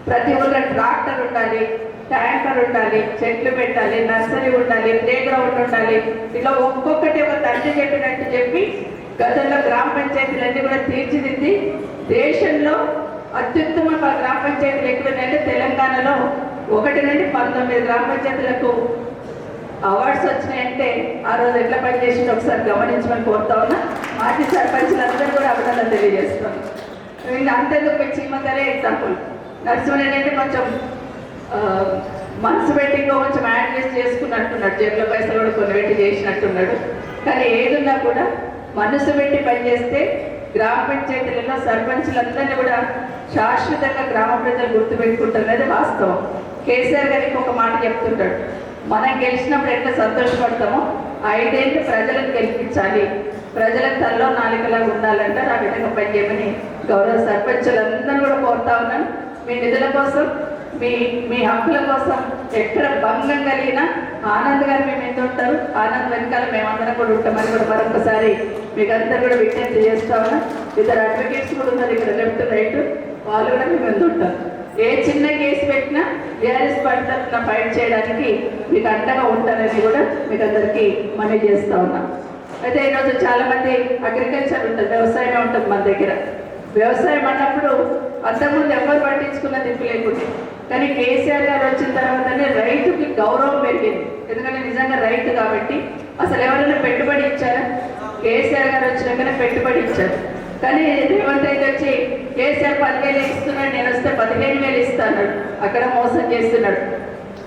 S6: ప్రతి ఊళ్ళో ట్రాక్టర్ ఉండాలి, ట్యాంకర్ ఉండాలి, చెట్లు పెట్టాలి, నర్సరీ ఉండాలి, ప్లే గ్రౌండ్ ఉండాలి. ఇట్లా ఒక్కొక్కటి ఒక తండ్రి చెప్పినట్టు చెప్పి గతంలో గ్రామ పంచాయతీలన్నీ కూడా తీర్చిదిద్ది దేశంలో అత్యుత్తమ గ్రామ పంచాయతీలు ఎక్కువైనాయంటే తెలంగాణలో 1 నుండి 19 గ్రామ పంచాయతీలకు అవార్డ్స్ వచ్చినాయంటే ఆ రోజు ఎట్లా పనిచేసిందో ఒకసారి గమనించమని కోరుతా ఉన్నా. మాజీ సర్పంచులందరూ కూడా అభినందన తెలియజేస్తాను. అంతేందుకు చీమతలే ఎగ్జాంపుల్. నరసింహన్ అంటే కొంచెం మనసు పెట్టి కొంచెం యాడ్ చేసుకున్నట్టున్నాడు, జేబులో పైసలు కూడా కొన్ని పెట్టి చేసినట్టున్నాడు. కానీ ఏదున్నా కూడా మనసు పెట్టి పనిచేస్తే గ్రామ పంచాయతీలలో సర్పంచులందరినీ కూడా శాశ్వతంగా గ్రామ ప్రజలు గుర్తుపెట్టుకుంటున్నది వాస్తవం. కేసీఆర్ గారికి ఒక మాట చెప్తుంటాడు, మనం గెలిచినప్పుడు ఎట్లా సంతోషపడతామో 5 ఏళ్ళు ప్రజలను గెలిపించాలి, ప్రజలకు తల్లో నాలుకలాగా ఉండాలంటే ఆ విధంగా పనిచేయమని గౌరవ సర్పంచులందరూ కూడా కోరుతా ఉన్నాను. మీ నిధుల కోసం, మీ హక్కుల కోసం ఎక్కడ భంగం కలిగినా ఆనంద్ గారు మేము ఎంత ఉంటారు, ఆనంద్ వెనకాల మేమందరం కూడా ఉంటామని కూడా మరొకసారి మీకు అందరూ కూడా విజ్ఞప్తి చేస్తా ఉన్నాం. 2 అడ్వకేట్స్ కూడా ఉన్నారు ఇక్కడ, లెఫ్ట్ రైట్, వాళ్ళు కూడా మేము ఎంత ఉంటారు. ఏ చిన్న కేసు పెట్టినా టీఆర్ఎస్ పార్టీ తరఫున ఫైట్ చేయడానికి మీకు అండగా ఉంటారని కూడా మీకు అందరికీ మనవి చేస్తూ ఉన్నాం. అయితే ఈరోజు చాలామంది అగ్రికల్చర్ ఉంటుంది, వ్యవసాయమే ఉంటుంది మన దగ్గర. వ్యవసాయం అన్నప్పుడు అంతకుముందు ఎవరు పట్టించుకున్న దిక్కు లేకుంటే, కానీ కేసీఆర్ గారు వచ్చిన తర్వాతనే రైతుకి గౌరవం పెరిగింది. ఎందుకంటే నిజంగా రైతు కాబట్టి. అసలు ఎవరైనా పెట్టుబడి ఇచ్చారా? కేసీఆర్ గారు వచ్చినాకనే పెట్టుబడి ఇచ్చారు. కానీ రేవంత్ రెడ్డి వచ్చి కేసీఆర్ 10,000 ఇస్తున్నాడు, నేను వస్తే 15,000 ఇస్తాడు, అక్కడ మోసం చేస్తున్నాడు.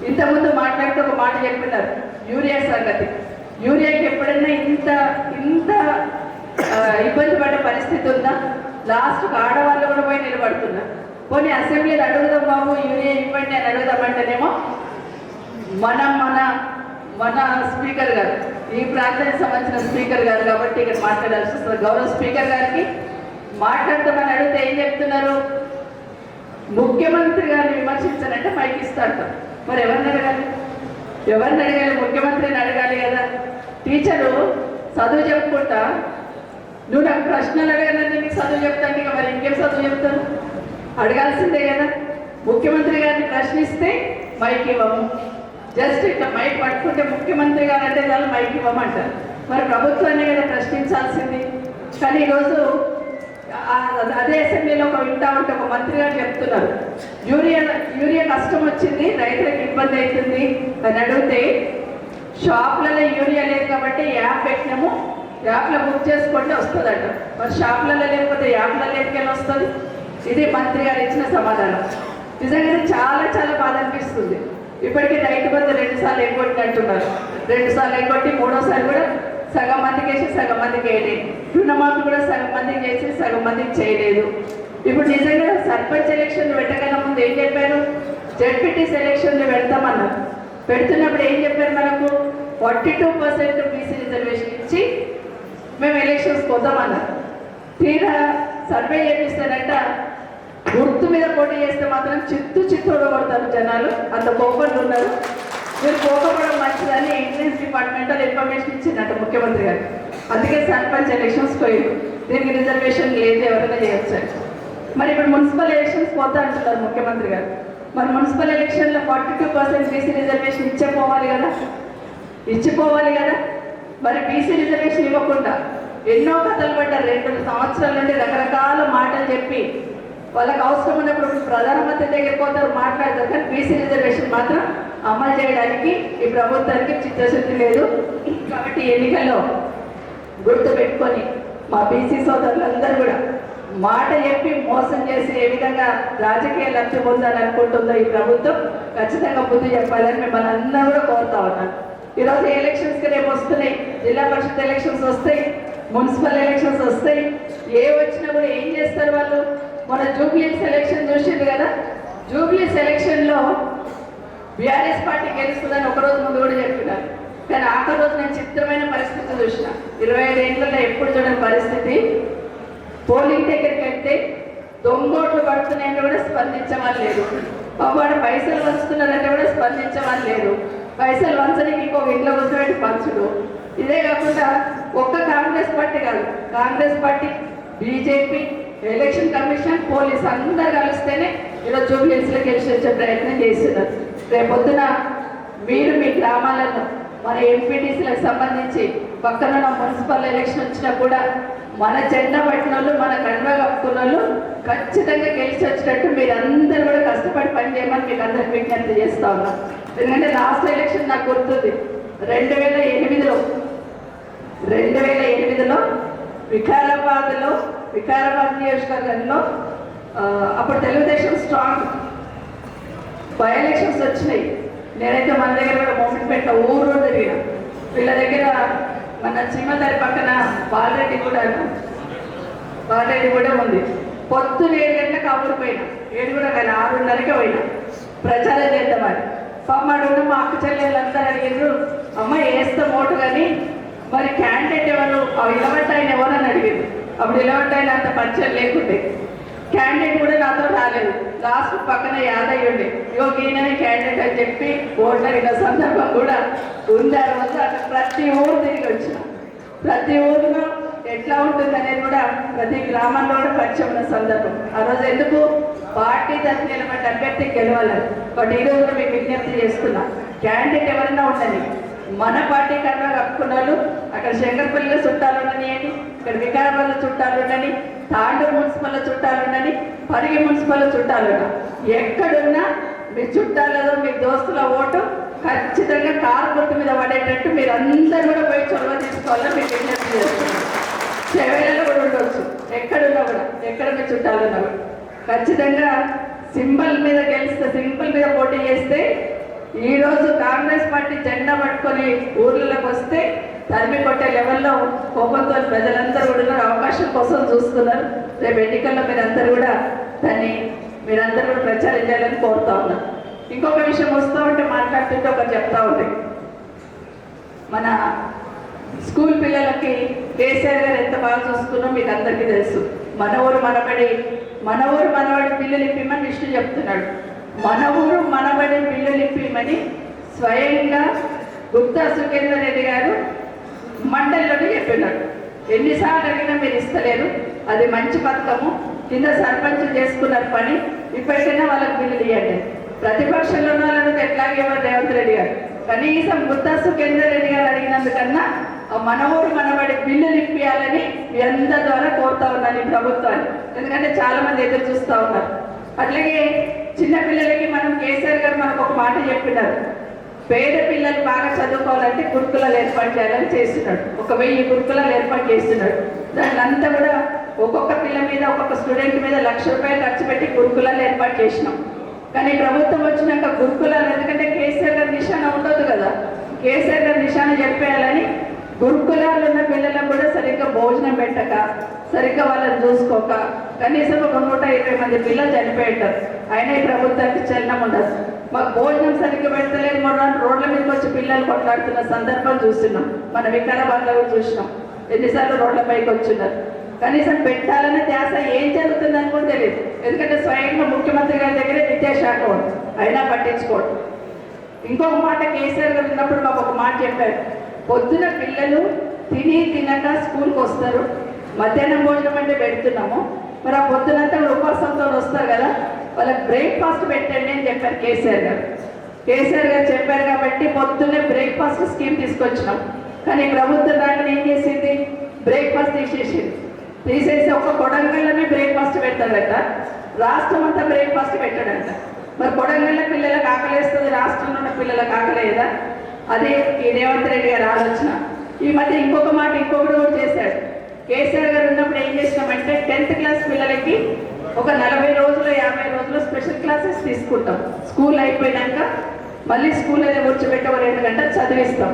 S6: ఇంతకుముందు మాట్లాడుతూ ఒక మాట చెప్పినారు, యూరియా సంగతి. యూరియాకి ఎప్పుడైనా ఇంత ఇబ్బంది పడ్డ పరిస్థితి ఉందా? లాస్ట్కి ఆడవాళ్ళు కూడా పోయి నిలబడుతున్నారు. పోనీ అసెంబ్లీలో అడుగుదాం బాబు యూరియా ఇవ్వండి అని అడుగుదామంటేనేమో మన స్పీకర్ గారు, ఈ ప్రాంతానికి సంబంధించిన స్పీకర్ గారు కాబట్టి ఇక్కడ మాట్లాడాల్సి వస్తుంది. గౌరవ స్పీకర్ గారికి మాట్లాడతామని అడిగితే ఏం చెప్తున్నారు? ముఖ్యమంత్రి గారిని విమర్శించాలంటే మైక్ ఇస్తాడు. మరి ఎవరిని అడగాలి? ముఖ్యమంత్రిని అడగాలి కదా. టీచరు చదువు చెప్పుకుంటా, నువ్వు నాకు ప్రశ్నలు అడగాలని నీకు చదువు చెప్తాను, ఇక మరి ఇంకేం చదువు చెప్తాను? అడగాల్సిందే కదా. ముఖ్యమంత్రి గారిని ప్రశ్నిస్తే మైక్ ఇవ్వము, జస్ట్ ఇట్లా మైక్ పట్టుకుంటే ముఖ్యమంత్రి గారు అంటే చాలు మైక్ ఇవ్వమంటారు. మరి ప్రభుత్వాన్ని కదా ప్రశ్నించాల్సింది. కానీ ఈరోజు అదే అసెంబ్లీలో వింటా ఉంటే ఒక మంత్రి గారు చెప్తున్నారు, యూరియా కష్టం వచ్చింది, రైతులకు ఇబ్బంది అవుతుంది అని అడిగితే షాపులలో యూరియా లేదు కాబట్టి యాప్ పెట్టినాము, యాప్లో బుక్ చేసుకుంటే వస్తుందట. మరి షాపులలో లేకపోతే యాప్లలో ఎందుకెళ్ళి వస్తుంది? ఇది మంత్రి గారు ఇచ్చిన సమాధానం. నిజంగా చాలా చాలా బాధ అనిపిస్తుంది. ఇప్పటికీ రైతు బంధు 2 సార్లు ఎగ్గొట్టినట్టున్నారు. 2 సార్లు ఎగ్గొట్టి 3వసారి కూడా సగం మందికి వేసి సగం మందికి వేయలేదు. రుణమాఫీ కూడా సగం మందికి చేసి సగం మందికి చేయలేదు. ఇప్పుడు నిజంగా సర్పంచ్ ఎలక్షన్లు పెట్టకన్నా ముందు ఏం చెప్పారు? జెడ్పీటీసీ ఎలక్షన్లు పెడతామన్నారు. పెడుతున్నప్పుడు ఏం చెప్పారు? మనకు 42% బీసీ రిజర్వేషన్ ఇచ్చి మేము ఎలక్షన్స్ పోతామన్నారు. తీరా సర్వే చేపిస్తారంట, గుర్తు మీద పోటీ చేస్తే మాత్రం చిత్తూరు కొడతారు జనాలు, అంత కోపంలో ఉన్నారు. మీరు కోపపడడం మంచిదని ఇంటెలిజెన్స్ డిపార్ట్మెంటల్ ఇన్ఫర్మేషన్ ఇచ్చిందంట ముఖ్యమంత్రి గారు. అందుకే సర్పంచ్ ఎలక్షన్స్ పోయారు. దీనికి రిజర్వేషన్ లేదు, ఎవరైనా చేయొచ్చు. మరి ఇప్పుడు మున్సిపల్ ఎలక్షన్స్ పోతా అంటున్నారు ముఖ్యమంత్రి గారు. మరి మున్సిపల్ ఎలక్షన్లో 42% బీసీ రిజర్వేషన్ ఇచ్చిపోవాలి కదా. మరి బీసీ రిజర్వేషన్ ఇవ్వకుండా ఎన్నో కథలు పడ్డారు. 2 సంవత్సరాల నుండి రకరకాల మాటలు చెప్పి వాళ్ళకి అవసరం ఉన్నప్పుడు ప్రధానమంత్రి దగ్గరికి పోతారు, మాట్లాడతారు, కానీ బీసీ రిజర్వేషన్ మాత్రం అమలు చేయడానికి ఈ ప్రభుత్వానికి చిత్తశుద్ధి లేదు. కాబట్టి ఎన్నికల్లో గుర్తు పెట్టుకొని మా బీసీ సోదరులందరూ కూడా మాట చెప్పి మోసం చేసి ఏ విధంగా రాజకీయ లబ్ధి పొందాలనుకుంటుందో ఈ ప్రభుత్వం ఖచ్చితంగా బుద్ధి చెప్పాలని మిమ్మల్ని అందరూ కూడా కోరుతా ఉన్నాను. ఈరోజు ఎలక్షన్స్కి రేపు వస్తున్నాయి, జిల్లా పరిషత్ ఎలక్షన్స్ వస్తాయి, మున్సిపల్ ఎలక్షన్స్ వస్తాయి. ఏ వచ్చినా కూడా ఏం చేస్తారు వాళ్ళు? మన జూబ్లీస్ ఎలక్షన్ చూసిండ్రు కదా, జూబ్లీస్ ఎలక్షన్లో బీఆర్ఎస్ పార్టీ గెలుస్తుందని ఒకరోజు ముందు కూడా చెప్పినారు. కానీ ఆఖరి రోజు నేను చిత్రమైన పరిస్థితి చూసిన. 25 ఏళ్ళలో ఎప్పుడు చూడని పరిస్థితి. పోలింగ్ దగ్గరికి వెళ్తే దొంగోట్లు పడుతున్నాయని కూడా స్పందించమని లేదు. వాడు పైసలు వంచుతున్నారంటే కూడా స్పందించమని లేదు. పైసలు వంచడానికి ఇంకొక ఇంట్లో కూర్చోబెట్టి పంచుడు. ఇదే కాకుండా ఒక్క కాంగ్రెస్ పార్టీ కాదు, Congress party, BJP, election commission, police అందరు కలిస్తేనే ఈరోజు జూబ్లీస్లో గెలిచి వచ్చే ప్రయత్నం చేస్తున్నారు. రేపొద్దున మీరు మీ గ్రామాలను మన ఎంపీటీసీలకు సంబంధించి పక్కన మున్సిపల్ ఎలక్షన్ వచ్చినా కూడా మన జెండా పట్టిన వాళ్ళు, మన కండువా కప్పుకున్న వాళ్ళు ఖచ్చితంగా గెలిచి వచ్చినట్టు మీరు అందరూ కూడా కష్టపడి పని చేయమని మీకు అందరికి విజ్ఞప్తి చేస్తా ఉన్నాం. ఎందుకంటే లాస్ట్ ఎలక్షన్ నాకు గుర్తుంది, 2008లో వికారాబాద్ నియోజకవర్గంలో అప్పుడు తెలుగుదేశం స్ట్రాంగ్ బై ఎలక్షన్స్ వచ్చినాయి. నేనైతే మన దగ్గర కూడా మోమిన్పేట ఊరు తిరిగిన. వీళ్ళ దగ్గర మన సింహదారి పక్కన బాలరెడ్డి కూడా ఉంది. పొద్దున 7 గంటలకు ఆ ఊరు పోయినా, 7 కూడా కానీ 6:30కే పోయినా ప్రచారం చేద్దామని. పామాడు మా అక్క చెల్లెళ్ళంతా అడిగారు, అమ్మ వేస్తాం ఓటు కానీ మరి క్యాండిడేట్ ఎవరు, ఇలవట్టాయన ఎవరని అడిగారు. అప్పుడు ఇలవట్టాయన అంత పరిచయం లేకుండే, క్యాండిడేట్ కూడా నాతో రాలేదు. లాస్ట్ పక్కన యాదయ్య ఉండే, ఈయనని క్యాండిడేట్ అని చెప్పి ఓట్లు అడిగిన సందర్భం కూడా ఉంది. ఆ రోజు అట్లా ప్రతి ఊరు తిరిగి వచ్చిన, ప్రతి ఊరిలో ఎట్లా ఉంటుంది అనేది కూడా ప్రతి గ్రామంలో కూడా పరిచయం ఉన్న సందర్భం. ఆ రోజు ఎందుకు పార్టీ తరఫున నిలబడ్డ అభ్యర్థి గెలవాలని. బట్ ఈరోజు కూడా మీకు విజ్ఞప్తి చేస్తున్నా, క్యాండిడేట్ ఎవరైనా ఉండని మన పార్టీ కన్నా కప్పుకున్న వాళ్ళు అక్కడ శంకర్పల్లిలో చుట్టాలు ఉండనియండి, ఇక్కడ వికారాబాద్లో చుట్టాలు ఉండని, తాండూరు మున్సిపల్లో చుట్టాలు ఉండని, పరిగి మున్సిపల్లో చుట్టాలు ఉన్నా, ఎక్కడున్నా మీ చుట్టాలలో మీ దోస్తుల ఓటు ఖచ్చితంగా కారు గుర్తు మీద పడేటట్టు మీరు అందరూ కూడా పోయి చొరవ తీసుకోవాలని మీకు విజ్ఞప్తి చేస్తున్నాం. చెవేలలో కూడా ఉండవచ్చు, ఎక్కడున్నా కూడా, ఎక్కడ మీ చుట్టాలు ఉన్నా కూడా ఖచ్చితంగా సింబల్ మీద గెలిస్తే, సింబల్ మీద పోటీ చేస్తే ఈరోజు కాంగ్రెస్ పార్టీ జెండా పట్టుకొని ఊర్లలోకి వస్తే తరిమి కొట్టే లెవెల్లో కోపంతో ప్రజలందరూ కూడా అవకాశం కోసం చూస్తున్నారు. రేపు ఎన్నికల్లో మీరందరూ కూడా ప్రచారం చేయాలని కోరుతా ఉన్నారు. ఇంకొక విషయం వస్తూ ఉంటే మాట్లాడుతుంటే ఒకటి చెప్తా ఉంది, మన స్కూల్ పిల్లలకి కేసీఆర్ గారు ఎంత బాగా చూసుకున్నారో మీకు అందరికీ తెలుసు. మన ఊరు మనబడి బిల్లులు ఇప్పిమని విష్ణు చెప్తున్నాడు. మన ఊరు మనబడి బిల్లులు ఇప్పిమని స్వయంగా గుప్తా సుఖేందర్ రెడ్డి గారు మండలిలోనే చెప్పినాడు. ఎన్నిసార్లు అడిగినా మీరు ఇస్తలేరు, అది మంచి పథకము, కింద సర్పంచ్ చేసుకున్నారు పని, ఇప్పటికైనా వాళ్ళకి బిల్లులు ఇవ్వండి. ప్రతిపక్షంలో ఉన్న వాళ్ళని ఎట్లాగే ఇవ్వరు రేవంత్ రెడ్డి గారు. కనీసం గుప్తా సుఖేందర్ రెడ్డి గారు అడిగినందుకన్నా మన ఊరు మనబడి బిల్లులు ఇప్పియాలని మీ అందరి ద్వారా కోరుతా ఉన్నాను ఈ ప్రభుత్వాన్ని. ఎందుకంటే చాలా మంది ఎదురు చూస్తూ ఉన్నారు. అట్లాగే చిన్నపిల్లలకి మనం కేసీఆర్ గారు మనకు ఒక మాట చెప్పినారు, పేద పిల్లలు బాగా చదువుకోవాలంటే గురుకులాలు ఏర్పాటు చేయాలని చేస్తున్నాడు. 1000 గురుకులాలు ఏర్పాటు చేస్తున్నాడు. దాన్ని అంతా కూడా ఒక్కొక్క పిల్ల మీద, ఒక్కొక్క స్టూడెంట్ మీద ₹1,00,000 ఖర్చు పెట్టి గురుకులాలు ఏర్పాటు చేసినాం. కానీ ప్రభుత్వం వచ్చినాక గురుకులాలు, ఎందుకంటే కేసీఆర్ గారి నిశాన ఉండదు కదా, కేసీఆర్ గారి నిశాన చెప్పేయాలని గురుకులాలు ఉన్న పిల్లలకు కూడా సరిగ్గా భోజనం పెట్టక, సరిగ్గా వాళ్ళని చూసుకోక కనీసం ఒక 120 మంది పిల్లలు చనిపోయింటారు. అయినా ఈ ప్రభుత్వానికి చలనం ఉండదు. మాకు భోజనం సరిగ్గా పెడతలేదు, రోడ్ల మీదకి వచ్చి పిల్లలు కొట్లాడుతున్న సందర్భం చూస్తున్నాం. మన వికారాబాద్లో కూడా చూసినాం, ఎన్నిసార్లు రోడ్ల పైకి వచ్చిన్నారు. కనీసం పెట్టాలనే ధ్యాస ఏం జరుగుతుందని కూడా తెలియదు. ఎందుకంటే స్వయంగా ముఖ్యమంత్రి గారి దగ్గరే విద్యాశాఖ ఉంది, అయినా పట్టించుకోవడం. ఇంకొక మాట కేసీఆర్ గారు ఉన్నప్పుడు మాకు ఒక మాట చెప్పారు, పొద్దున పిల్లలు తినక స్కూల్కి వస్తారు, మధ్యాహ్నం భోజనం అంటే పెడుతున్నాము, మరి ఆ పొద్దునంతా ఉపవాసంతో వస్తారు కదా, వాళ్ళకి బ్రేక్ఫాస్ట్ పెట్టండి అని చెప్పారు కేసీఆర్ గారు. కేసీఆర్ గారు చెప్పారు కాబట్టి పొద్దున్నే బ్రేక్ఫాస్ట్ స్కీమ్ తీసుకొచ్చినాం. కానీ ప్రభుత్వం రాగానే ఏం చేసింది, బ్రేక్ఫాస్ట్ తీసేసి ఒక్క కొడంగల్లోనే బ్రేక్ఫాస్ట్ పెడతారట, రాష్ట్రం అంతా బ్రేక్ఫాస్ట్ పెట్టాడంట. మరి కొడంగల్ పిల్లలకు ఆకలేస్తుంది, రాష్ట్రంలో ఉన్న పిల్లలకు ఆకలేదా? అదే ఈ రేవంత్ రెడ్డి గారి ఆలోచన. ఈ మధ్య ఇంకొక మాట ఇంకొకటి కూడా చేశాడు. కేసీఆర్ గారు ఉన్నప్పుడు ఏం చేసినామంటే 10th క్లాస్ పిల్లలకి ఒక 40 రోజులు 50 రోజులు స్పెషల్ క్లాసెస్ తీసుకుంటాం. స్కూల్ అయిపోయినాక మళ్ళీ స్కూల్ అనేది కూర్చోబెట్టి ఒక 2 గంటలు చదివిస్తాం.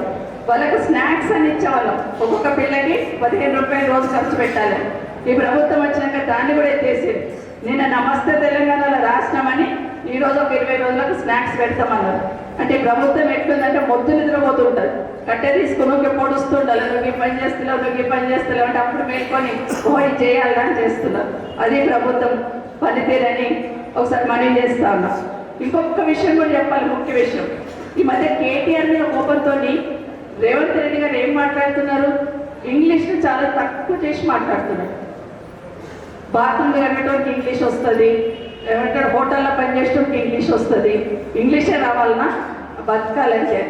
S6: వాళ్ళకు స్నాక్స్ అని ఇచ్చేవాళ్ళం. ఒక్కొక్క పిల్లకి 15 రూపాయలు రోజు ఖర్చు పెట్టాలి. ఈ ప్రభుత్వం వచ్చినాక దాన్ని కూడా ఎత్తేసేది. నిన్న నమస్తే తెలంగాణలో రాసినామని ఈరోజు ఒక 20 రోజులకు స్నాక్స్ పెడతామన్నారు. అంటే ఈ ప్రభుత్వం ఎట్లుందంటే మొద్దు నిద్రపోతుంటుంది. కట్టె తీసుకుని నువ్వు పొడుస్తుండాలి, నువ్వు ఈ పని చేస్తున్నావు, నువ్వు ఈ పని చేస్తున్నావు అంటే అప్పుడు మేల్కొని ఇది చేయాలని చేస్తున్నారు. అది ప్రభుత్వం పనితీరని ఒకసారి మనం చేస్తా ఉన్నాం. ఇంకొక విషయం కూడా చెప్పాలి, ముఖ్య విషయం. ఈ మధ్య కేటీఆర్ మీద కోపంతో రేవంత్ రెడ్డి గారు ఏం మాట్లాడుతున్నారు? ఇంగ్లీష్ను చాలా తక్కువ చేసి మాట్లాడుతున్నారు. బాత్రూమ్ కట్టడానికి ఇంగ్లీష్ వస్తుంది, ఏమంటాడు హోటల్లో పనిచేసేటోకి ఇంగ్లీష్ వస్తుంది. ఇంగ్లీషే రావాలన్నా బతకాలంటే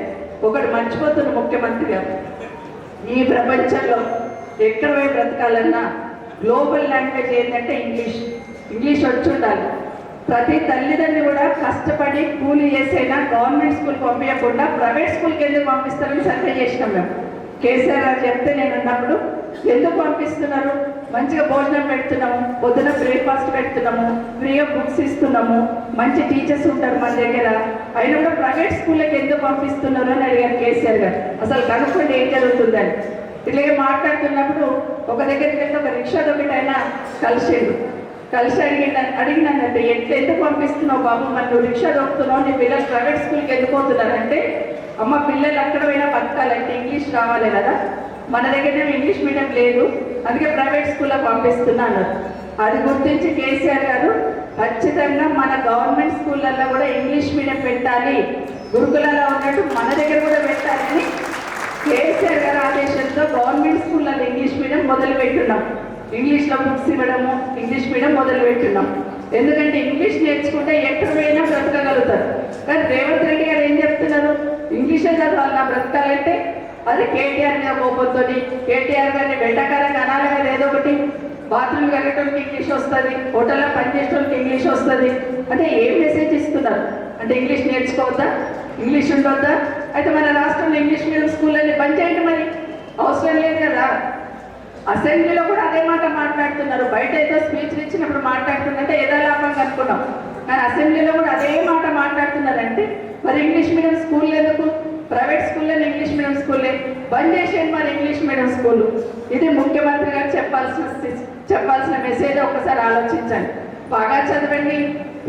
S6: ఒకటి మర్చిపోతున్న ముఖ్యమంత్రి గారు, ఈ ప్రపంచంలో ఎక్కడ పోయి బ్రతకాలన్నా గ్లోబల్ లాంగ్వేజ్ ఏంటంటే ఇంగ్లీష్ వచ్చి ఉండాలి. ప్రతి తల్లిదండ్రులు కూడా కష్టపడి కూలి చేసైనా గవర్నమెంట్ స్కూల్ పంపించకుండా ప్రైవేట్ స్కూల్కి ఎందుకు పంపిస్తారని సర్వే చేసినాం మేము. కేసీఆర్ గారు చెప్తే నేను ఉన్నప్పుడు ఎందుకు పంపిస్తున్నారు? మంచిగా భోజనం పెడుతున్నాము, పొద్దున బ్రేక్ఫాస్ట్ పెడుతున్నాము, ఫ్రీగా బుక్స్ ఇస్తున్నాము, మంచి టీచర్స్ ఉంటారు మన దగ్గర, అయినా కూడా ప్రైవేట్ స్కూళ్ళకి ఎందుకు పంపిస్తున్నారు అని అడిగారు కేసీఆర్ గారు. అసలు కనుక్కోండి ఏం జరుగుతుందని. ఇట్లాగే మాట్లాడుతున్నప్పుడు ఒక దగ్గరికి వెళ్తే ఒక రిక్షా దొరికి ఆయన కలిసి అడిగినానంటే ఎందుకు పంపిస్తున్నావు బాబు, మరి నువ్వు రిక్షా దొక్కుతున్నావు, నీ పిల్లలు ప్రైవేట్ స్కూల్కి ఎందుకు పోతున్నారంటే, అమ్మ పిల్లలు అక్కడ పోయినా బతకాలంటే ఇంగ్లీష్ రావాలి కదా, మన దగ్గర ఇంగ్లీష్ మీడియం లేదు, అందుకే ప్రైవేట్ స్కూల్లో పంపిస్తున్నా అన్నారు. అది గుర్తించి కేసీఆర్ గారు ఖచ్చితంగా మన గవర్నమెంట్ స్కూళ్ళల్లో కూడా ఇంగ్లీష్ మీడియం పెట్టాలి, గురుకులలో ఉన్నట్టు మన దగ్గర కూడా పెట్టాలని కేసీఆర్ గారి ఆదేశంతో గవర్నమెంట్ స్కూళ్ళల్లో ఇంగ్లీష్ మీడియం మొదలు పెట్టున్నాం. ఇంగ్లీష్లో బుక్స్ ఇవ్వడము, ఇంగ్లీష్ మీడియం మొదలు పెట్టున్నాం. ఎందుకంటే ఇంగ్లీష్ నేర్చుకుంటే ఎక్కడ పోయినా బ్రతకగలుగుతారు. కానీ రేవంత్ రెడ్డి గారు ఏం చెప్తున్నారు? ఇంగ్లీషే చదవాలి నా బ్రతకాలంటే. అది కేటీఆర్ మీద కోపంతో కేటీఆర్ గారిని వెంటకాలంగా అనాలి కదా ఏదో ఒకటి. బాత్రూమ్ కట్టడానికి ఇంగ్లీష్ వస్తుంది, హోటల్లో పనిచేసేటోళ్ళకి ఇంగ్లీష్ వస్తుంది అంటే ఏం మెసేజ్ ఇస్తున్నారు? అంటే ఇంగ్లీష్ నేర్చుకోవద్దా, ఇంగ్లీష్ ఉండొద్దా? అయితే మన రాష్ట్రంలో ఇంగ్లీష్ మీడియం స్కూళ్ళని బంద్ చేయండి, మరి అవసరం లేదు కదా. అసెంబ్లీలో కూడా అదే మాట మాట్లాడుతున్నారు. బయట ఏదో స్పీచ్లు ఇచ్చినప్పుడు మాట్లాడుతుందంటే ఏదో లాభం అనుకున్నాం, కానీ అసెంబ్లీలో కూడా అదే మాట మాట్లాడుతున్నారంటే మరి ఇంగ్లీష్ మీడియం స్కూల్ ఎందుకు? ప్రైవేట్ స్కూల్లో ఇంగ్లీష్ మీడియం స్కూల్లే బంద్ చేసేయండి మరి ఇంగ్లీష్ మీడియం స్కూల్. ఇది ముఖ్యమంత్రి గారు చెప్పాల్సిన మెసేజ్. ఒకసారి ఆలోచించండి. బాగా చదవండి,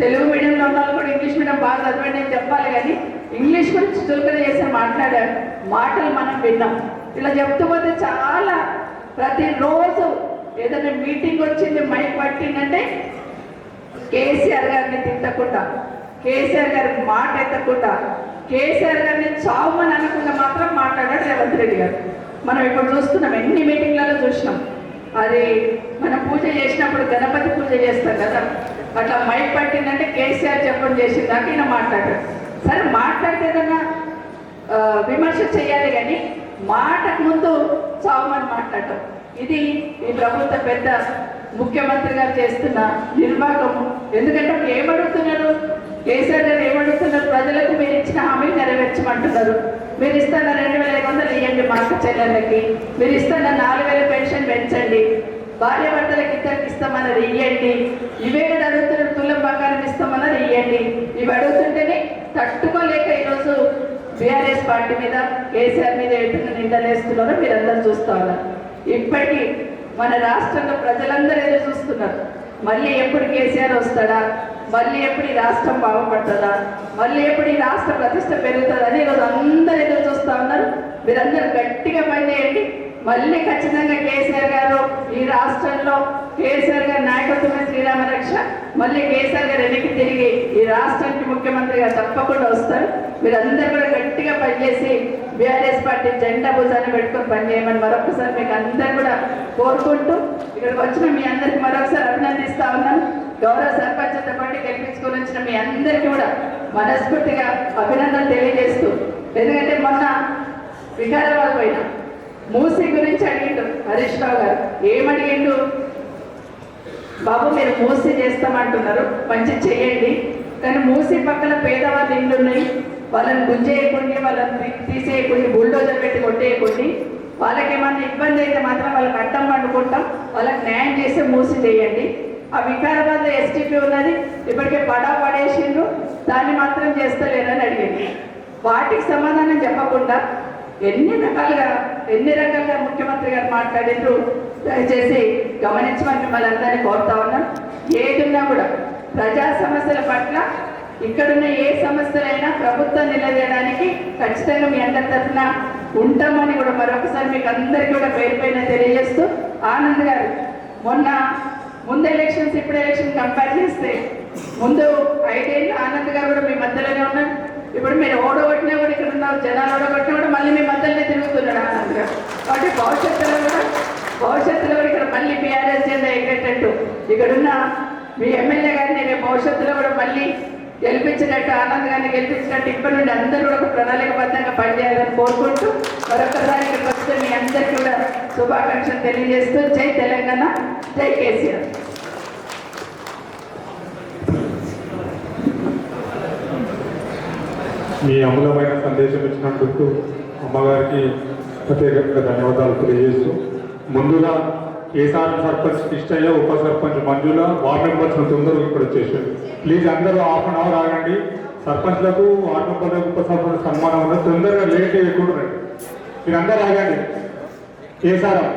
S6: తెలుగు మీడియంలో ఉన్న వాళ్ళు కూడా ఇంగ్లీష్ మీడియం బాగా చదవండి అని చెప్పాలి, కానీ ఇంగ్లీష్ గురించి చులకన చేసి మాట్లాడారు మాటలు మనం విన్నాం. ఇలా చెప్తూ పోతే చాలా ప్రతిరోజు ఏదైనా మీటింగ్ వచ్చింది మైక్ పట్టిందంటే కేసీఆర్ గారిని తిట్టకుండా, కేసీఆర్ గారి మాట ఎత్తకుండా, కేసీఆర్ గారిని చావుమని అనకుండా మాత్రం మాట్లాడాడు రేవంత్ రెడ్డి గారు. మనం ఇప్పుడు చూస్తున్నాం, ఎన్ని మీటింగ్లలో చూసినాం. అది మనం పూజ చేసినప్పుడు గణపతి పూజ చేస్తాం కదా, అట్లా మైక్ పట్టిందంటే కేసీఆర్ చెప్పడం చేసిందాక ఈయన మాట్లాడారు. సరే మాట్లాడితే ఏదన్నా విమర్శ చేయాలి, కానీ మాటకు ముందు చావుమని మాట్లాడటం ఇది ఈ ప్రభుత్వ పెద్ద ముఖ్యమంత్రి గారు చేస్తున్న నిర్వాహకము. ఎందుకంటే ఏమడుగుతున్నారు కేసీఆర్ గారు? ఏమడుగుతున్నారు? ప్రజలకు మీరు ఇచ్చిన హామీలు నెరవేర్చమంటున్నారు. మీరు ఇస్తున్న 2,500 ఇవ్వండి మా అక్క చెల్లెళ్ళకి, మీరు ఇస్తున్న 4,000 పెన్షన్ పెంచండి, భార్య భర్తలకు ఇద్దరికి ఇస్తామన్నది ఇవ్వండి, ఇవే కదా అడుగుతున్నారు. తులం బంగారం ఇస్తామన్నది ఇవ్వండి. ఇవి అడుగుతుంటేనే తట్టుకోలేక ఈరోజు బీఆర్ఎస్ పార్టీ మీద కేసీఆర్ మీద ఎటున్న నిందలేస్తున్నారో మీరందరూ చూస్తూ ఉన్నారు. ఇప్పటికీ మన రాష్ట్రంలో ప్రజలందరూ ఎదురు చూస్తున్నారు. మళ్ళీ ఎప్పుడు కేసీఆర్ వస్తాడా, మళ్ళీ ఎప్పుడు ఈ రాష్ట్రం బాగుపడుతుందా, మళ్ళీ ఎప్పుడు ఈ రాష్ట్ర ప్రతిష్ట పెరుగుతుందని ఈరోజు అందరూ ఎదురు చూస్తూ ఉన్నారు. మీరందరూ గట్టిగా పనిచేయండి. మళ్ళీ ఖచ్చితంగా కేసీఆర్ గారు ఈ రాష్ట్రంలో కేసీఆర్ గారి నాయకత్వమే శ్రీరామ రక్ష. మళ్ళీ కేసీఆర్ గారు వెనక్కి తిరిగి ఈ రాష్ట్రానికి ముఖ్యమంత్రిగా తప్పకుండా వస్తారు. మీరందరూ కూడా గట్టిగా పనిచేసి బీఆర్ఎస్ పార్టీ జెండా భుజాన్ని పెట్టుకొని పనిచేయమని మరొకసారి మీకు అందరూ కూడా కోరుకుంటూ ఇక్కడికి వచ్చిన మీ అందరికీ మరొకసారి అభినందిస్తా ఉన్నాను. గౌరవ సర్పంచ్తో పాటు గెలిపించుకొని వచ్చిన మీ అందరికీ కూడా మనస్ఫూర్తిగా అభినందనలు తెలియజేస్తూ, ఎందుకంటే మొన్న వికారాబాద్ పోయినా మూసీ గురించి అడిగిండు హరీష్ రావు గారు. ఏమడిగిండు? బాబు మీరు మూసి చేస్తామంటున్నారు, మంచి చేయండి, కానీ మూసి పక్కన పేదవాళ్ళ ఇళ్ళు ఉన్నాయి, వాళ్ళని గుంజేయకుండా, వాళ్ళని తీసేయకుండా, బుల్డోజర్ పెట్టి కొట్టేయకుండా, వాళ్ళకి ఏమన్నా ఇబ్బంది అయితే మాత్రం వాళ్ళకి అడ్డం పండుకుంటాం, వాళ్ళకి న్యాయం చేసి మూసి చేయండి. ఆ వికారాబాద్లో ఎస్టీపీ ఉన్నది, ఇప్పటికే పడేసిండ్రు, దాన్ని మాత్రం చేస్తలేరని అడిగింది. వాటికి సమాధానం చెప్పకుండా ఎన్ని రకాలుగా ముఖ్యమంత్రి గారు మాట్లాడిండ్రు. దయచేసి గమనించమని మిమ్మల్ని అందరినీ కోరుతా ఉన్నాం. ఏదున్నా కూడా ప్రజా సమస్యల పట్ల ఇక్కడున్న ఏ సమస్యలైనా ప్రభుత్వం నిలదీయడానికి ఖచ్చితంగా మీ అందరి తరఫున ఉంటామని కూడా మరొకసారి మీకు అందరికీ కూడా పేరు పైన తెలియజేస్తూ, ఆనంద్ గారు ముందు ఎలక్షన్స్ ఇప్పుడు ఎలక్షన్ కంపేర్ చేస్తే ముందు 5 ఏళ్ళు ఆనంద్ గారు కూడా మీ మధ్యలోనే ఉన్నారు. ఇప్పుడు మీరు ఓడగొట్టినా కూడా ఇక్కడ ఉన్నారు, జనాలు ఓడగొట్టినా కూడా మళ్ళీ మీ మధ్యలోనే తిరుగుతున్నాడు ఆనంద్ గారు. కాబట్టి భవిష్యత్తులో కూడా ఇక్కడ మళ్ళీ బీఆర్ఎస్ జెండా ఎక్కేటట్టు ఇక్కడున్న మీ ఎమ్మెల్యే గారిని రేపు భవిష్యత్తులో కూడా మళ్ళీ గెలిపించినట్టు, ఆనంద్ గారిని గెలిపించినట్టు ఇప్పటి నుండి అందరూ కూడా ఒక ప్రణాళికబద్ధంగా పనిచేయాలని కోరుకుంటూ మరొకసారి ఇక్కడికి వస్తే మీ అందరికీ కూడా శుభాకాంక్షలు తెలియజేస్తూ జై తెలంగాణ, జై కేసీఆర్.
S2: మీ అమూలమైన సందేశం ఇచ్చినందుకు అమ్మగారికి ప్రత్యేకంగా ధన్యవాదాలు తెలియజేస్తూ, ముందుగా కేసార్ సర్పంచ్ కిష్టయ్య, ఉప సర్పంచ్ మంజుల, వార్డు మెంబర్స్ తొందరగా ఇక్కడ వచ్చేసారు. ప్లీజ్ అందరూ ½ అన్ అవర్ ఆగండి. సర్పంచ్లకు, వార్డు మెంబర్లకు, ఉప సర్పంచ్ సన్మానం ఉన్నది, తొందరగా లేట్ చేయకూడదు. మీరు అందరూ ఆగండి. కేసారం